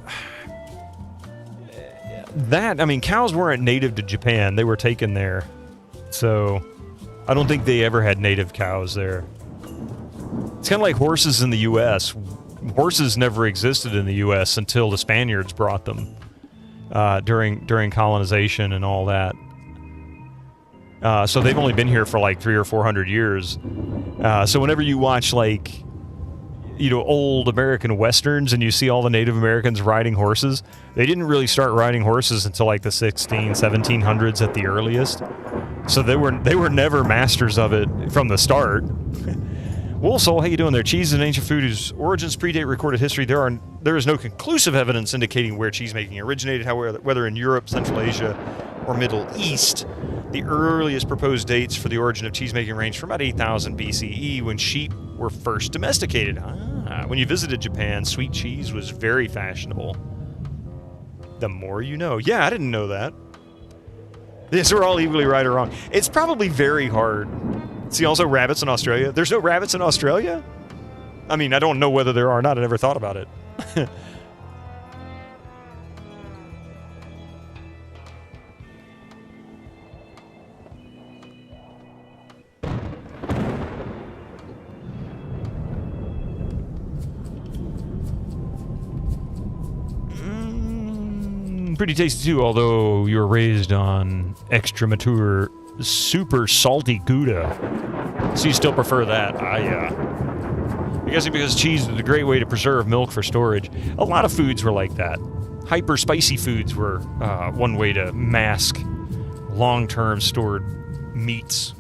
that, I mean, cows weren't native to Japan. They were taken there. So I don't think they ever had native cows there. It's kind of like horses in the U.S. Horses never existed in the U.S. until the Spaniards brought them during colonization and all that. So they've only been here for like 300 or 400 years. So whenever you watch like, you know, old American westerns and you see all the Native Americans riding horses, they didn't really start riding horses until like the 1700s at the earliest. So they were never masters of it from the start. Woolsoul, how you doing there? Cheese is an ancient food whose origins predate recorded history. There is no conclusive evidence indicating where cheese making originated, however, whether in Europe, Central Asia, or Middle East. The earliest proposed dates for the origin of cheese making range from about 8000 BCE, when sheep were first domesticated. When you visited Japan, sweet cheese was very fashionable. The more you know. Yeah, I didn't know that. Yes, we're all equally right or wrong. It's probably very hard. See, also rabbits in Australia. There's no rabbits in Australia? I mean, I don't know whether there are or not. I never thought about it. Pretty tasty too, although you were raised on extra mature, super salty Gouda. So you still prefer that? Yeah. I'm guessing because cheese is a great way to preserve milk for storage. A lot of foods were like that. Hyper spicy foods were one way to mask long-term stored meats.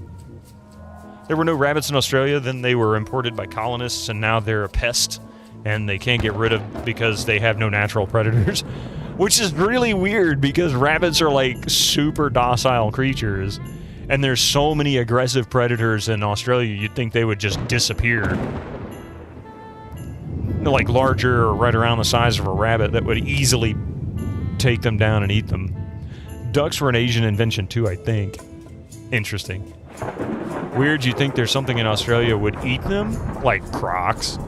There were no rabbits in Australia, then they were imported by colonists, and now they're a pest, and they can't get rid of because they have no natural predators. Which is really weird because rabbits are like super docile creatures, and there's so many aggressive predators in Australia, you'd think they would just disappear. They're like larger or right around the size of a rabbit that would easily take them down and eat them. Ducks were an Asian invention too, I think. Interesting. Weird, you think there's something in Australia would eat them? Like crocs.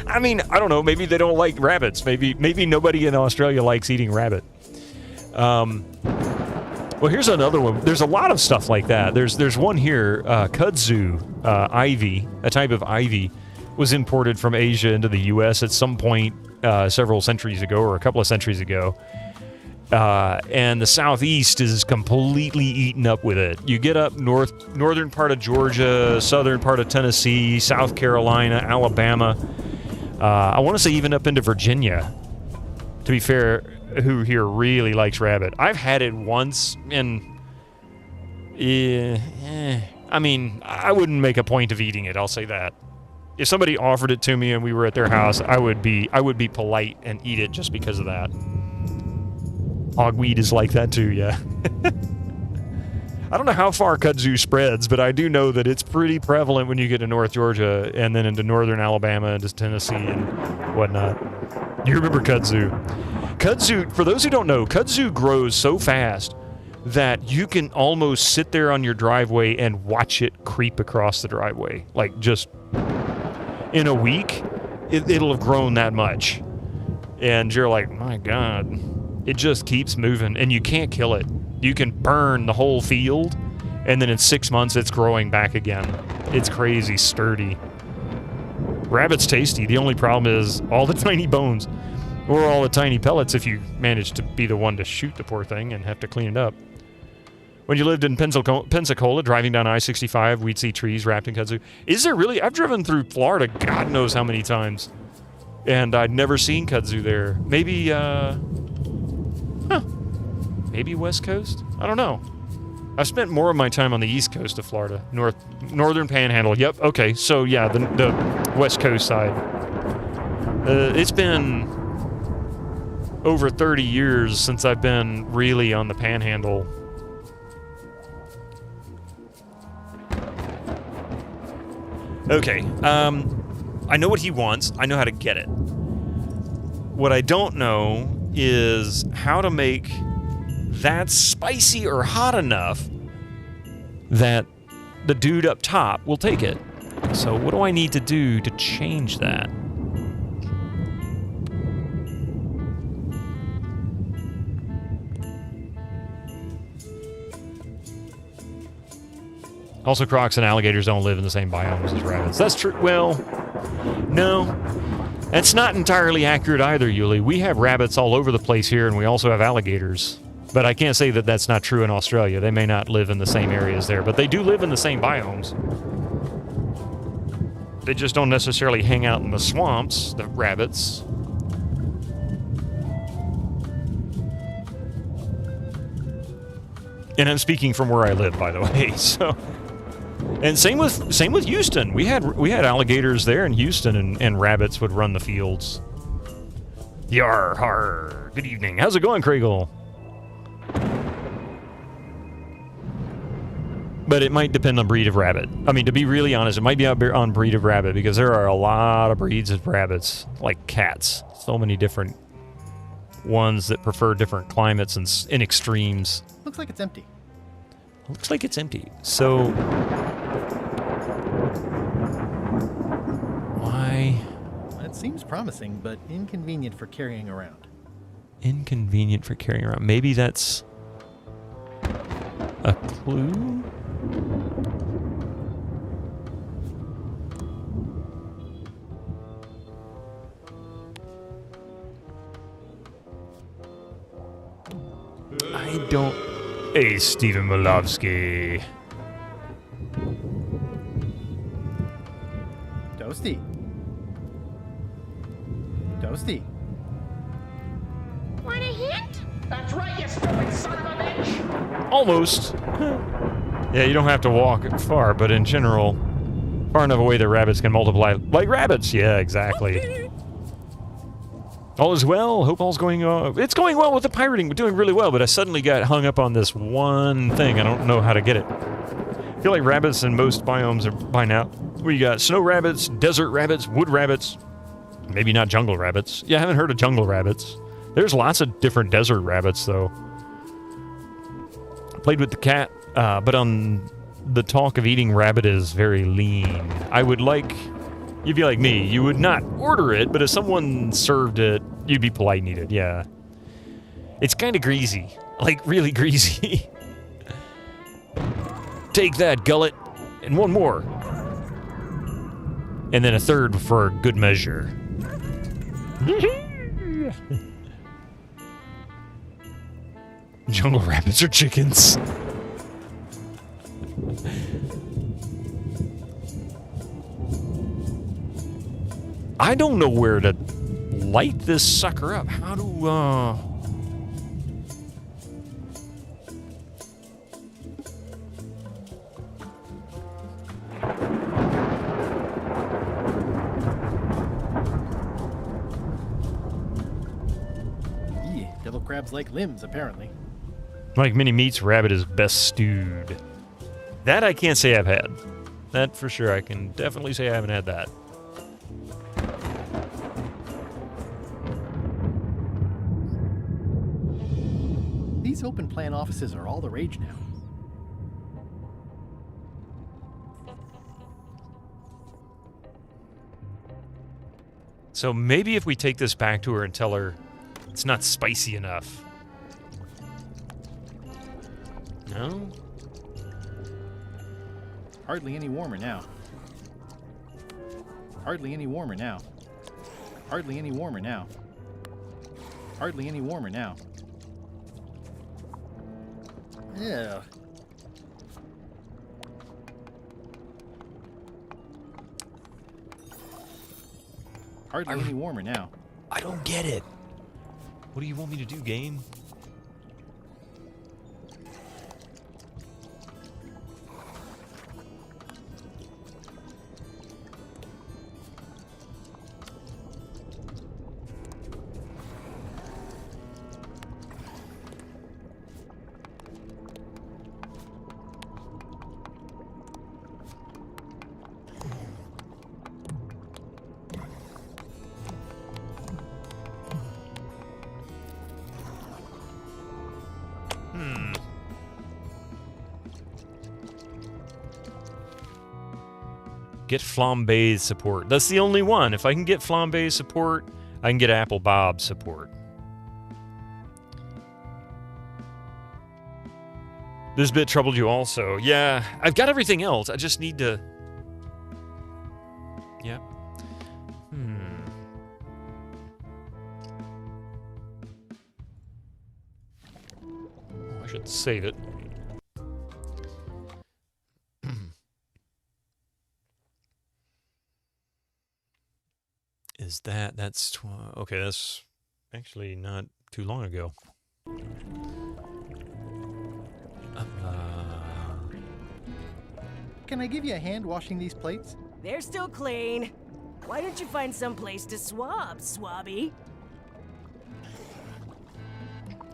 I mean, I don't know. Maybe they don't like rabbits. Maybe nobody in Australia likes eating rabbit. Well, here's another one. There's a lot of stuff like that. There's one here, kudzu ivy, a type of ivy, was imported from Asia into the U.S. at some point several centuries ago, or a couple of centuries ago. And the southeast is completely eaten up with it. You get up northern part of Georgia, southern part of Tennessee, South Carolina, Alabama. I want to say even up into Virginia, to be fair, who here really likes rabbit. I've had it once, and I mean, I wouldn't make a point of eating it, I'll say that. If somebody offered it to me and we were at their house, I would be polite and eat it just because of that. Hogweed is like that too, yeah. I don't know how far kudzu spreads, but I do know that it's pretty prevalent when you get to North Georgia and then into northern Alabama, into Tennessee and whatnot. You remember kudzu. Kudzu, for those who don't know, kudzu grows so fast that you can almost sit there on your driveway and watch it creep across the driveway. Like, just in a week, it'll have grown that much. And you're like, my God. It just keeps moving, and you can't kill it. You can burn the whole field, and then in 6 months, it's growing back again. It's crazy sturdy. Rabbit's tasty. The only problem is all the tiny bones, or all the tiny pellets if you manage to be the one to shoot the poor thing and have to clean it up. When you lived in Pensacola, driving down I-65, we'd see trees wrapped in kudzu. Is there really? I've driven through Florida God knows how many times, and I'd never seen kudzu there. Maybe, maybe West Coast? I don't know. I've spent more of my time on the East Coast of Florida. Northern Panhandle. Yep, okay. So, yeah, the West Coast side. It's been over 30 years since I've been really on the Panhandle. Okay, I know what he wants. I know how to get it. What I don't know is how to make that spicy or hot enough that the dude up top will take it. So what do I need to do to change that? Also, crocs and alligators don't live in the same biomes as rabbits. That's true. Well, no. That's not entirely accurate either, Yuli. We have rabbits all over the place here, and we also have alligators. But I can't say that that's not true in Australia. They may not live in the same areas there, but they do live in the same biomes. They just don't necessarily hang out in the swamps, the rabbits. And I'm speaking from where I live, by the way, so... And same with Houston. We had alligators there in Houston, and rabbits would run the fields. Yar, har. Good evening. How's it going, Kriegel? But it might depend on breed of rabbit. I mean, to be really honest, it might be on breed of rabbit, because there are a lot of breeds of rabbits, like cats. So many different ones that prefer different climates and in extremes. Looks like it's empty. Looks like it's empty. So... why? It seems promising, but inconvenient for carrying around. Inconvenient for carrying around. Maybe that's a clue? I don't... Hey, Stephen Molovsky. Toasty. Toasty. Want a hint? That's right, you stupid son of a bitch! Almost. Yeah, you don't have to walk far, but in general, far enough away that rabbits can multiply like rabbits. Yeah, exactly. All is well. Hope all's going on. It's going well with the pirating. We're doing really well, but I suddenly got hung up on this one thing. I don't know how to get it. I feel like rabbits in most biomes are by now. We got snow rabbits, desert rabbits, wood rabbits. Maybe not jungle rabbits. Yeah, I haven't heard of jungle rabbits. There's lots of different desert rabbits, though. Played with the cat, but on the talk of eating rabbit is very lean. I would like... You'd be like me. You would not order it, but if someone served it, you'd be polite and eat it, yeah. It's kind of greasy. Like, really greasy. Take that, gullet. And one more. And then a third for good measure. Jungle rabbits are chickens. I don't know where to light this sucker up. How do, Devil crabs like limbs, apparently. Like mini meats, rabbit is best stewed. That I can't say I've had. That for sure, I can definitely say I haven't had that. These open plan offices are all the rage now. So maybe if we take this back to her and tell her it's not spicy enough. No? Hardly any warmer now. Hardly any warmer now. Hardly any warmer now. Hardly any warmer now. Yeah. Hardly any warmer now. I don't get it. What do you want me to do, game? Get flambe support. That's the only one. If I can get flambe support, I can get apple bob support. This bit troubled you also. Yeah, I've got everything else. I just need to... Yeah. Oh, I should save it. Is that's okay, that's actually not too long ago. Can I give you a hand washing these plates? They're still clean. Why don't you find some place to swab, Swabby?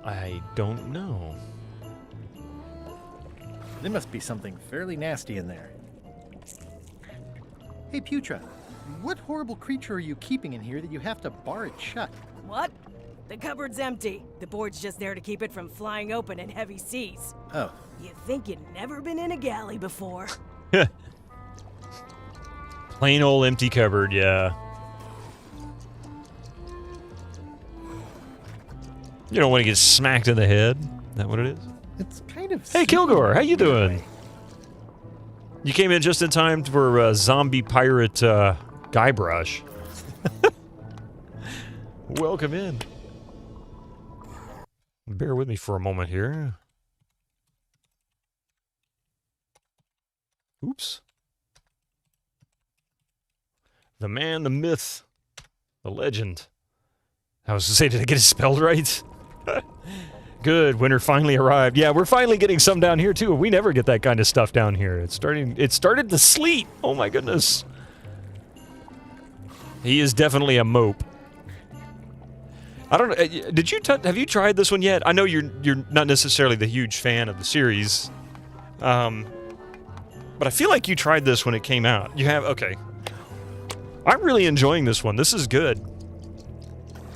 I don't know. There must be something fairly nasty in there. Hey, Putra, what horrible creature are you keeping in here that you have to bar it shut? What? The cupboard's empty. The board's just there to keep it from flying open in heavy seas. Oh. You think you'd never been in a galley before? Plain old empty cupboard, yeah. You don't want to get smacked in the head? Is that what it is? It's kind of... Hey, Kilgore, how you doing? You came in just in time for zombie pirate Guybrush. Welcome in. Bear with me for a moment here. Oops. The man, the myth, the legend. I was to say, did I get it spelled right? Good, winter finally arrived. Yeah, we're finally getting some down here too. We never get that kind of stuff down here. It started to sleet. Oh my goodness. He is definitely a mope. I don't know. Have you tried this one yet? I know you're not necessarily the huge fan of the series. But I feel like you tried this when it came out. You have? Okay. I'm really enjoying this one. This is good.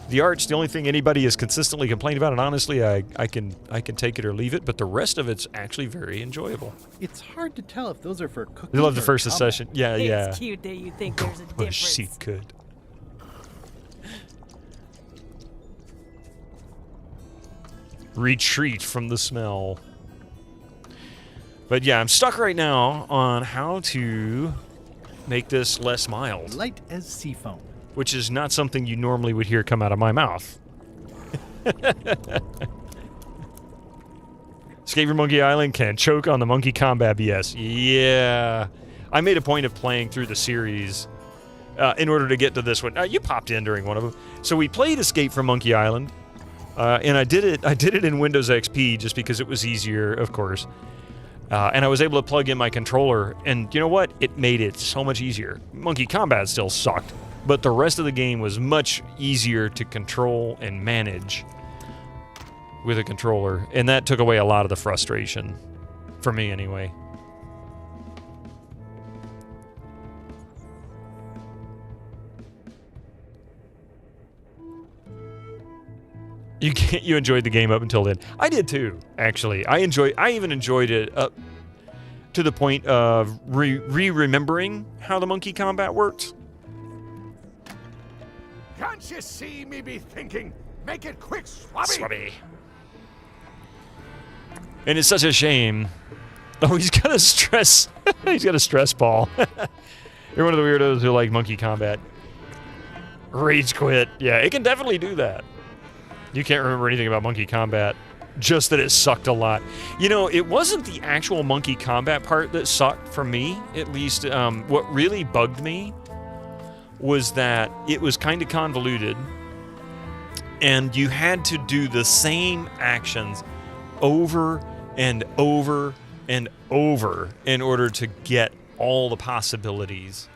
The art's the only thing anybody has consistently complained about, and honestly, I can take it or leave it, but the rest of it's actually very enjoyable. It's hard to tell if those are for cooking. I love the or first combat. session. Yeah, yeah. It's cute that you think there's a difference. She could. Retreat from the smell. But yeah, I'm stuck right now on how to make this less mild. Light as sea foam. Which is not something you normally would hear come out of my mouth. Escape from Monkey Island can choke on the monkey combat BS. Yeah. I made a point of playing through the series in order to get to this one. You popped in during one of them. So we played Escape from Monkey Island, and I did it in Windows XP just because it was easier, of course. And I was able to plug in my controller, and you know what? It made it so much easier. Monkey Combat still sucked, but the rest of the game was much easier to control and manage with a controller, and that took away a lot of the frustration, for me anyway. You enjoyed the game up until then. I did too, actually. I even enjoyed it up to the point of remembering how the monkey combat worked. Can't you see me be thinking? Make it quick, Swabby! Swabby. And it's such a shame. Oh, he's got a stress. He's got a stress ball. You're one of the weirdos who like monkey combat. Rage quit. Yeah, it can definitely do that. You can't remember anything about monkey combat, just that it sucked a lot. You know, it wasn't the actual monkey combat part that sucked for me, at least. What really bugged me was that it was kind of convoluted, and you had to do the same actions over and over and over in order to get all the possibilities.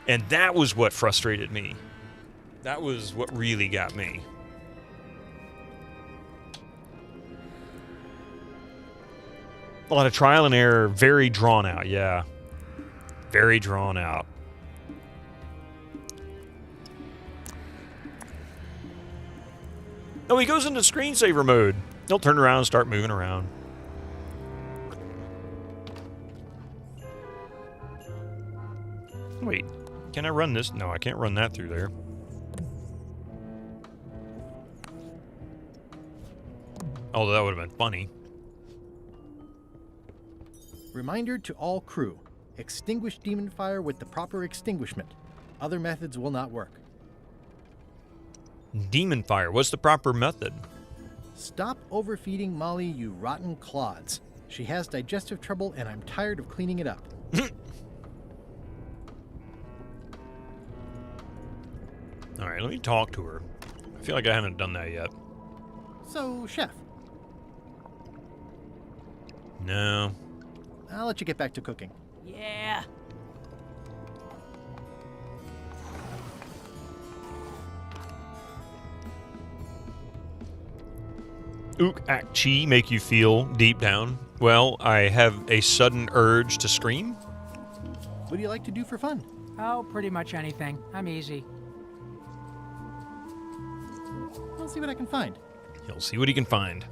And that was what frustrated me. That was what really got me. A lot of trial and error, very drawn out, yeah. Very drawn out. Oh, he goes into screensaver mode. He'll turn around and start moving around. Wait, can I run this? No, I can't run that through there. Although that would have been funny. Reminder to all crew. Extinguish demon fire with the proper extinguishment. Other methods will not work. Demon fire, what's the proper method? Stop overfeeding Molly, you rotten clods. She has digestive trouble and I'm tired of cleaning it up. Alright, let me talk to her. I feel like I haven't done that yet. So, Chef. No. I'll let you get back to cooking. Yeah. Ook ak chi make you feel deep down? Well, I have a sudden urge to scream. What do you like to do for fun? Oh, pretty much anything. I'm easy. I'll see what I can find. He'll see what he can find.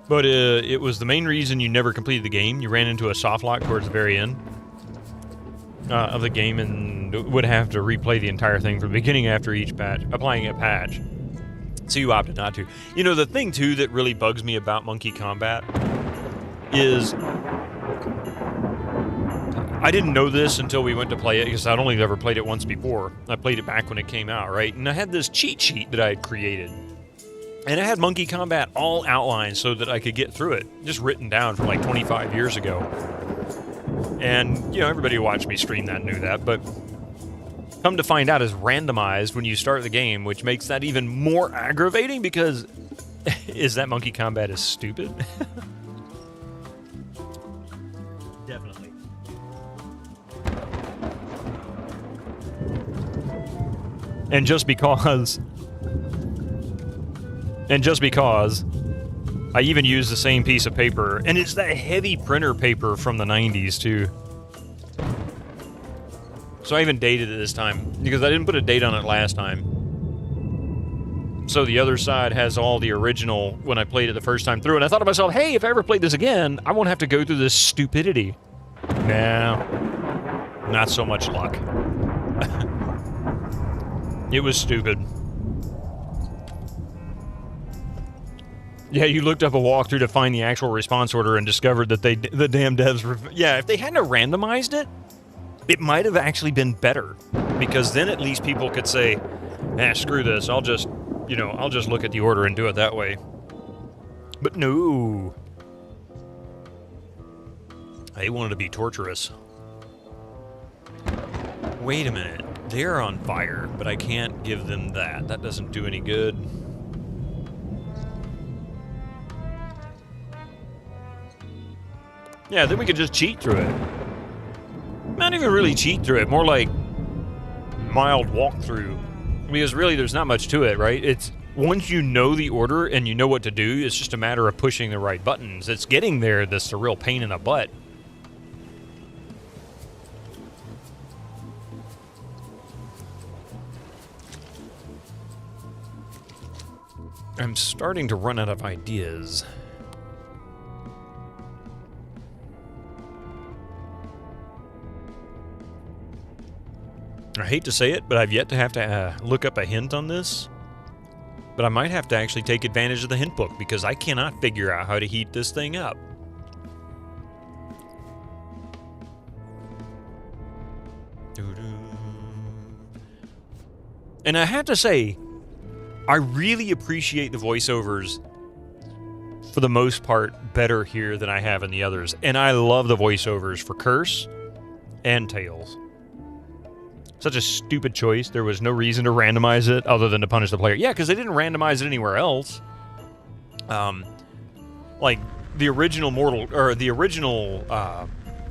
But it was the main reason you never completed the game. You ran into a soft lock towards the very end of the game and would have to replay the entire thing from the beginning after each patch, applying a patch. So you opted not to. You know, the thing, too, that really bugs me about Monkey Combat is... I didn't know this until we went to play it, because I'd only ever played it once before. I played it back when it came out, right? And I had this cheat sheet that I had created. And I had Monkey Combat all outlined so that I could get through it. Just written down from like 25 years ago. And, you know, everybody who watched me stream that knew that, but come to find out it's randomized when you start the game, which makes that even more aggravating because is that Monkey Combat is stupid? Definitely. And just because I even use the same piece of paper, and it's that heavy printer paper from the 90s too. So I even dated it this time, because I didn't put a date on it last time. So the other side has all the original when I played it the first time through, and I thought to myself, hey, if I ever played this again, I won't have to go through this stupidity. No, not so much luck. It was stupid. Yeah, you looked up a walkthrough to find the actual response order and discovered that the damn devs... Yeah, if they hadn't randomized it, it might have actually been better. Because then at least people could say, screw this, I'll just look at the order and do it that way. But no. They wanted to be torturous. Wait a minute. They're on fire, but I can't give them that. That doesn't do any good. Yeah, then we could just cheat through it. Not even really cheat through it, more like mild walkthrough. Because really, there's not much to it, right? It's once you know the order and you know what to do, it's just a matter of pushing the right buttons. It's getting there that's a real pain in the butt. I'm starting to run out of ideas. I hate to say it, but I've yet to have to look up a hint on this. But I might have to actually take advantage of the hint book because I cannot figure out how to heat this thing up. And I have to say, I really appreciate the voiceovers for the most part better here than I have in the others. And I love the voiceovers for Curse and Tails. Such a stupid choice. There was no reason to randomize it other than to punish the player. Yeah, because they didn't randomize it anywhere else. Like the original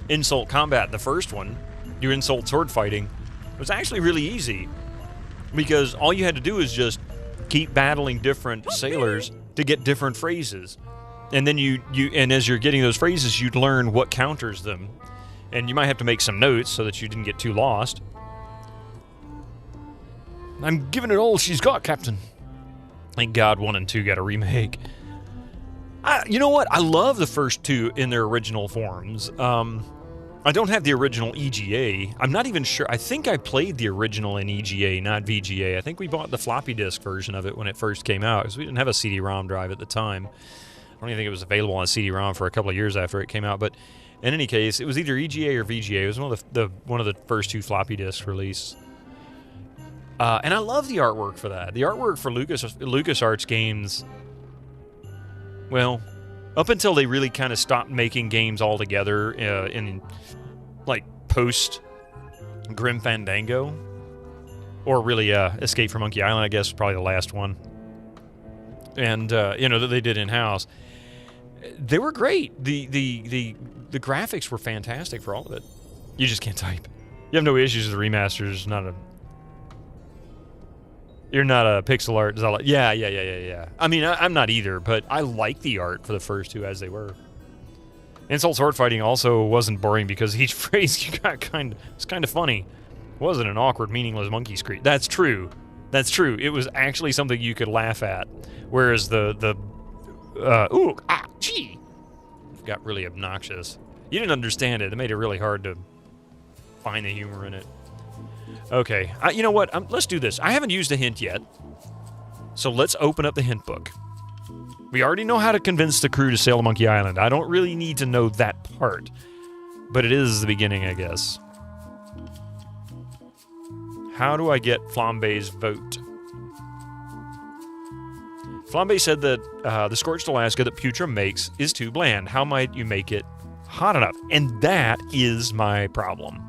Insult Combat, the first one, your Insult Sword Fighting, was actually really easy. Because all you had to do is just keep battling different sailors to get different phrases. And then and as you're getting those phrases, you'd learn what counters them. And you might have to make some notes so that you didn't get too lost. I'm giving it all she's got, Captain. Thank God 1 and 2 got a remake. You know what? I love the first two in their original forms. I don't have the original EGA. I'm not even sure. I think I played the original in EGA, not VGA. I think we bought the floppy disk version of it when it first came out, because we didn't have a CD-ROM drive at the time. I don't even think it was available on CD-ROM for a couple of years after it came out. But in any case, it was either EGA or VGA. It was one of the first two floppy disks released. And I love the artwork for that. The artwork for LucasArts games, well, up until they really kind of stopped making games altogether in, like, post-Grim Fandango, or really Escape from Monkey Island, I guess, was probably the last one, and, that they did in-house. They were great. The graphics were fantastic for all of it. You just can't type. You have no issues with the remasters, You're not a pixel art. Yeah. I mean, I'm not either, but I like the art for the first two as they were. Insult Sword Fighting also wasn't boring because each phrase you got it's kind of funny. It wasn't an awkward, meaningless monkey screech. That's true. It was actually something you could laugh at. Whereas gee, got really obnoxious. You didn't understand it. It made it really hard to find the humor in it. Okay, you know what? Let's do this. I haven't used a hint yet, so let's open up the hint book. We already know how to convince the crew to sail to Monkey Island. I don't really need to know that part, but it is the beginning, I guess. How do I get Flambe's vote? Flambe said that the scorched Alaska that Putra makes is too bland. How might you make it hot enough? And that is my problem.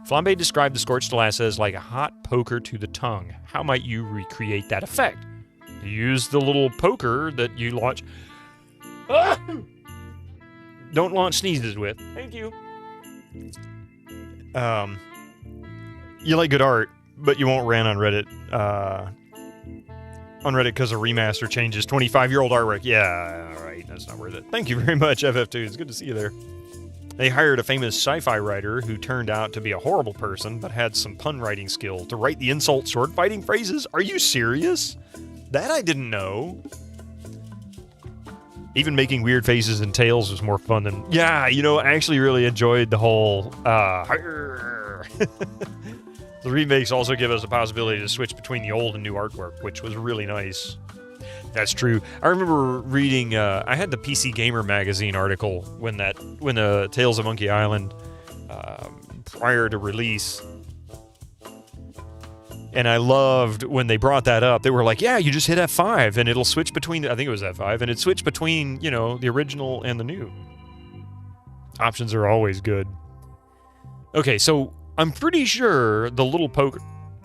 Flambe described the scorched Alaska as like a hot poker to the tongue. How might you recreate that effect? Use the little poker that you launch... Don't launch sneezes with. Thank you. You like good art, but you won't rant on Reddit. On Reddit because a remaster changes 25-year-old artwork. Yeah, all right. That's not worth it. Thank you very much, FF2. It's good to see you there. They hired a famous sci-fi writer who turned out to be a horrible person, but had some pun writing skill to write the insult sword fighting phrases. Are you serious? That I didn't know. Even making weird faces and tails was more fun than... Yeah, I actually really enjoyed the whole... The remakes also give us the possibility to switch between the old and new artwork, which was really nice. That's true. I remember reading, I had the PC Gamer magazine article when the Tales of Monkey Island, prior to release. And I loved when they brought that up. They were like, yeah, you just hit F5 and it'll switch between, I think it was F5, and it'd switch between, the original and the new. Options are always good. Okay, so I'm pretty sure the little poke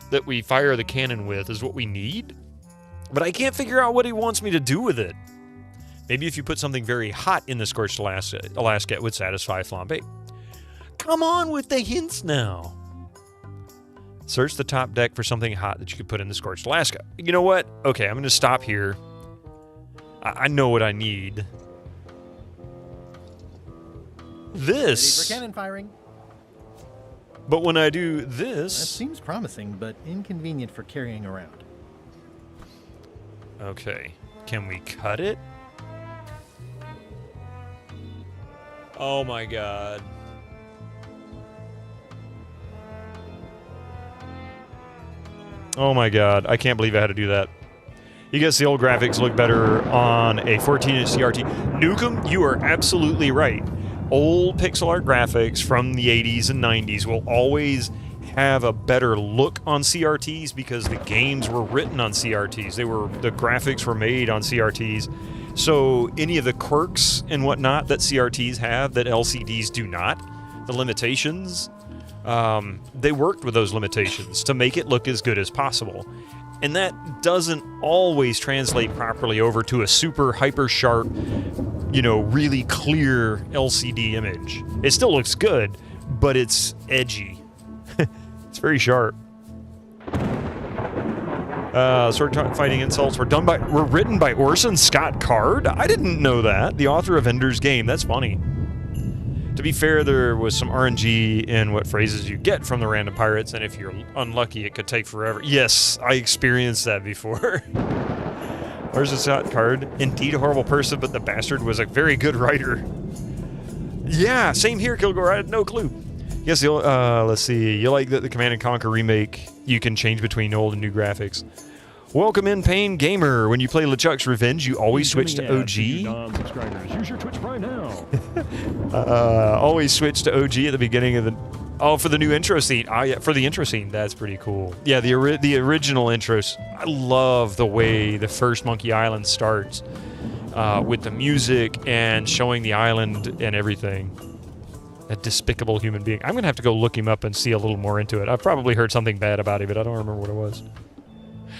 that we fire the cannon with is what we need, but I can't figure out what he wants me to do with it. Maybe if you put something very hot in the scorched Alaska, it would satisfy flambe. Come on with the hints now. Search the top deck for something hot that you could put in the scorched Alaska. You know what? Okay, I'm going to stop here. I know what I need. This. Ready for cannon firing. But when I do this... That seems promising, but inconvenient for carrying around. Okay. Can we cut it? Oh my god. Oh my god. I can't believe I had to do that. You guess the old graphics look better on a 14-inch CRT. Nukem, you are absolutely right. Old pixel art graphics from the 80s and 90s will always have a better look on CRTs because the games were written on CRTs. The graphics were made on CRTs. So any of the quirks and whatnot that CRTs have that LCDs do not, the limitations, they worked with those limitations to make it look as good as possible. And that doesn't always translate properly over to a super hyper sharp, you know, really clear LCD image. It still looks good, but it's edgy. It's very sharp. Sword fighting insults were written by Orson Scott Card? I didn't know that. The author of Ender's Game. That's funny. To be fair, there was some RNG in what phrases you get from the random pirates, and if you're unlucky, it could take forever. Yes, I experienced that before. Orson Scott Card. Indeed a horrible person, but the bastard was a very good writer. Yeah, same here, Kilgore. I had no clue. Yes, let's see. You like that the Command & Conquer remake, you can change between old and new graphics. Welcome in, Pain Gamer. When you play LeChuck's Revenge, you always switch to OG. Non-subscribers, use your Twitch Prime now. Always switch to OG at the beginning of the... Oh, for the new intro scene. Ah, yeah, for the intro scene. That's pretty cool. Yeah, the original intros. I love the way the first Monkey Island starts with the music and showing the island and everything. A despicable human being. I'm going to have to go look him up and see a little more into it. I've probably heard something bad about him, but I don't remember what it was.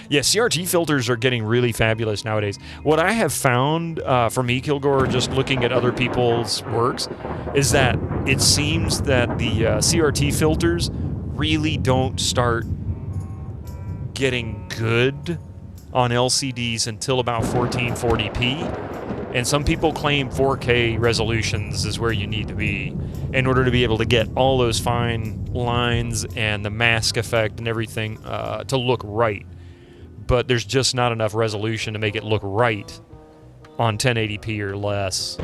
Yeah, CRT filters are getting really fabulous nowadays. What I have found, for me, Kilgore, just looking at other people's works, is that it seems that the CRT filters really don't start getting good on LCDs until about 1440p. And some people claim 4K resolutions is where you need to be in order to be able to get all those fine lines and the mask effect and everything to look right. But there's just not enough resolution to make it look right on 1080p or less.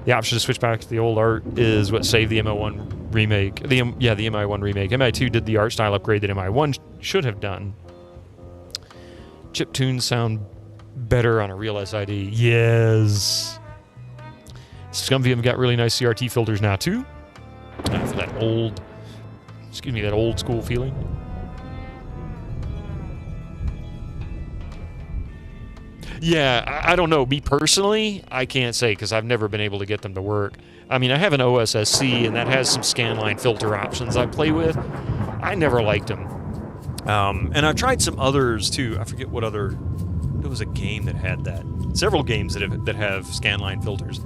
The option to switch back to the old art is what saved the MI1 remake. The MI1 remake. MI2 did the art style upgrade that MI1 should have done. Chiptunes sound better on a real SID. Yes. ScumVM got really nice CRT filters now too. For that old school feeling. Yeah, I don't know. Me personally, I can't say because I've never been able to get them to work. I mean, I have an OSSC and that has some scanline filter options I play with. I never liked them. And I've tried some others too. I forget what other... There was a game that had that. Several games that have scanline filters.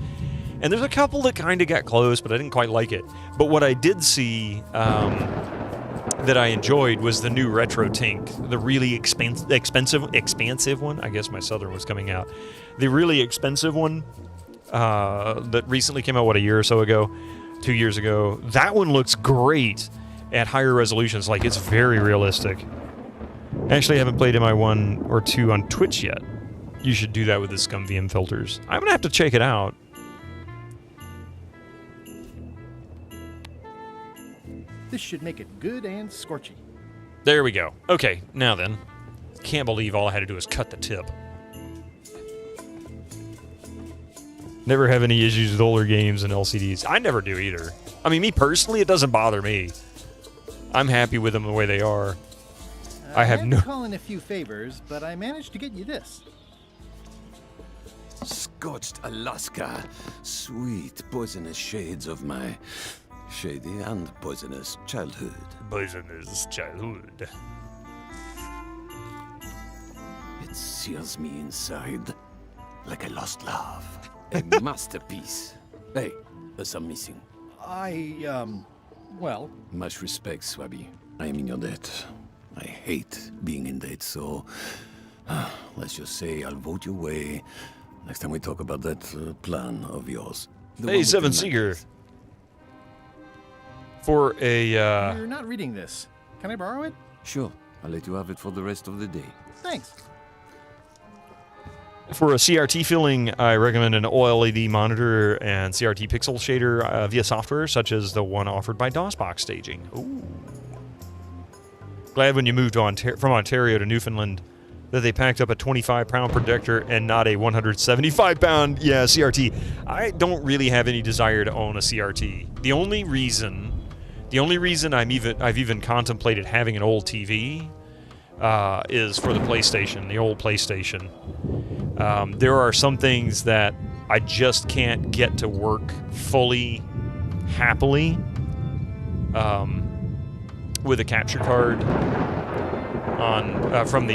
And there's a couple that kind of got close, but I didn't quite like it. But what I did see that I enjoyed was the new Retro Tink, the really expansive one. I guess my Southern was coming out. The really expensive one that recently came out, a year or so ago, 2 years ago. That one looks great at higher resolutions. Like, it's very realistic. Actually, I haven't played MI1 or 2 on Twitch yet. You should do that with the ScumVM filters. I'm going to have to check it out. This should make it good and scorchy. There we go. Okay, now then. Can't believe all I had to do was cut the tip. Never have any issues with older games and LCDs. I never do either. I mean, me personally, it doesn't bother me. I'm happy with them the way they are. I had to call in a few favors, but I managed to get you this. scorched Alaska. Sweet, poisonous shades of my shady and poisonous childhood. Poisonous childhood. It sears me inside like a lost love. A masterpiece. Hey, there's some missing. Well... Much respect, Swabby. I am in your debt. I hate being in debt, so... let's just say I'll vote your way next time we talk about that plan of yours. Hey, Seven Seeger. For a, You're not reading this. Can I borrow it? Sure. I'll let you have it for the rest of the day. Thanks. For a CRT filling, I recommend an OLED monitor and CRT pixel shader via software, such as the one offered by DOSBox Staging. Ooh. Glad when you moved from Ontario to Newfoundland that they packed up a 25-pound projector and not a 175-pound, CRT. I don't really have any desire to own a CRT. The only reason I've even contemplated having an old TV is for the PlayStation, the old PlayStation. There are some things that I just can't get to work fully, happily, with a capture card on from the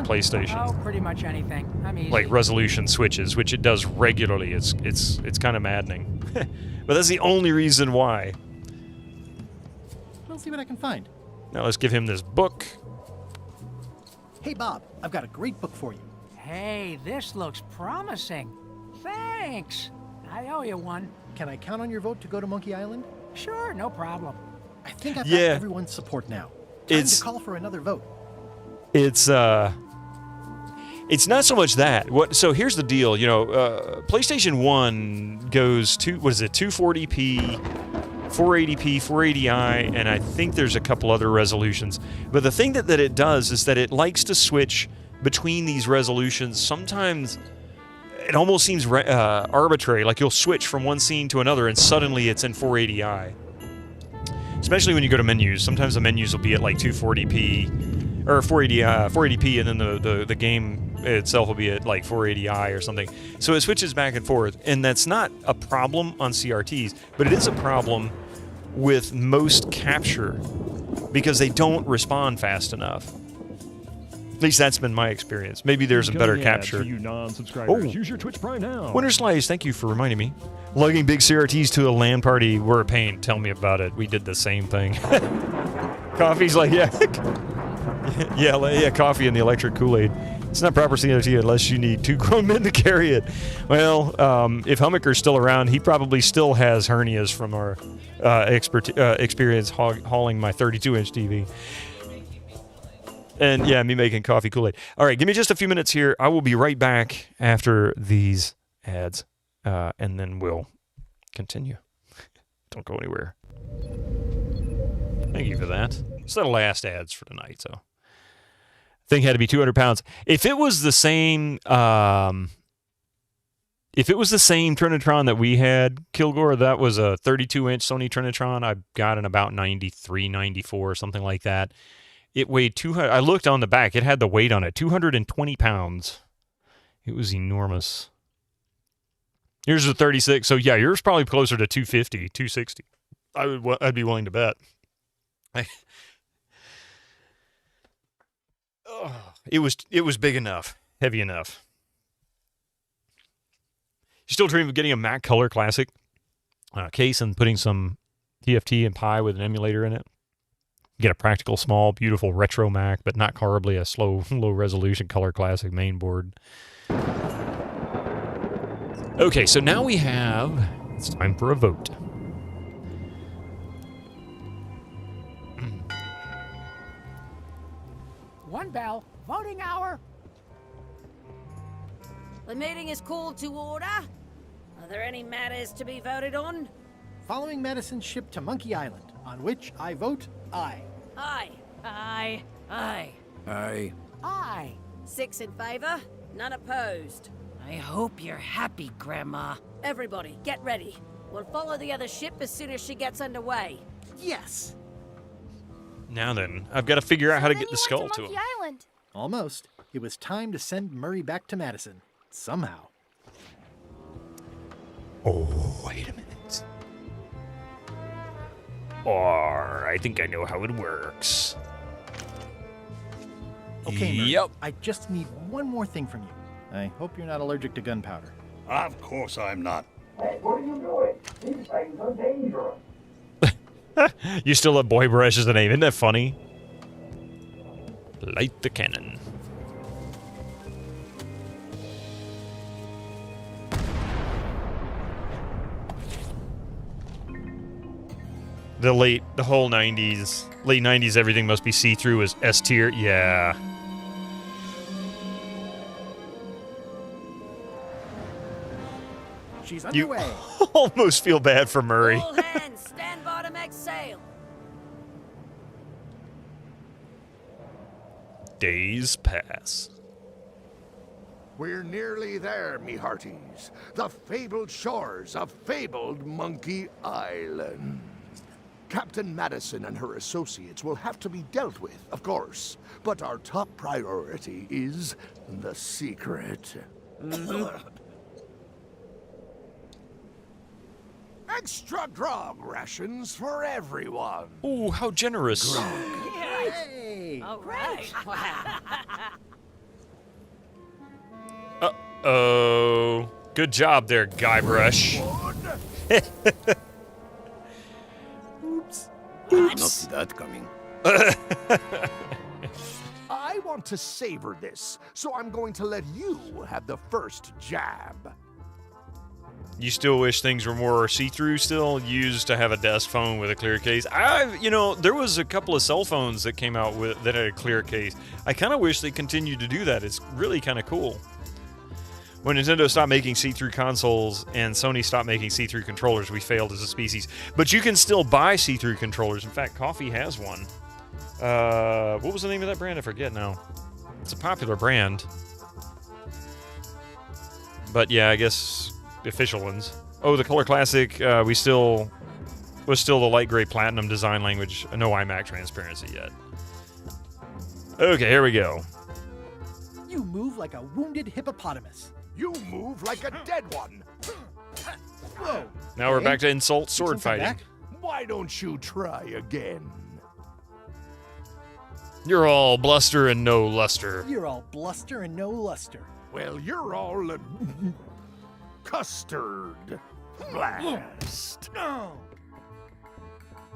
PlayStation. Oh, pretty much anything. I'm easy. Like resolution switches, which it does regularly. It's kind of maddening, but that's the only reason why. I'll see what I can find. Now let's give him this book. Hey, Bob, I've got a great book for you. Hey, this looks promising. Thanks. I owe you one. Can I count on your vote to go to Monkey Island? Sure, no problem. I think I've got everyone's support now. Time to call for another vote. It's not so much that. So here's the deal. PlayStation 1 goes to, 240p, 480p, 480i, and I think there's a couple other resolutions. But the thing that it does is that it likes to switch between these resolutions. Sometimes it almost seems arbitrary, like you'll switch from one scene to another and suddenly it's in 480i. Especially when you go to menus. Sometimes the menus will be at like 240p or 480p, and then the game itself will be at like 480i or something. So it switches back and forth, and that's not a problem on CRTs, but it is a problem with most capture because they don't respond fast enough. At least that's been my experience. Maybe there's a better capture. You non-subscribers. Use your Twitch Prime now. Winter Slice, thank you for reminding me. Lugging big CRTs to a LAN party were a pain. Tell me about it. We did the same thing. Coffee's like, yeah, coffee and the electric Kool-Aid. It's not proper CRT unless you need 2 grown men to carry it. Well, if Hummaker's still around, he probably still has hernias from our experience hauling my 32-inch TV. And yeah, me making coffee Kool-Aid. All right, give me just a few minutes here. I will be right back after these ads, and then we'll continue. Don't go anywhere. Thank you for that. It's the last ads for tonight, so. Thing had to be 200 pounds. If it was the same, Trinitron that we had, Kilgore, that was a 32-inch Sony Trinitron. I got in about 93, 94, something like that. It weighed 200. I looked on the back. It had the weight on it, 220 pounds. It was enormous. Here's a 36. So yeah, yours probably closer to 250, 260. I'd be willing to bet. It was big enough, heavy enough. You still dream of getting a Mac Color Classic case and putting some TFT and Pi with an emulator in it? Get a practical, small, beautiful retro Mac, but not horribly a slow, low-resolution Color Classic main board. Okay, so now it's time for a vote. One bell. Voting hour. The meeting is called to order. Are there any matters to be voted on? Following medicine shipped to Monkey Island, on which I vote aye. Aye. Aye. Aye. Aye. Aye. 6 in favor, none opposed. I hope you're happy, Grandma. Everybody, get ready. We'll follow the other ship as soon as she gets underway. Yes! Now then, I've got to figure out how to get the skull to him. Monkey Island. Almost. It was time to send Murray back to Madison. Somehow. Oh, wait a minute. Or I think I know how it works. Okay, Murray, Yep. I just need one more thing from you. I hope you're not allergic to gunpowder. Of course I'm not. Hey, what are you doing? These things are dangerous. You still let Guybrush as the name. Isn't that funny? Light the cannon. The whole 90s, late 90s, everything must be see-through as S tier. Yeah. She's You underway. almost feel bad for Murray. All hands, stand bottom X sail. Days pass. We're nearly there, me hearties. The fabled shores of fabled Monkey Island. Captain Madison and her associates will have to be dealt with, of course. But our top priority is the secret. Extra grog rations for everyone. Ooh, how generous. Hey! All right. Uh-oh. Good job there, Guybrush. Oops. Did not see that coming. I want to savor this, so I'm going to let you have the first jab. You still wish things were more see-through still? You used to have a desk phone with a clear case. You know, there was a couple of cell phones that came out with that had a clear case. I kind of wish they continued to do that. It's really kind of cool. When Nintendo stopped making see-through consoles and Sony stopped making see-through controllers, we failed as a species. But you can still buy see-through controllers. In fact, Coffee has one. What was the name of that brand? I forget now. It's a popular brand. But yeah, I guess the official ones. Oh, the Color Classic, was still the light gray platinum design language. No iMac transparency yet. Okay, here we go. You move like a wounded hippopotamus. You move like a dead one. Whoa. Now we're Okay. back to insult sword Something fighting. back? Why don't you try again? You're all bluster and no luster. You're all bluster and no luster. Well, you're all custard blast.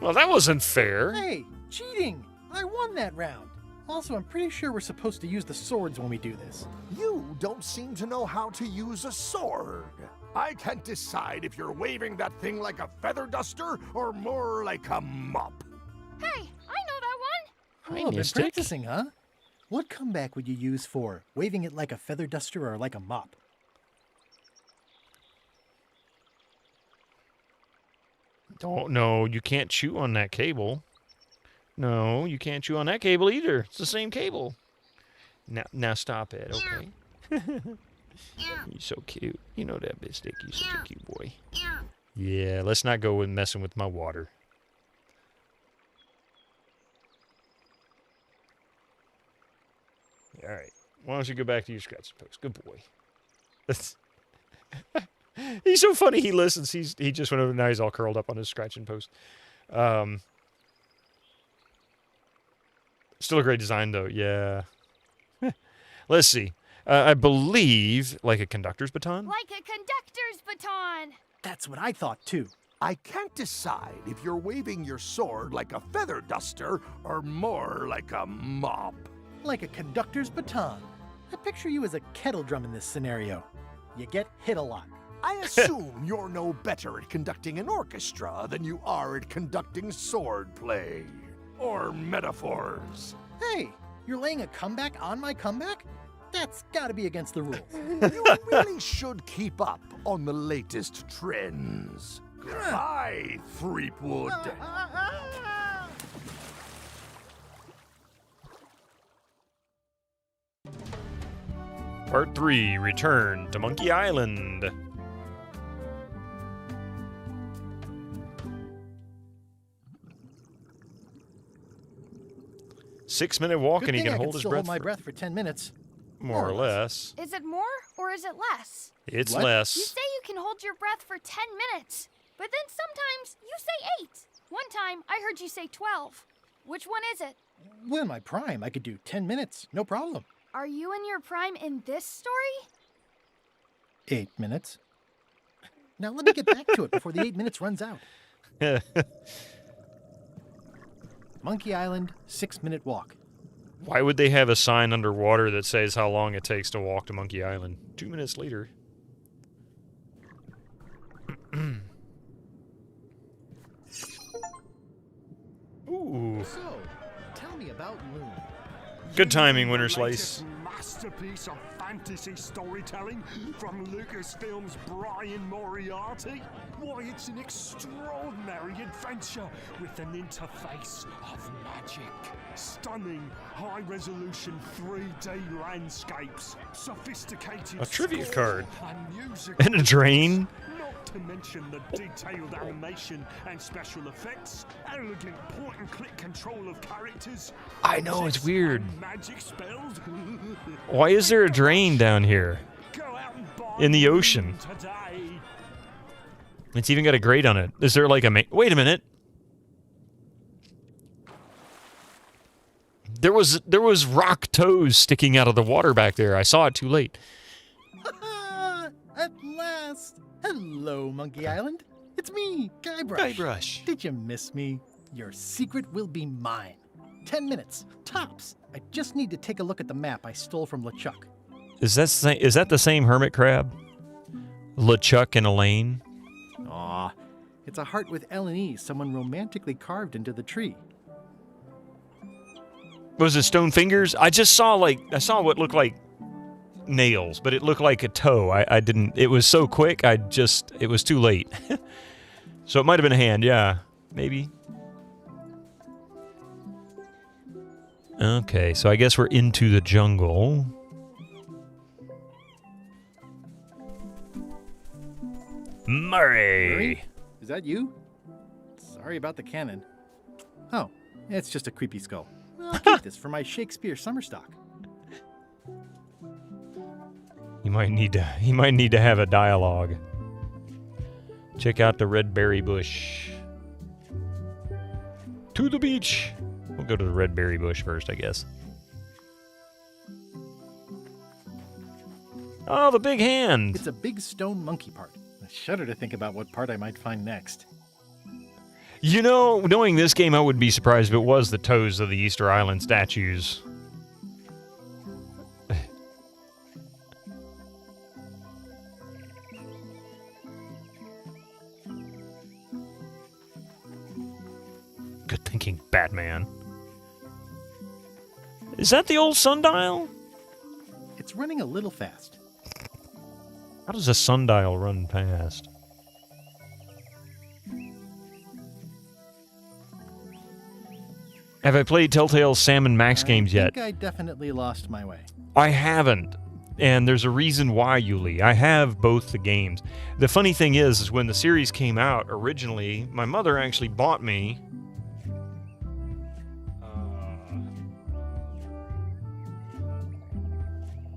Well, that wasn't fair. Hey, cheating! I won that round. Also, I'm pretty sure we're supposed to use the swords when we do this. You don't seem to know how to use a sword. I can't decide if you're waving that thing like a feather duster or more like a mop. Hey, I know that one! Hi, Oh, been Mystic. practicing, huh? What comeback would you use for waving it like a feather duster or like a mop? Don't know. You can't chew on that cable. No, you can't chew on that cable either. It's the same cable. Now stop it, okay? You're so cute. You know that, Mystic. You're such a cute boy. Yeah, let's not go with messing with my water. All right. Why don't you go back to your scratch post? Good boy. He's so funny. He listens. He just went over. Now he's all curled up on his scratching post. Still a great design, though. Yeah. Let's see. I believe like a conductor's baton. Like a conductor's baton! That's what I thought, too. I can't decide if you're waving your sword like a feather duster or more like a mop. Like a conductor's baton. I picture you as a kettle drum in this scenario. You get hit a lot. I assume you're no better at conducting an orchestra than you are at conducting sword play. Or metaphors. Hey, you're laying a comeback on my comeback? That's gotta be against the rules. You really should keep up on the latest trends. Goodbye, Threepwood. Part 3, Return to Monkey Island. Six-minute walk Good and he thing can I hold his still breath. hold my breath for 10 minutes. More or less. Is it more or is it less? It's What? less. You say you can hold your breath for 10 minutes, but then sometimes you say 8. One time I heard you say 12. Which one is it? Well, in my prime, I could do 10 minutes, no problem. Are you in your prime in this story? 8 minutes. Now let me get back to it before the 8 minutes runs out. Monkey Island, 6-minute walk. Why would they have a sign underwater that says how long it takes to walk to Monkey Island? 2 minutes later. Ooh. So, tell me about Loon. Good timing, Winter Slice. Masterpiece of fantasy storytelling from Lucasfilm's Brian Moriarty? Why, it's an extraordinary adventure with an interface of magic. Stunning, high-resolution 3D landscapes, sophisticated A trivia score card. and music And a drain. Not to mention the detailed animation and special effects, elegant point-and-click control of characters. I know, it's weird. Magic spells. Why is there a drain down here? Go out and buy In the ocean. today. It's even got a grate on it. Is there like a wait a minute. There was rock toes sticking out of the water back there. I saw it too late. At last! Hello, Monkey Island. It's me, Guybrush. Guybrush. Did you miss me? Your secret will be mine. 10 minutes, tops. I just need to take a look at the map I stole from LeChuck. Is that the same hermit crab? LeChuck and Elaine? Aw, it's a heart with L and E someone romantically carved into the tree. Was it stone fingers? I saw what looked like nails, but it looked like a toe. I didn't, it was so quick, it was too late. So it might have been a hand, yeah. Maybe. Okay, so I guess we're into the jungle. Murray! Is that you? Sorry about the cannon. Oh, it's just a creepy skull. I'll keep this for my Shakespeare summer stock. He might need to have a dialogue. Check out the red berry bush. To the beach. We'll go to the red berry bush first, I guess. Oh, the big hand. It's a big stone monkey part. I shudder to think about what part I might find next. You know, knowing this game, I wouldn't be surprised if it was the toes of the Easter Island statues. Good thinking, Batman. Is that the old sundial? It's running a little fast. How does a sundial run past? Have I played Telltale's Sam and Max games yet? I think I definitely lost my way. I haven't. And there's a reason why, Yuli. I have both the games. The funny thing is when the series came out originally, my mother actually bought me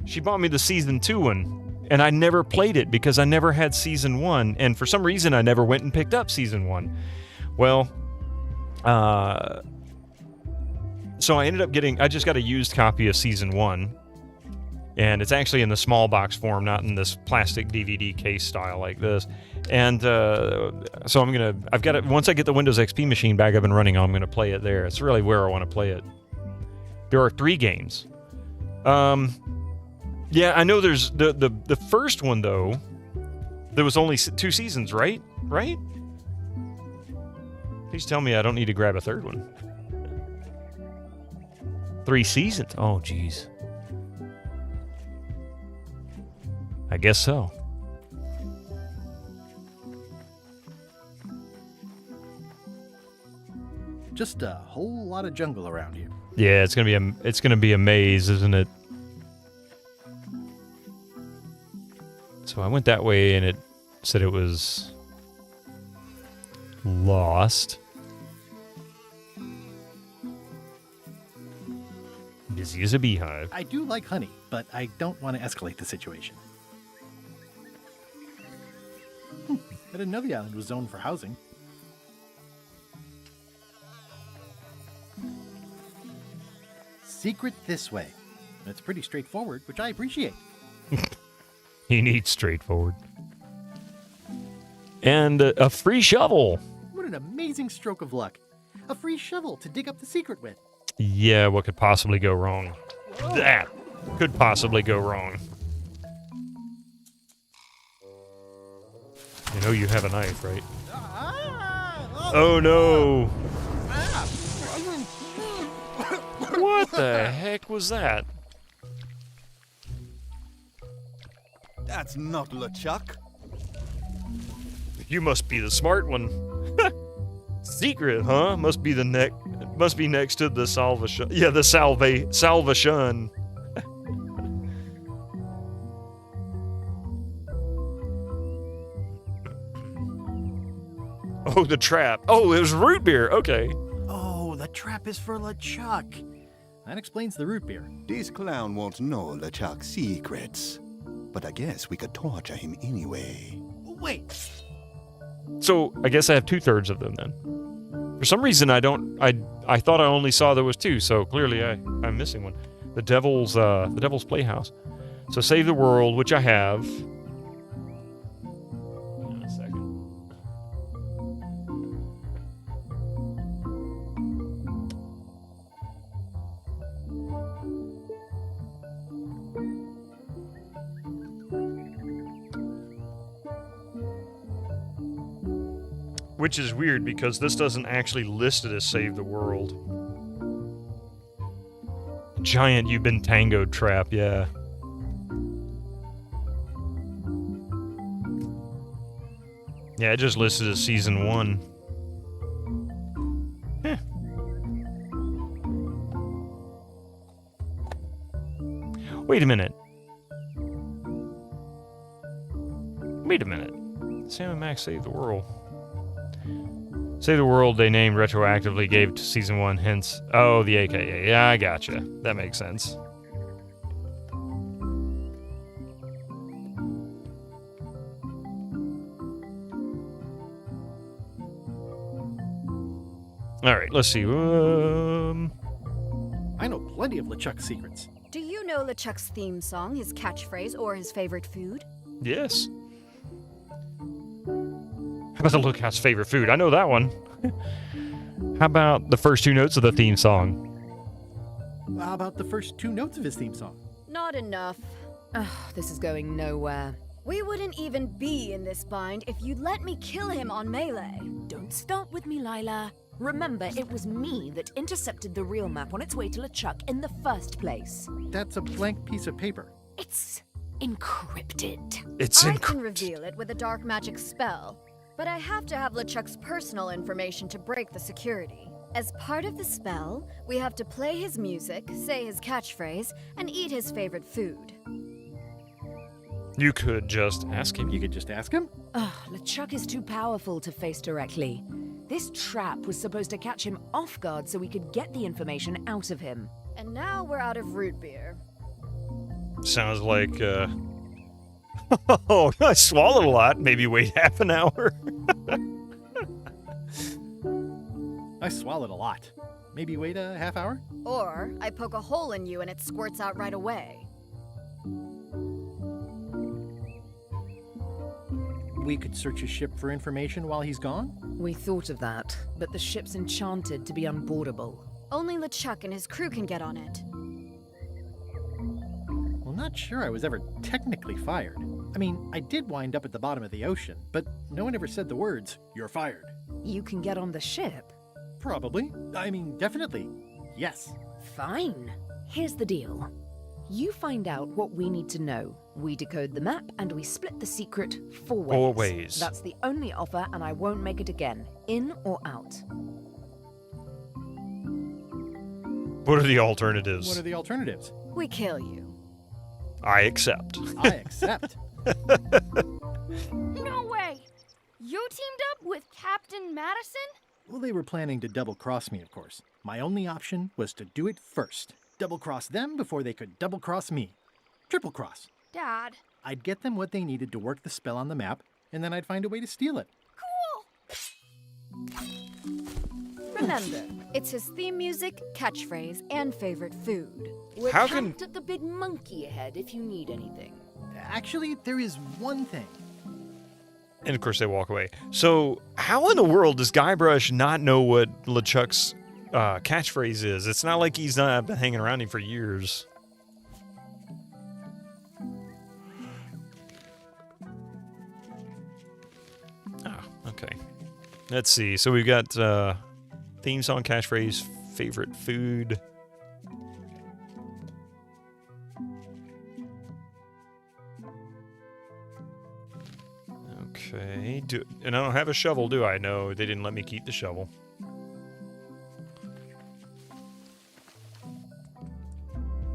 she bought me the Season 2 one, and I never played it because I never had Season 1, and for some reason I never went and picked up Season 1. Well, so I ended up I just got a used copy of Season 1, and it's actually in the small box form, not in this plastic DVD case style like this. And so I've got it, once I get the Windows XP machine back up and running, I'm going to play it there. It's really where I want to play it. There are 3 games. Yeah, I know there's the first one, though, there was only 2 seasons, right? Right? Please tell me I don't need to grab a third one. 3 seasons? Oh, jeez. I guess so. Just a whole lot of jungle around here. Yeah, it's gonna be a maze, isn't it? So I went that way, and it said it was lost. Busy as a beehive. I do like honey, but I don't want to escalate the situation. I didn't know the island was zoned for housing. Secret this way. It's pretty straightforward, which I appreciate. He needs straightforward. And a free shovel. What an amazing stroke of luck. A free shovel to dig up the secret with. Yeah, what could possibly go wrong? Whoa. That could possibly go wrong. You know you have a knife, right? Oh no! What the heck was that? That's not LeChuck. You must be the smart one. Secret, huh? Must be next to the salvation. Yeah, the salvation. Oh, the trap. Oh, it was root beer. Okay. Oh, the trap is for LeChuck. That explains the root beer. This clown won't know LeChuck's secrets. But I guess we could torture him anyway. Wait. So I guess I have 2/3 of them then. For some reason I thought I only saw there was 2, so clearly I'm missing one. The Devil's Playhouse. So save the world, which I have. Hang on a second. Which is weird because this doesn't actually list it as Save the World. Giant You've Been Tangoed trap, yeah. Yeah, it just listed as Season 1. Heh. Wait a minute. Sam and Max Save the World. Save the World they named retroactively gave to Season 1, hence... Oh, the AKA. Yeah, I gotcha. That makes sense. Alright, let's see. I know plenty of LeChuck's secrets. Do you know LeChuck's theme song, his catchphrase, or his favorite food? Yes. How about the Lookout's favorite food? I know that one. How about the first 2 notes of the theme song? How about the first 2 notes of his theme song? Not enough. Ugh, this is going nowhere. We wouldn't even be in this bind if you'd let me kill him on Melee. Don't start with me, Lila. Remember, it was me that intercepted the real map on its way to LeChuck in the first place. That's a blank piece of paper. It's encrypted. I can reveal it with a dark magic spell, but I have to have LeChuck's personal information to break the security. As part of the spell, we have to play his music, say his catchphrase, and eat his favorite food. You could just ask him. You could just ask him? Ugh, LeChuck is too powerful to face directly. This trap was supposed to catch him off guard so we could get the information out of him. And now we're out of root beer. Sounds like, Oh, I swallowed a lot. Maybe wait half an hour. I swallowed a lot. Maybe wait a half hour? Or I poke a hole in you and it squirts out right away. We could search his ship for information while he's gone? We thought of that, but the ship's enchanted to be unboardable. Only LeChuck and his crew can get on it. Well, not sure I was ever technically fired. I mean, I did wind up at the bottom of the ocean, but no one ever said the words, "You're fired." You can get on the ship? Probably. I mean, definitely. Yes. Fine. Here's the deal. You find out what we need to know. We decode the map, and we split the secret 4 ways. 4 ways. That's the only offer, and I won't make it again. In or out. What are the alternatives? What are the alternatives? We kill you. I accept. I accept. No way! You teamed up with Captain Madison? Well, they were planning to double-cross me, of course. My only option was to do it first. double-cross them before they could double-cross me. Triple cross. Dad. I'd get them what they needed to work the spell on the map, and then I'd find a way to steal it. Remember, it's his theme music, catchphrase, and favorite food. We're How can- camped at the big monkey ahead if you need anything. Actually, there is one thing. And of course they walk away. So how in the world does Guybrush not know what LeChuck's catchphrase is? It's not like he's not been hanging around him for years. Oh, okay. Let's see. So we've got theme song, catchphrase, favorite food. Okay. And I don't have a shovel, do I? No, they didn't let me keep the shovel.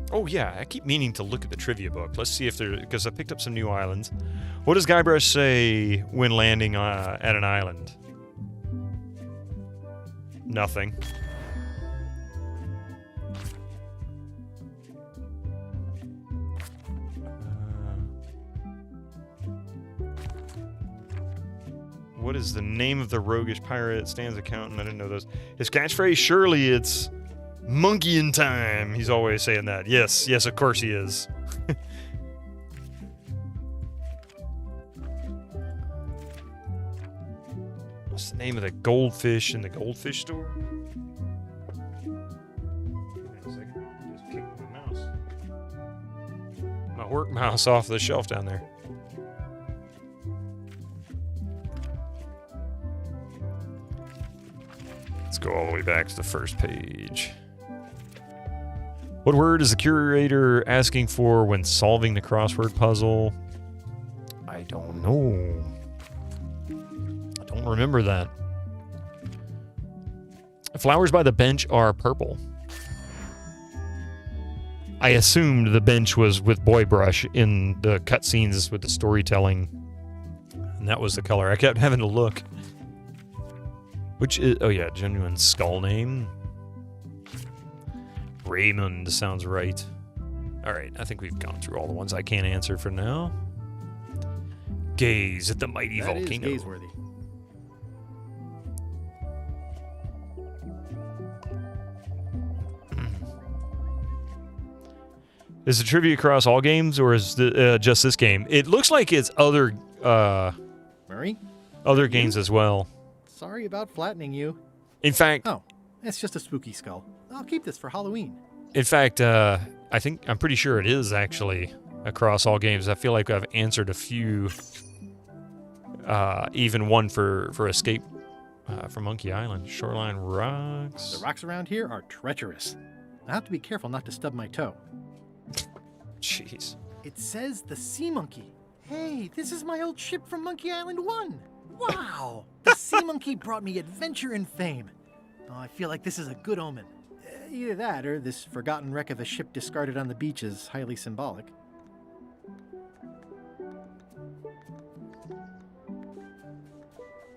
Oh yeah, I keep meaning to look at the trivia book. Let's see if there, because I picked up some new islands. What does Guybrush say when landing at an island? Nothing. What is the name of the roguish pirate? Stan's accountant. I didn't know those. His catchphrase, surely it's monkey in time. He's always saying that. Yes, yes, of course he is. What's the name of the goldfish in the goldfish store? Give me a second. Just kicked my mouse. My work mouse off the shelf down there. Let's go all the way back to the first page. What word is the curator asking for when solving the crossword puzzle? I don't know. I don't remember that. Flowers by the bench are purple. I assumed the bench was with Guybrush in the cutscenes with the storytelling. And that was the color. I kept having to look. Which is, oh yeah, genuine skull name. Raymond sounds right. All right, I think we've gone through all the ones I can't answer for now. Gaze at the mighty volcano. That is gaze-worthy. Is the trivia across all games, or is the, just this game? It looks like it's other Murray? other games as well. Sorry about flattening you. In fact, Oh, it's just a spooky skull. I'll keep this for Halloween. I'm pretty sure it is actually across all games. I feel like I've answered a few, even one for Escape from Monkey Island. Shoreline rocks. The rocks around here are treacherous. I have to be careful not to stub my toe. Jeez. It says the Sea Monkey. Hey, this is my old ship from Monkey Island 1. Wow! The Sea Monkey brought me adventure and fame. Oh, I feel like this is a good omen. Either that, or this forgotten wreck of a ship discarded on the beach is highly symbolic.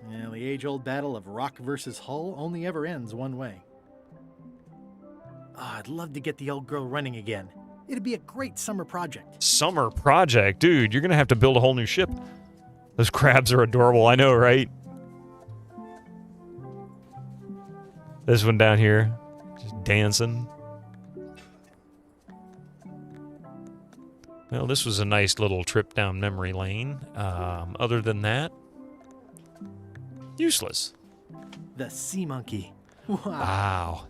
Well, the age-old battle of rock versus hull only ever ends one way. Oh, I'd love to get the old girl running again. It'd be a great summer project. Summer project? Dude, you're going to have to build a whole new ship. Those crabs are adorable. I know, right? This one down here. Just dancing. Well, this was a nice little trip down memory lane. Other than that, useless. The Sea Monkey. Wow. Wow.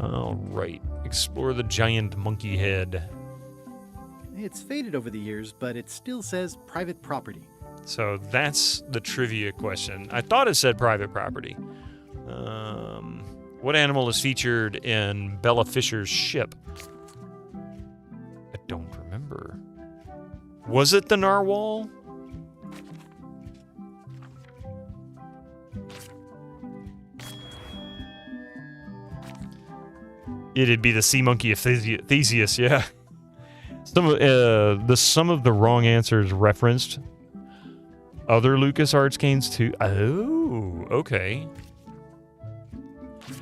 All right. Explore the giant monkey head. It's faded over the years, but it still says private property. So that's the trivia question. I thought it said private property. What animal is featured in Bella Fisher's ship? I don't remember. Was it the narwhal? It'd be the sea monkey of Theseus, yeah. Some of the wrong answers referenced other LucasArts games too. Oh, okay.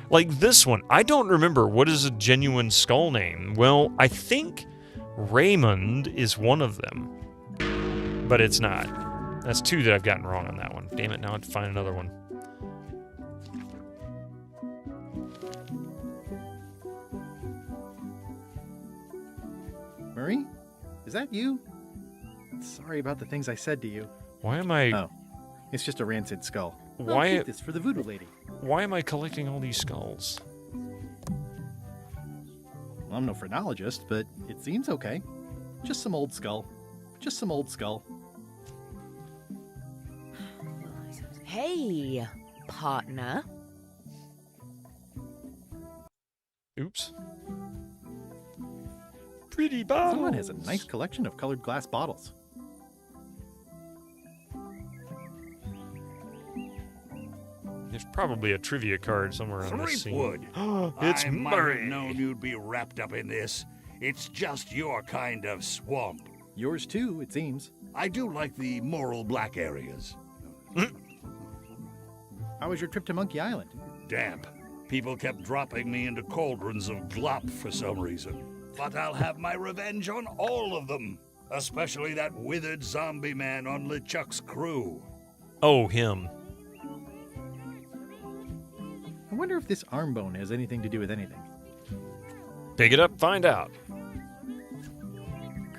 Like this one, I don't remember what is a genuine skull name. Well, I think Raymond is one of them, but it's not. That's 2 that I've gotten wrong on that one. Damn it, now I have to find another one. Murray? Is that you? Sorry about the things I said to you. Why am I... Oh, it's just a rancid skull. Why... I'll keep this for the voodoo lady. Why am I collecting all these skulls? Well, I'm no phrenologist, but it seems okay. Just some old skull. Just some old skull. Hey, partner. Oops. Pretty bottles. Someone has a nice collection of colored glass bottles. There's probably a trivia card somewhere on this scene. Threepwood. It's I might have Murray. known you'd be wrapped up in this. It's just your kind of swamp. Yours too, it seems. I do like the moral black areas. How was your trip to Monkey Island? Damp. People kept dropping me into cauldrons of glop for some reason. But I'll have my revenge on all of them. Especially that withered zombie man on LeChuck's crew. Oh, him. I wonder if this arm bone has anything to do with anything. Pick it up, find out.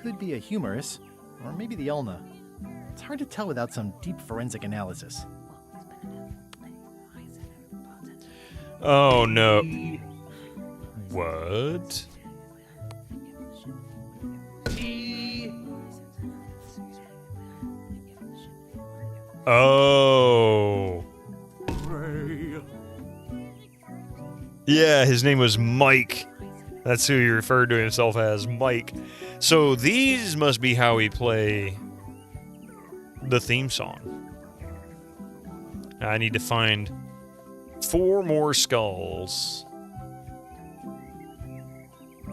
Could be a humerus, or maybe the ulna. It's hard to tell without some deep forensic analysis. Oh, no. What? Oh. Yeah, his name was Mike. That's who he referred to himself as, Mike. So these must be how we play the theme song. I need to find 4 more skulls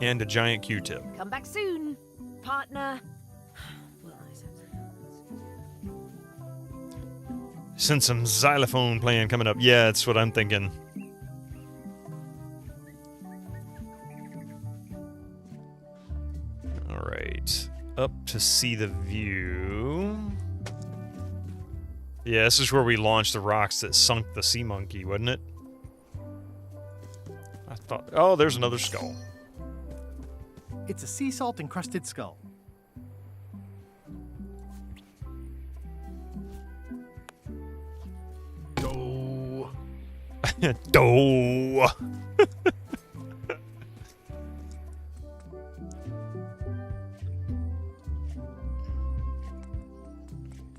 and a giant Q-tip. Come back soon, partner. Send some xylophone playing coming up. Yeah, that's what I'm thinking. All right, up to see the view. Yeah, this is where we launched the rocks that sunk the sea monkey, wasn't it? I thought... Oh, there's another skull. It's a sea salt encrusted skull. Doh.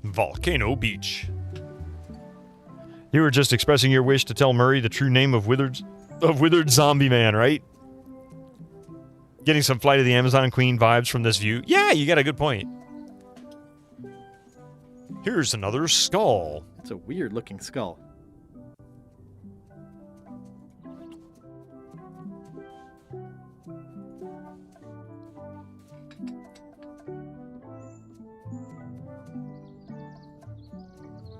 Volcano Beach. You were just expressing your wish to tell Murray the true name of Withered Zombie Man, right? Getting some Flight of the Amazon Queen vibes from this view. Yeah, you got a good point. Here's another skull. It's a weird looking skull.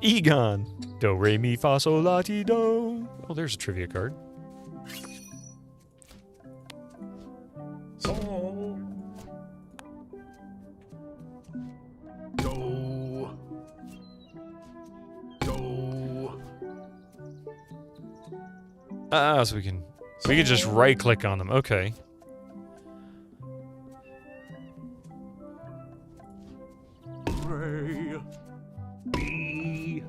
Egon. Do, re, mi, fa, sol, la, ti, do. Oh, there's a trivia card. Sol. Do. Do. So we can just right click on them. Okay. Ray. B.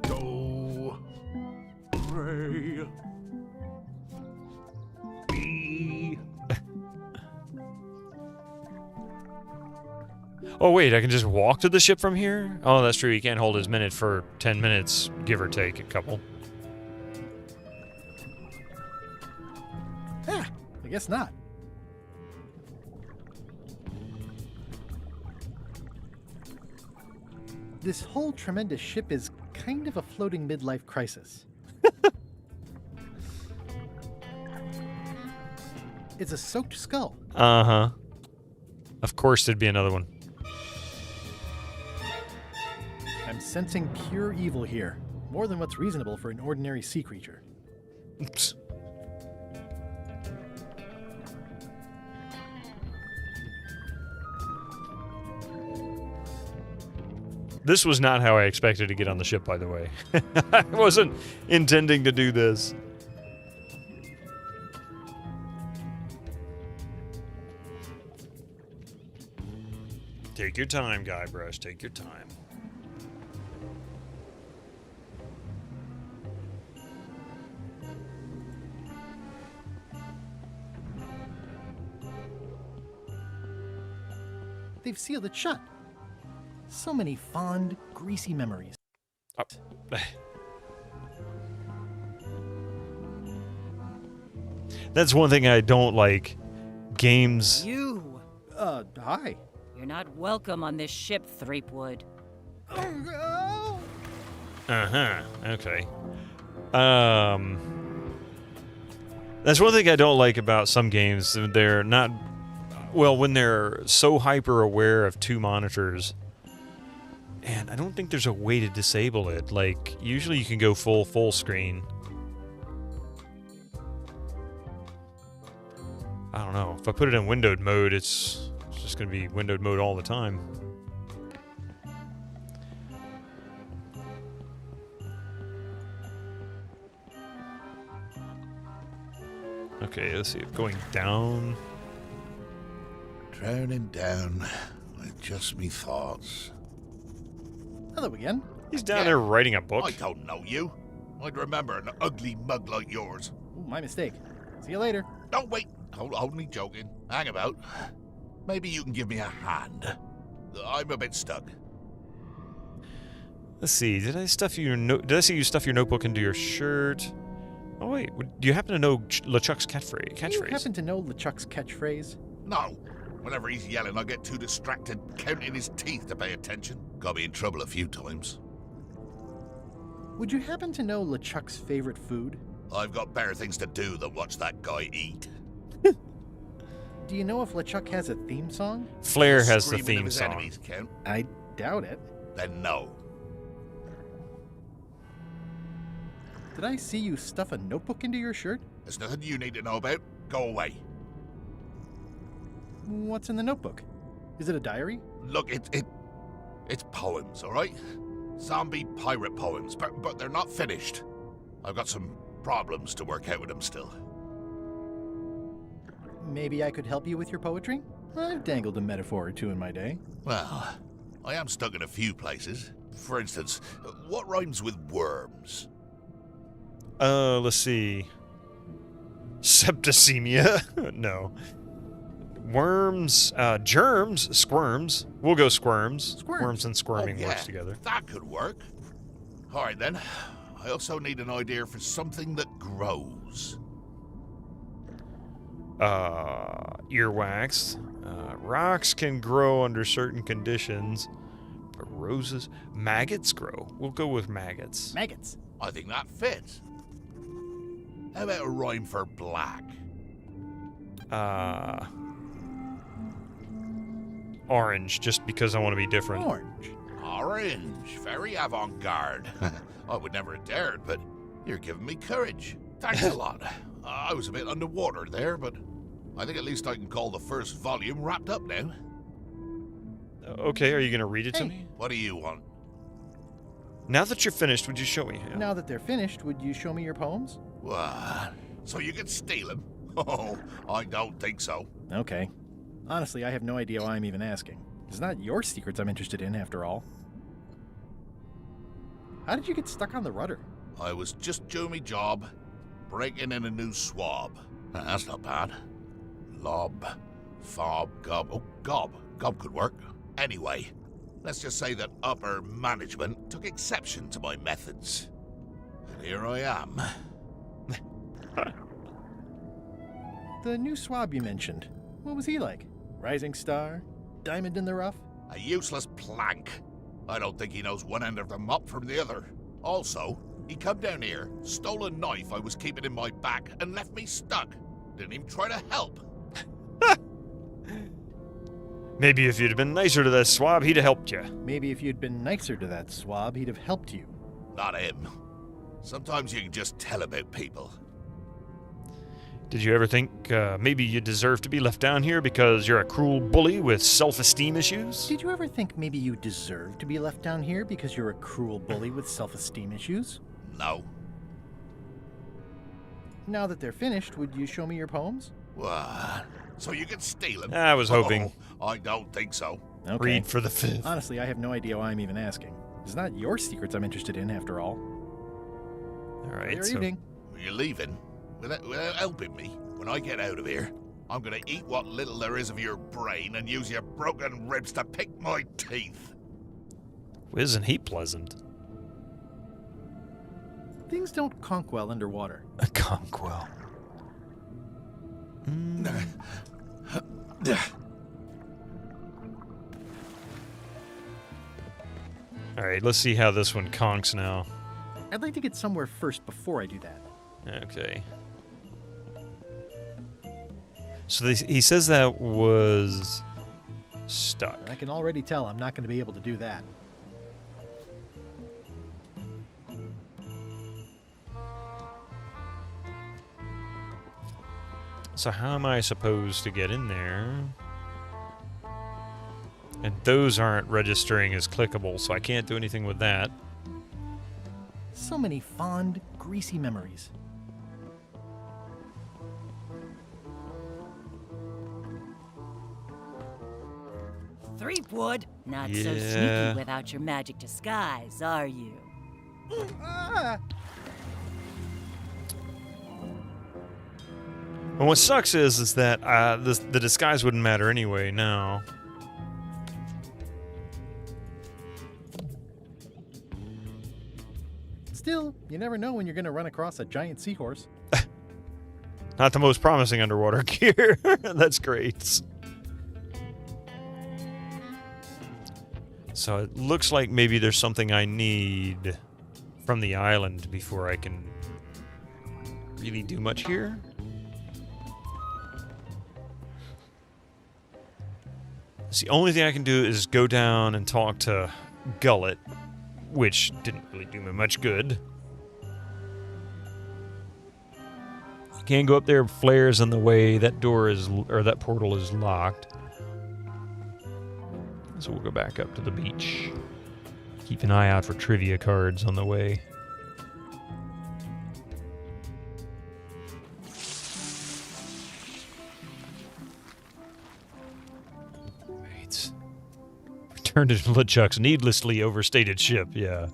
Do. Ray. B. Oh, wait, I can just walk to the ship from here? Oh, that's true. You can't hold his minute for 10 minutes, give or take a couple. I guess not. This whole tremendous ship is kind of a floating midlife crisis. It's a soaked skull. Uh-huh. Of course there'd be another one. I'm sensing pure evil here. More than what's reasonable for an ordinary sea creature. Oops. This was not how I expected to get on the ship, by the way. I wasn't intending to do this. Take your time, Guybrush. Take your time. They've sealed it shut. So many fond, greasy memories. Oh. That's one thing I don't like. Games. You! Hi. You're not welcome on this ship, Threepwood. Uh-huh. Okay. That's one thing I don't like about some games. They're not... Well, when they're so hyper-aware of two monitors... And I don't think there's a way to disable it. Like, usually you can go full screen. I don't know. If I put it in windowed mode, it's just going to be windowed mode all the time. Okay, let's see. Going down. Drowning down with just me thoughts. Hello again. He's down there writing a book. I don't know you. I'd remember an ugly mug like yours. Ooh, my mistake. See you later. No, wait. Only joking. Hang about. Maybe you can give me a hand. I'm a bit stuck. Let's see. Did I stuff your Did I see you stuff your notebook into your shirt? Oh wait. Do you happen to know LeChuck's catchphrase? Do you happen to know LeChuck's catchphrase? No. Whenever he's yelling, I get too distracted counting his teeth to pay attention. Got me in trouble a few times. Would you happen to know LeChuck's favorite food? I've got better things to do than watch that guy eat. Do you know if LeChuck has a theme song? Flair has the Screaming of theme his song. enemies count? I doubt it. Then no. Did I see you stuff a notebook into your shirt? There's nothing you need to know about. Go away. What's in the notebook? Is it a diary? Look, it's poems, all right? Zombie pirate poems, but they're not finished. I've got some problems to work out with them still. Maybe I could help you with your poetry? I've dangled a metaphor or two in my day. Well, I am stuck in a few places. For instance, what rhymes with worms? Let's see. Septicemia? No. Worms, germs, squirms. We'll go squirms. Worms and squirming works together. That could work. All right, then. I also need an idea for something that grows. Earwax. Rocks can grow under certain conditions, but roses... Maggots grow. We'll go with maggots. Maggots? I think that fits. How about a rhyme for black? Orange, just because I want to be different. Orange. Orange. Very avant-garde. I would never have dared, but you're giving me courage. Thanks a lot. I was a bit underwater there, but I think at least I can call the first volume wrapped up now. Okay, are you going to read it to me? What do you want? Now that you're finished, would you show me? Now that they're finished, would you show me your poems? What? So you can steal them? Oh, I don't think so. Okay. Honestly, I have no idea why I'm even asking. It's not your secrets I'm interested in, after all. How did you get stuck on the rudder? I was just doing my job, breaking in a new swab. That's not bad. Lob, fob, gob. Oh, gob. Gob could work. Anyway, let's just say that upper management took exception to my methods. And here I am. The new swab you mentioned. What was he like? Rising star? Diamond in the rough? A useless plank. I don't think he knows one end of the mop from the other. Also, he come down here, stole a knife I was keeping in my back, and left me stuck. Didn't even try to help. Maybe if you'd been nicer to that swab, he'd have helped you. Maybe if you'd been nicer to that swab, he'd have helped you. Not him. Sometimes you can just tell about people. Did you ever think maybe you deserve to be left down here because you're a cruel bully with self-esteem issues? Did you ever think maybe you deserve to be left down here because you're a cruel bully with self-esteem issues? No. Now that they're finished, would you show me your poems? What? So you can steal them? I was hoping. Oh, I don't think so. Okay. Read for the fifth. Honestly, I have no idea why I'm even asking. It's not your secrets I'm interested in, after all. All right, Good evening. You're leaving? Without helping me? When I get out of here, I'm gonna eat what little there is of your brain and use your broken ribs to pick my teeth. Isn't he pleasant? Things don't conk well underwater. A conk well. All right, let's see how this one conks now. I'd like to get somewhere first before I do that. Okay. So he says that was stuck. I can already tell I'm not going to be able to do that. So how am I supposed to get in there? And those aren't registering as clickable, so I can't do anything with that. So many fond, greasy memories. Threepwood, not so Yeah. sneaky without your magic disguise, are you? And what sucks is that the disguise wouldn't matter anyway now. Still, you never know when you're going to run across a giant seahorse. Not the most promising underwater gear. That's great. So it looks like maybe there's something I need from the island before I can really do much here. So the only thing I can do is go down and talk to Gullet, which didn't really do me much good. Can't go up there, flares in the way. That door is, or that portal is locked. So we'll go back up to the beach. Keep an eye out for trivia cards on the way. Right. Return to LeChuck's needlessly overstated ship, yeah.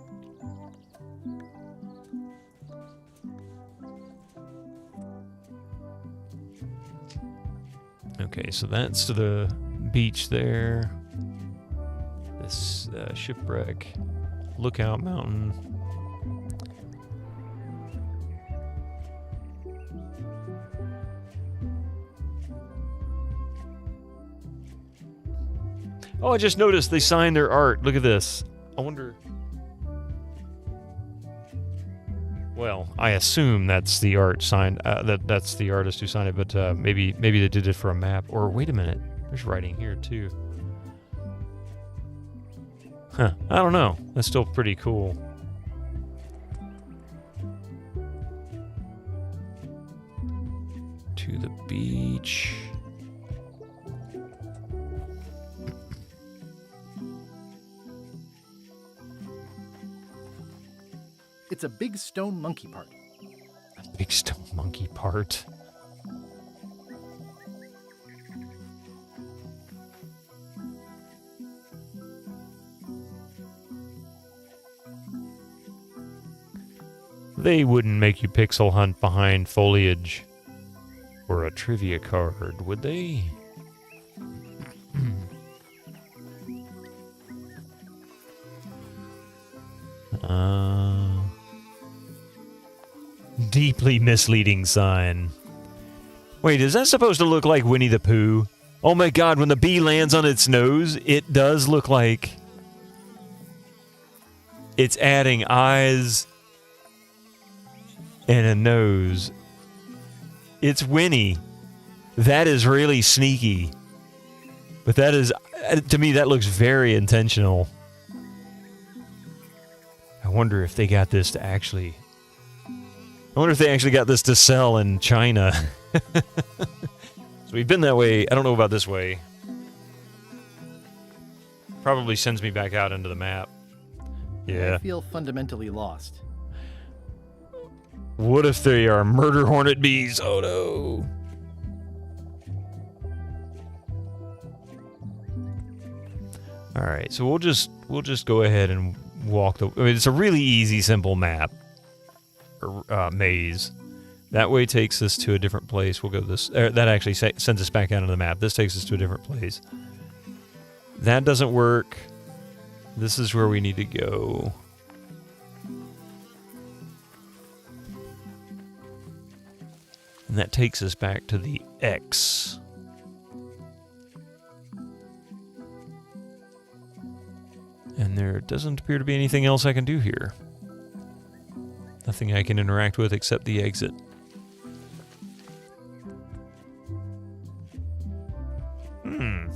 Okay, so that's to the beach there. This shipwreck, Lookout Mountain. Oh, I just noticed they signed their art. Look at this. I wonder... Well, I assume that's the art signed. That's the artist who signed it, but maybe they did it for a map. Or wait a minute, there's writing here too. Huh? I don't know. That's still pretty cool. To the beach. It's a big stone monkey part. A big stone monkey part. They wouldn't make you pixel hunt behind foliage or a trivia card, would they? Deeply misleading sign. Wait, is that supposed to look like Winnie the Pooh? Oh my god, when the bee lands on its nose, it does look like it's adding eyes and a nose. It's Winnie. That is really sneaky. But that is To me, that looks very intentional. I wonder if they got this to actually... I wonder if they actually got this to sell in China. So we've been that way. I don't know about this way. Probably sends me back out into the map. Yeah. I feel fundamentally lost. What if they are murder hornet bees? Oh no. All right, so we'll just go ahead and walk the. I mean, it's a really easy, simple map or maze. That way takes us to a different place. We'll go this. That actually sends us back out into the map. This takes us to a different place. That doesn't work. This is where we need to go. And that takes us back to the X. And there doesn't appear to be anything else I can do here. Nothing I can interact with except the exit. Hmm.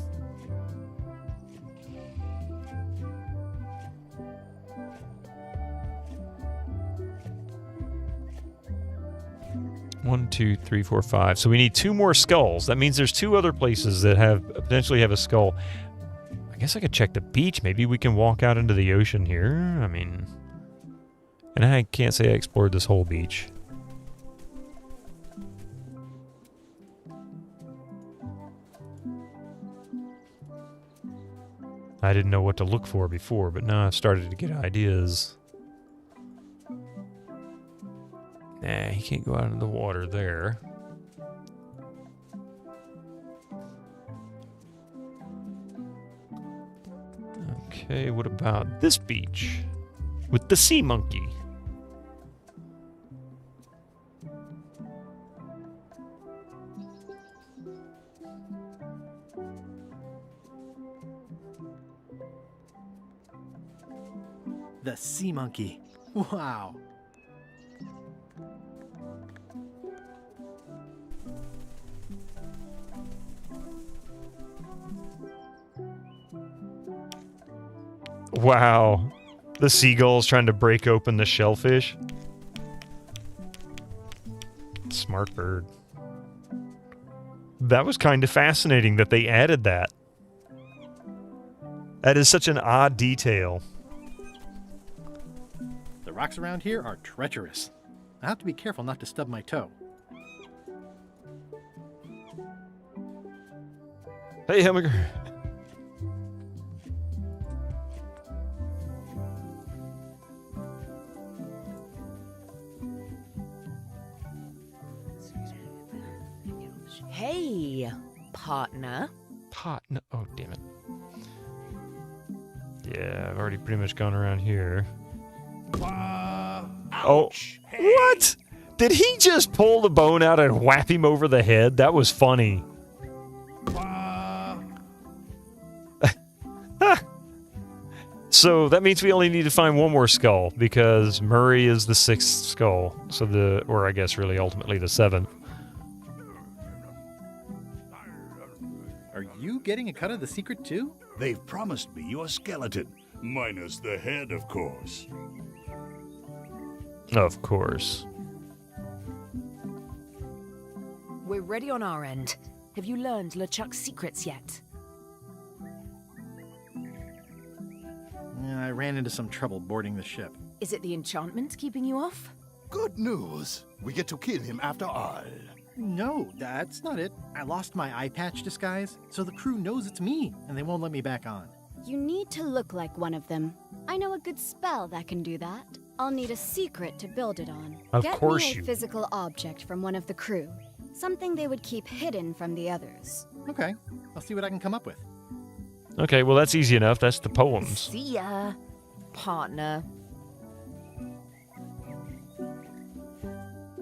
One, two, three, four, five. So we need 2 more skulls. That means there's 2 other places that potentially have a skull. I guess I could check the beach. Maybe we can walk out into the ocean here. I mean, and I can't say I explored this whole beach. I didn't know what to look for before, but now I've started to get ideas. Nah, he can't go out into the water there. Okay, what about this beach? With the sea monkey. The sea monkey. Wow. Wow. The seagull's trying to break open the shellfish. Smart bird. That was kind of fascinating that they added that. That is such an odd detail. The rocks around here are treacherous. I have to be careful not to stub my toe. Hey, Hamburger. Hey, partner. Partner. Oh, damn it. Yeah, I've already pretty much gone around here. Oh, what? Did he just pull the bone out and whap him over the head? That was funny. So that means we only need to find 1 more skull because Murray is the 6th skull. So or I guess really ultimately the 7th. Are you getting a cut of the secret too? They've promised me your skeleton, minus the head, of course. Of course. We're ready on our end. Have you learned LeChuck's secrets yet? I ran into some trouble boarding the ship. Is it the enchantment keeping you off? Good news. We get to kill him after all. No, that's not it. I lost my eye patch disguise, so the crew knows it's me, and they won't let me back on. You need to look like one of them. I know a good spell that can do that. I'll need a secret to build it on. Of Get course me a you- physical object from one of the crew. Something they would keep hidden from the others. Okay, I'll see what I can come up with. Okay, well that's easy enough. That's the poems. See ya, partner.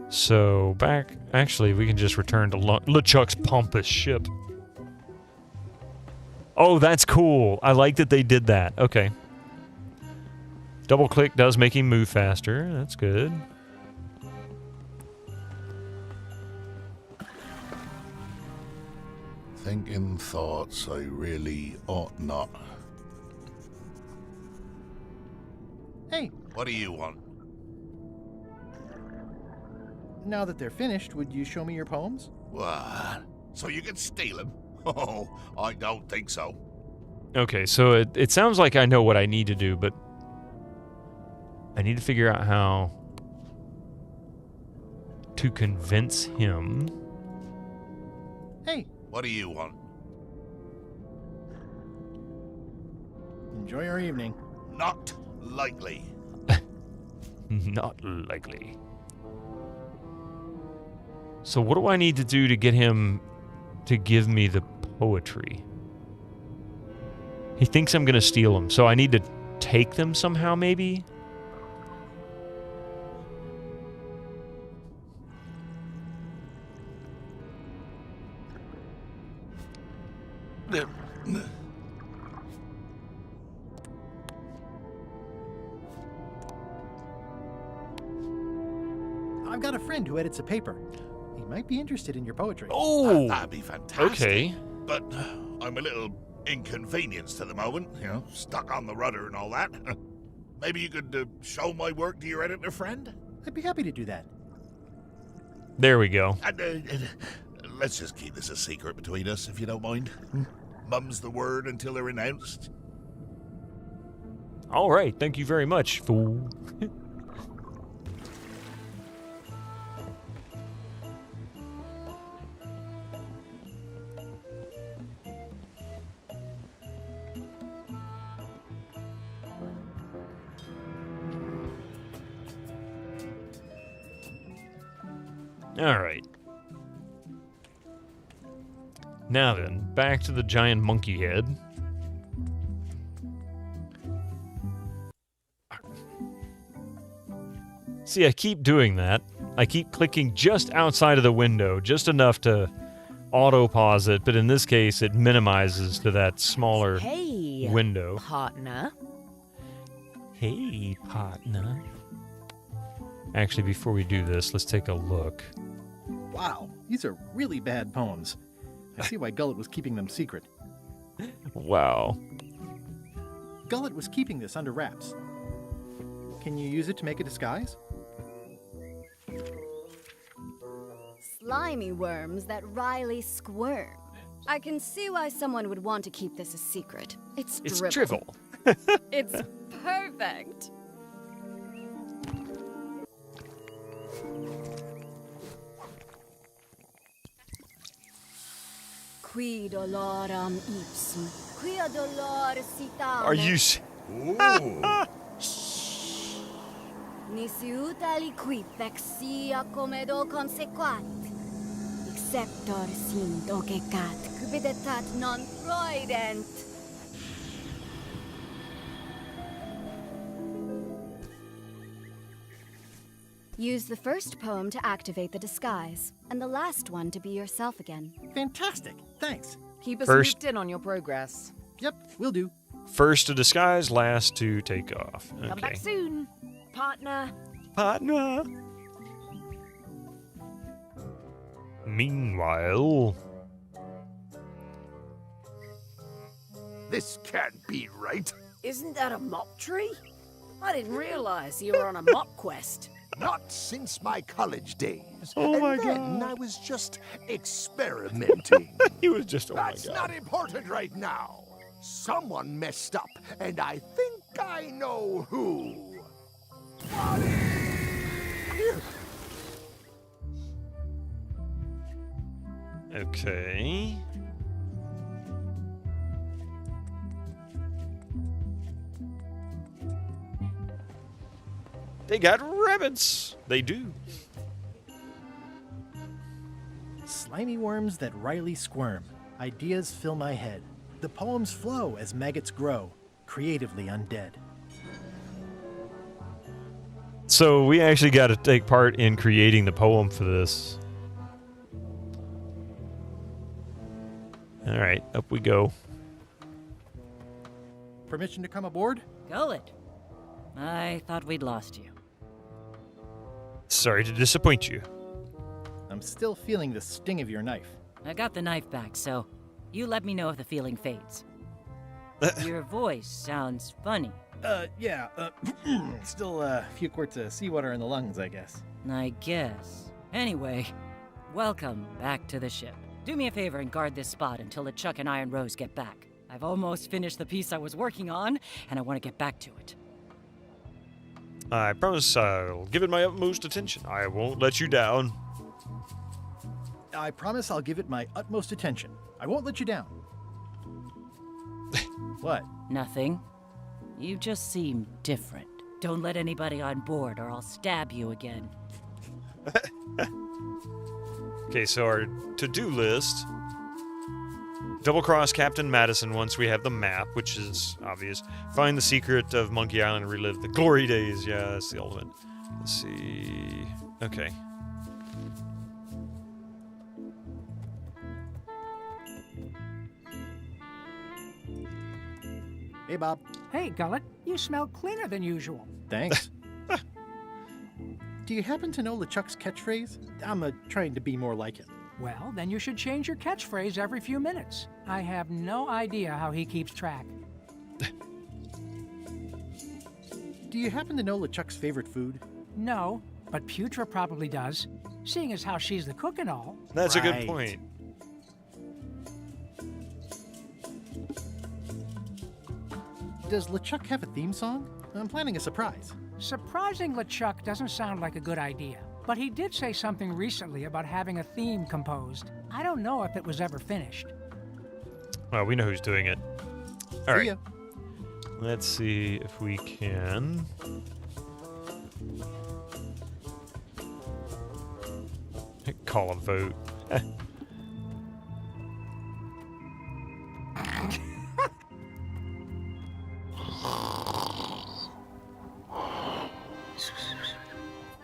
So back, actually, we can just return to LeChuck's pompous ship. Oh, that's cool. I like that they did that. Okay. Double click does make him move faster. That's good. Thinking thoughts I really ought not. Hey, What do you want? now that they're finished, would you show me your poems? What? So you can steal them? Oh, I don't think so. Okay, so it sounds like I know what I need to do, but I need to figure out how to convince him. Hey, What do you want? enjoy our evening. Not likely. Not likely. So what do I need to do to get him to give me the poetry? He thinks I'm going to steal them, so I need to take them somehow, maybe? I've got a friend who edits a paper. He might be interested in your poetry. Oh! That'd be fantastic. Okay. But I'm a little inconvenienced at the moment, stuck on the rudder and all that. Maybe you could show my work to your editor friend? I'd be happy to do that. There we go. And let's just keep this a secret between us, if you don't mind. Mum's the word until they're announced. All right, thank you very much, fool. All right. Now then, back to the giant monkey head. See, I keep doing that. I keep clicking just outside of the window, just enough to auto-pause it, but in this case, it minimizes to that smaller window. Partner. Hey, partner. Actually, before we do this, let's take a look. Wow, these are really bad poems. I see why Gullet was keeping them secret. Wow. Gullet was keeping this under wraps. Can you use it to make a disguise? Slimy worms that wryly squirm. I can see why someone would want to keep this a secret. It's drivel. It's perfect. Qui doloram ipsum, quia dolor citamo. Are you... Nisi utali quid vexia comedo consequat. Exceptor sint ocecat, cupiditat non proident. Use the first poem to activate the disguise, and the last one to be yourself again. Fantastic, thanks. Keep us First- looped in on your progress. Yep, will do. First to disguise, last to take off. Come back Okay. soon, partner. Partner. Meanwhile... This can't be right. Isn't that a mop tree? I didn't realize you were on a mop quest. Not since my college days. Oh and my then God. I was just experimenting. He was just, That's not important right now. Someone messed up, and I think I know who. Okay. They got rabbits. They do. Slimy worms that wryly squirm. Ideas fill my head. The poems flow as maggots grow, creatively undead. So we actually got to take part in creating the poem for this. All right, up we go. Permission to come aboard? Gullet. I thought we'd lost you. Sorry to disappoint you. I'm still feeling the sting of your knife. I got the knife back, so You let me know if the feeling fades. Your voice sounds funny. Yeah, still a few quarts of seawater in the lungs, I guess. I guess. Anyway, welcome back to the ship. Do me a favor and guard this spot until LeChuck and Iron Rose get back. I've almost finished the piece I was working on, and I want to get back to it. I promise I'll give it my utmost attention. I won't let you down. I promise I'll give it my utmost attention. I won't let you down. What? Nothing. You just seem different. Don't let anybody on board or I'll stab you again. Okay, so our to-do list. Double-cross Captain Madison once we have the map, which is obvious. Find the secret of Monkey Island and relive the glory days. Yeah, that's the ultimate. Let's see. Okay. Hey, Bob. Hey, Gullet, you smell cleaner than usual. Thanks. Do you happen to know LeChuck's catchphrase? I'm trying to be more like him. Well, then you should change your catchphrase every few minutes. I have no idea how he keeps track. Do you happen to know LeChuck's favorite food? No, but Putra probably does, seeing as how she's the cook and all. That's a good point. Does LeChuck have a theme song? I'm planning a surprise. Surprising LeChuck doesn't sound like a good idea, but he did say something recently about having a theme composed. I don't know if it was ever finished. Well, we know who's doing it. All right. See ya. Let's see if we can. Call a vote.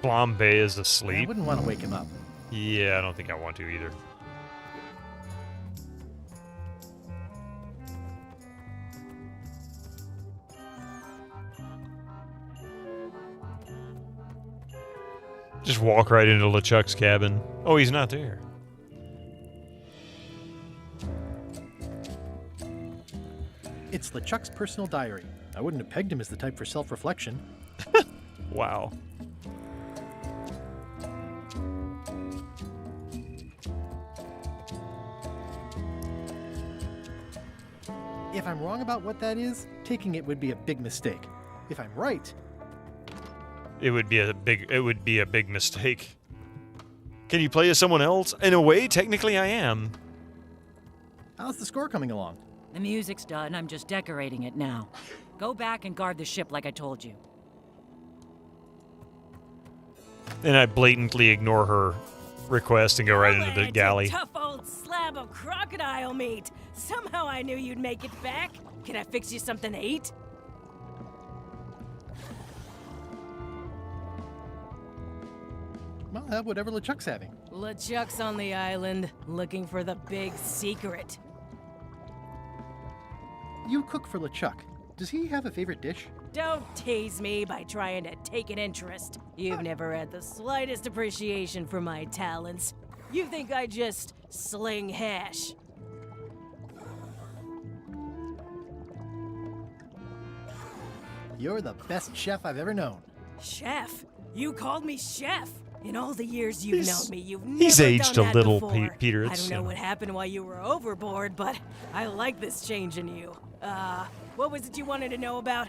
Bombay is asleep. I wouldn't want to wake him up. Yeah, I don't think I want to either. Just walk right into LeChuck's cabin. Oh, he's not there. It's LeChuck's personal diary. I wouldn't have pegged him as the type for self-reflection. Wow. If I'm wrong about what that is, taking it would be a big mistake. If I'm right, It would be a big mistake. Can you play as someone else? In a way, technically I am. how's the score coming along? The music's done, I'm just decorating it now. Go back and guard the ship like I told you. And I blatantly ignore her request and go right into the galley. Tough old slab of crocodile meat. Somehow I knew you'd make it back. Can I fix you something to eat? I'll have whatever LeChuck's having. LeChuck's on the island, looking for the big secret. You cook for LeChuck. Does he have a favorite dish? Don't tease me by trying to take an interest. You've never had the slightest appreciation for my talents. You think I just sling hash. You're the best chef I've ever known. Chef? You called me chef? In all the years you've known me, you've never He's aged done a that little, before. Peter. I It's, don't know what happened while you were overboard, but I like this change in you. What was it you wanted to know about?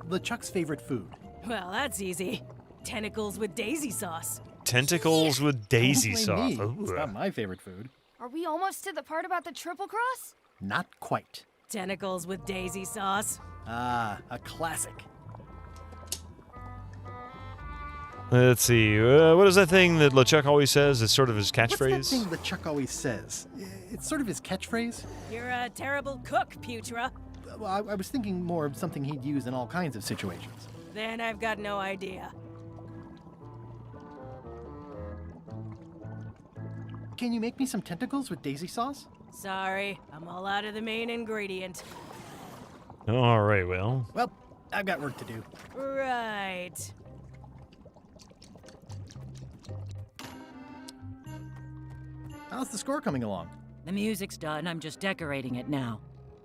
LeChuck's favorite food. Well, that's easy. Tentacles with daisy sauce. Tentacles with daisy Don't blame sauce. me. It's not my favorite food. Are we almost to the part about the triple cross? Not quite. Tentacles with daisy sauce. Ah, a classic. Let's see. What is that thing that LeChuck always says? It's sort of his catchphrase. What's that thing LeChuck always says? It's sort of his catchphrase. You're a terrible cook, Putra. Well, I was thinking more of something he'd use in all kinds of situations. Then I've got no idea. Can you make me some tentacles with daisy sauce? Sorry, I'm all out of the main ingredient. All right, well. Well, I've got work to do. Right. How's the score coming along? The music's done, I'm just decorating it now.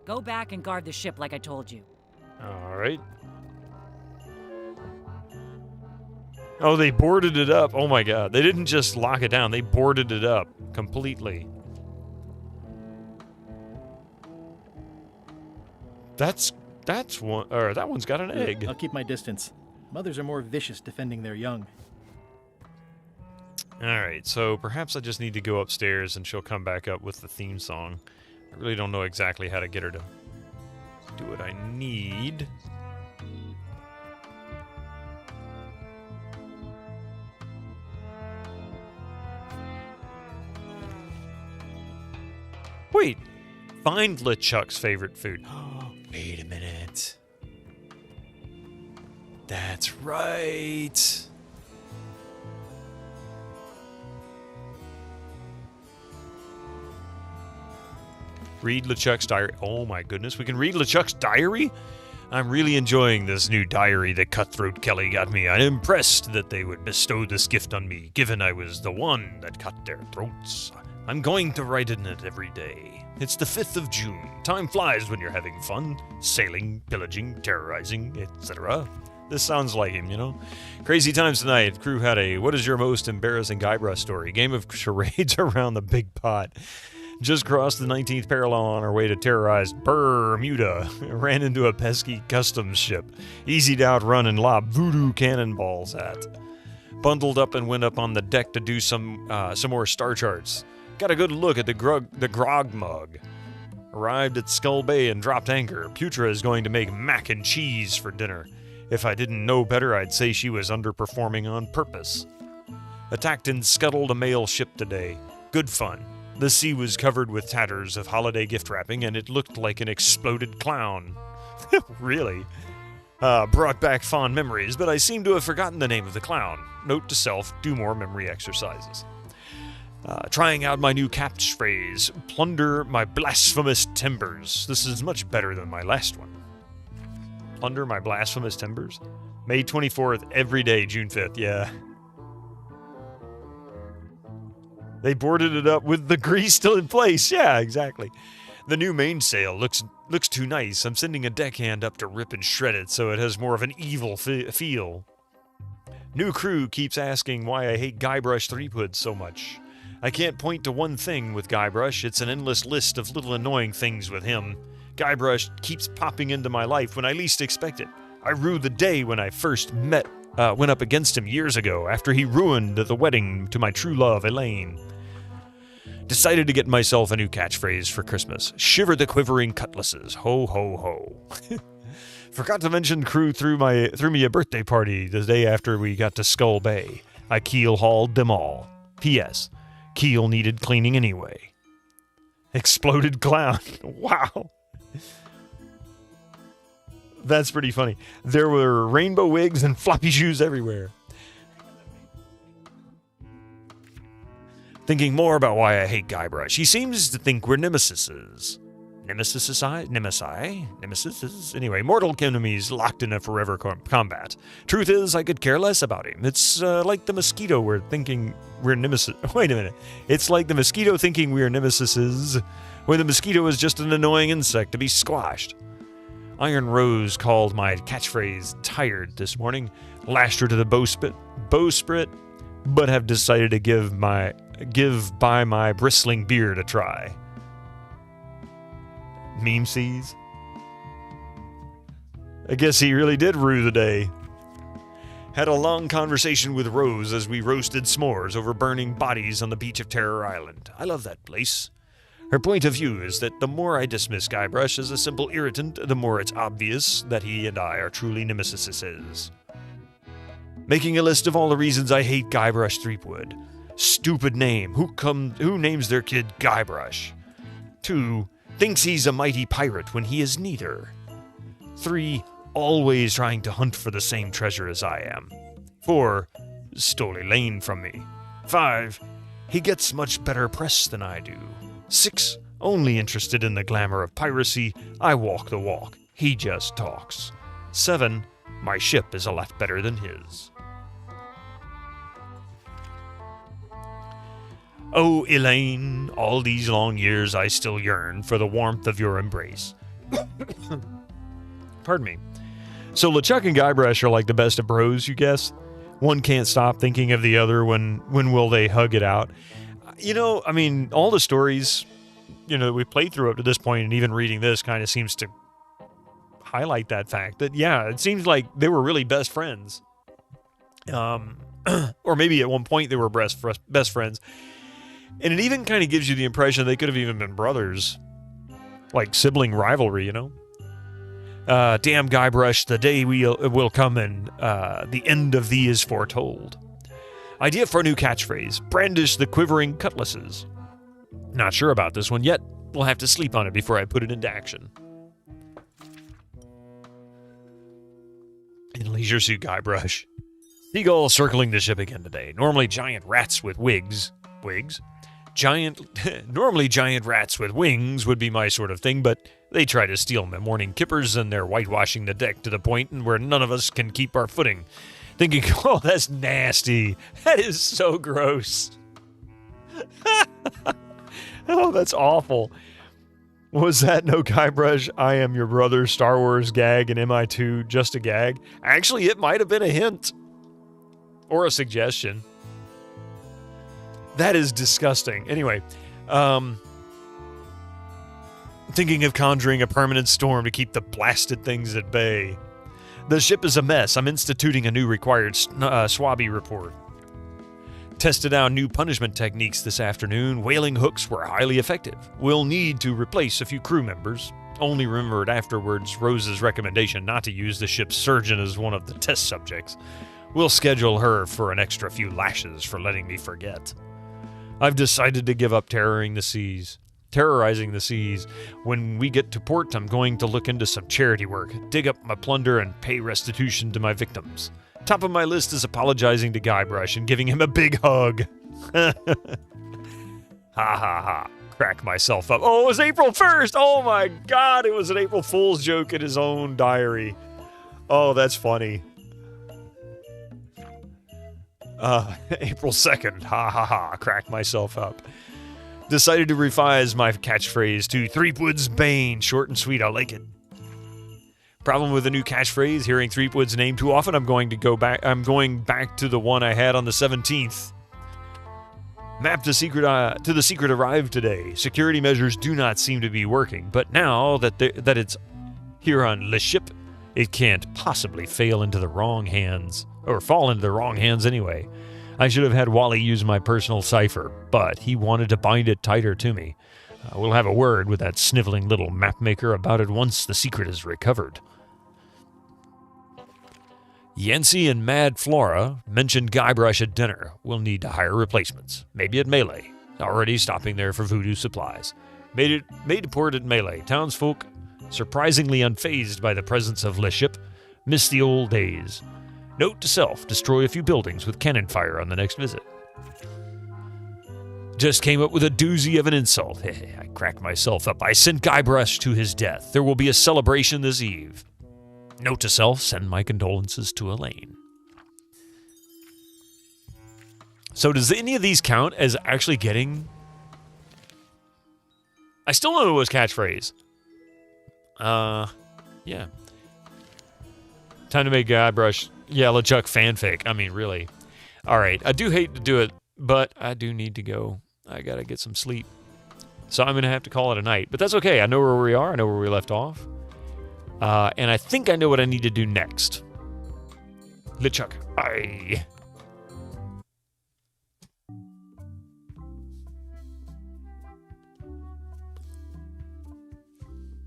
Go back and guard the ship like I told you. All right. Oh, they boarded it up. Oh my god. They didn't just lock it down. They boarded it up completely. That's one, or that one's got an egg. I'll keep my distance. Mothers are more vicious defending their young. All right, so perhaps I just need to go upstairs and she'll come back up with the theme song. I really don't know exactly how to get her to do what I need. Wait, find LeChuck's favorite food. Wait a minute. That's right. Read LeChuck's diary. Oh my goodness, we can read LeChuck's diary? I'm really enjoying this new diary that Cutthroat Kelly got me. I'm impressed that they would bestow this gift on me, given I was the one that cut their throats. I'm going to write in it every day. It's the 5th of June. Time flies when you're having fun. Sailing, pillaging, terrorizing, etc. This sounds like him, you know? Crazy times tonight. Crew had a what is your most embarrassing Guybrush story? Game of charades around the big pot. Just crossed the 19th parallel on our way to terrorize Bermuda. Ran into a pesky customs ship. Easy to outrun and lob voodoo cannonballs at. Bundled up and went up on the deck to do some more star charts. Got a good look at the grog mug. Arrived at Skull Bay and dropped anchor. Putra is going to make mac and cheese for dinner. If I didn't know better, I'd say she was underperforming on purpose. Attacked and scuttled a mail ship today. Good fun. The sea was covered with tatters of holiday gift wrapping, and it looked like an exploded clown. Really? Brought back fond memories, but I seem to have forgotten the name of the clown. Note to self, do more memory exercises. Trying out my new catchphrase, plunder my blasphemous timbers. This is much better than my last one. Plunder my blasphemous timbers? May 24th, every day, June 5th, yeah. They boarded it up with the grease still in place. Yeah, exactly. The new mainsail looks too nice. I'm sending a deckhand up to rip and shred it so it has more of an evil feel. New crew keeps asking why I hate Guybrush Threepwood so much. I can't point to one thing with Guybrush. It's an endless list of little annoying things with him. Guybrush keeps popping into my life when I least expect it. I rue the day when I first went up against him years ago after he ruined the wedding to my true love, Elaine. Decided to get myself a new catchphrase for Christmas. Shiver the quivering cutlasses. Ho, ho, ho. Forgot to mention crew threw me a birthday party the day after we got to Skull Bay. I keel hauled them all. P.S. Keel needed cleaning anyway. Exploded clown. Wow. That's pretty funny. There were rainbow wigs and floppy shoes everywhere. Thinking more about why I hate Guybrush. He seems to think we're nemesises. Nemesis? Anyway, mortal enemies locked in a forever combat. Truth is, I could care less about him. It's like the mosquito we're thinking we're nemesis. Wait a minute. It's like the mosquito thinking we're nemesises when the mosquito is just an annoying insect to be squashed. Iron Rose called my catchphrase tired this morning. Lashed her to the bowsprit, but have decided to give by my bristling beard a try. Meme sees. I guess he really did rue the day. Had a long conversation with Rose as we roasted s'mores over burning bodies on the beach of Terror Island. I love that place. Her point of view is that the more I dismiss Guybrush as a simple irritant, the more it's obvious that he and I are truly nemesises. Making a list of all the reasons I hate Guybrush Threepwood. Stupid name. Who names their kid Guybrush? 2. Thinks he's a mighty pirate when he is neither. 3. Always trying to hunt for the same treasure as I am. 4. Stole Elaine from me. 5. He gets much better press than I do. 6. Only interested in the glamour of piracy. I walk the walk. He just talks. 7. My ship is a lot better than his. Oh, Elaine, all these long years I still yearn for the warmth of your embrace. Pardon me. So LeChuck and Guybrush are like the best of bros, you guess? One can't stop thinking of the other. When will they hug it out? You know, I mean, all the stories, you know, that we've played through up to this point, and even reading this kind of seems to highlight that fact that, yeah, it seems like they were really best friends. Or maybe at one point they were best friends. And it even kind of gives you the impression they could have even been brothers. Like sibling rivalry, you know? Damn Guybrush, the day will come and the end of thee is foretold. Idea for a new catchphrase. Brandish the quivering cutlasses. Not sure about this one yet. We'll have to sleep on it before I put it into action. In Leisure Suit Guybrush. Seagull circling the ship again today. Normally giant rats with wigs. Normally giant rats with wings would be my sort of thing, but they try to steal my morning kippers and they're whitewashing the deck to the point where none of us can keep our footing. Thinking, oh, that's nasty. That is so gross. Oh, that's awful. Was that no Guybrush, I am your brother, Star Wars gag, and MI2 just a gag? Actually, it might have been a hint. Or a suggestion. That is disgusting. Anyway, thinking of conjuring a permanent storm to keep the blasted things at bay. The ship is a mess. I'm instituting a new required swabby report. Tested out new punishment techniques this afternoon. Whaling hooks were highly effective. We'll need to replace a few crew members. Only remembered afterwards Rose's recommendation not to use the ship's surgeon as one of the test subjects. We'll schedule her for an extra few lashes for letting me forget. I've decided to give up terrorizing the seas. When we get to port, I'm going to look into some charity work, dig up my plunder, and pay restitution to my victims. Top of my list is apologizing to Guybrush and giving him a big hug. Ha ha ha. Crack myself up. Oh, it was April 1st! Oh my god, it was an April Fool's joke in his own diary. Oh, that's funny. April 2nd. Ha ha ha. Crack myself up. Decided to revise my catchphrase to Threepwood's Bane. Short and sweet. I like it. Problem with the new catchphrase, hearing Threepwood's name too often, I'm going back to the one I had on the 17th. Map to the secret arrived today. Security measures do not seem to be working, but now that it's here on Le Ship, it can't possibly fall into the wrong hands anyway. I should have had Wally use my personal cipher, but he wanted to bind it tighter to me. We'll have a word with that sniveling little mapmaker about it once the secret is recovered. Yancy and Mad Flora mentioned Guybrush at dinner. We'll need to hire replacements. Maybe at Melee. Already stopping there for voodoo supplies. Made to port at Melee. Townsfolk, surprisingly unfazed by the presence of Le Ship, miss the old days. Note to self, destroy a few buildings with cannon fire on the next visit. Just came up with a doozy of an insult. I cracked myself up. I sent Guybrush to his death. There will be a celebration this eve. Note to self, send my condolences to Elaine. So does any of these count as actually getting... I still don't know his catchphrase. Yeah. Time to make Guybrush, LeChuck fanfic. I mean, really. Alright, I do hate to do it, but I do need to go. I gotta get some sleep. So I'm gonna have to call it a night. But that's okay, I know where we are, I know where we left off. And I think I know what I need to do next. LeChuck, aye.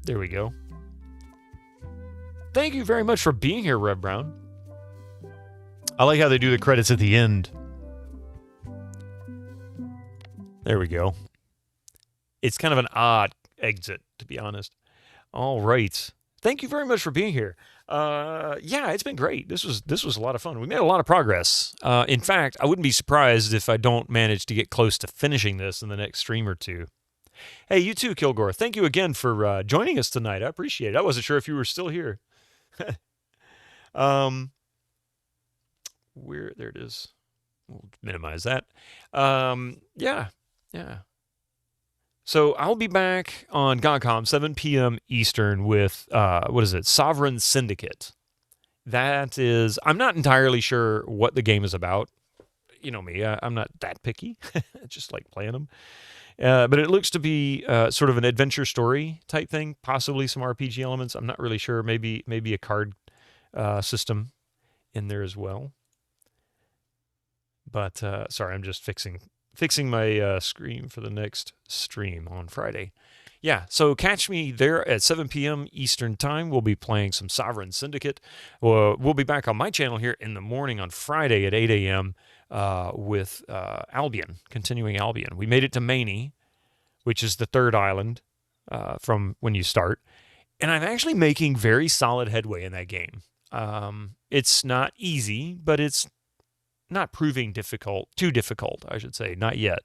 There we go. Thank you very much for being here, Rev Brown. I like how they do the credits at the end. There we go. It's kind of an odd exit, to be honest. All right. Thank you very much for being here. Yeah, it's been great. This was a lot of fun. We made a lot of progress. In fact, I wouldn't be surprised if I don't manage to get close to finishing this in the next stream or two. Hey, you too, Kilgore. Thank you again for joining us tonight. I appreciate it. I wasn't sure if you were still here. There it is. We'll minimize that. Yeah. Yeah. So I'll be back on GOGCOM 7 p.m. Eastern with Sovereign Syndicate. That is, I'm not entirely sure what the game is about. You know me, I'm not that picky. Just like playing them. But it looks to be sort of an adventure story type thing, possibly some RPG elements. I'm not really sure. Maybe a card system in there as well. But sorry, I'm just fixing my screen for the next stream on Friday. Yeah, so catch me there at 7 p.m. Eastern Time. We'll be playing some Sovereign Syndicate. We'll be back on my channel here in the morning on Friday at 8 a.m. With Albion, continuing Albion. We made it to Maney, which is the third island from when you start. And I'm actually making very solid headway in that game. It's not easy, but it's not proving too difficult, I should say. Not yet.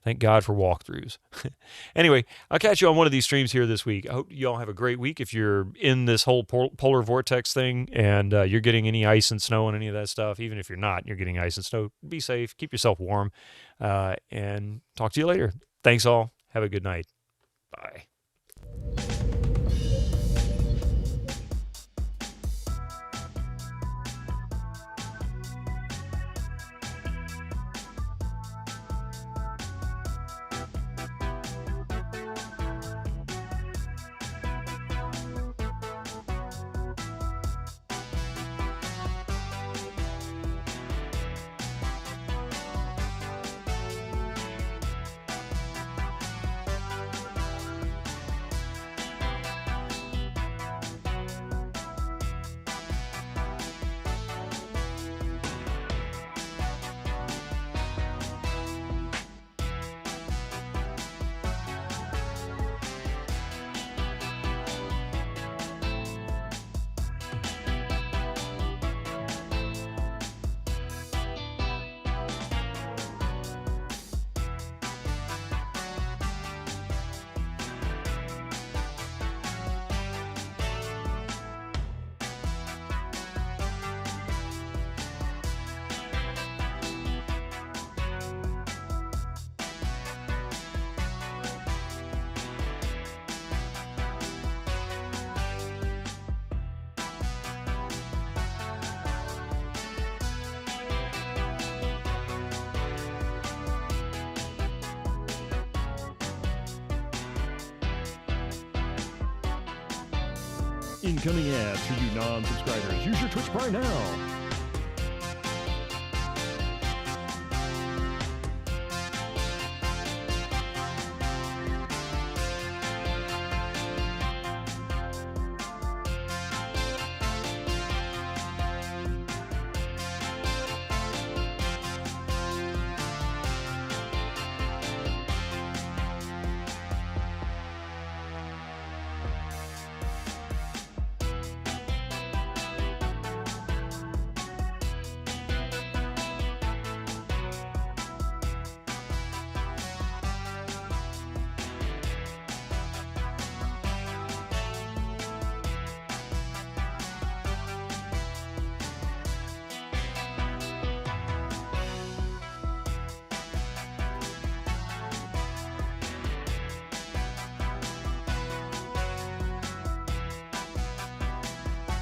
Thank God for walkthroughs. Anyway, I'll catch you on one of these streams here this week. I hope you all have a great week. If you're in this whole polar vortex thing and you're getting any ice and snow and any of that stuff, even if you're not, you're getting ice and snow, be safe, keep yourself warm, and talk to you later. Thanks all. Have a good night. Bye. Incoming ads for you non-subscribers. Use your Twitch Prime now.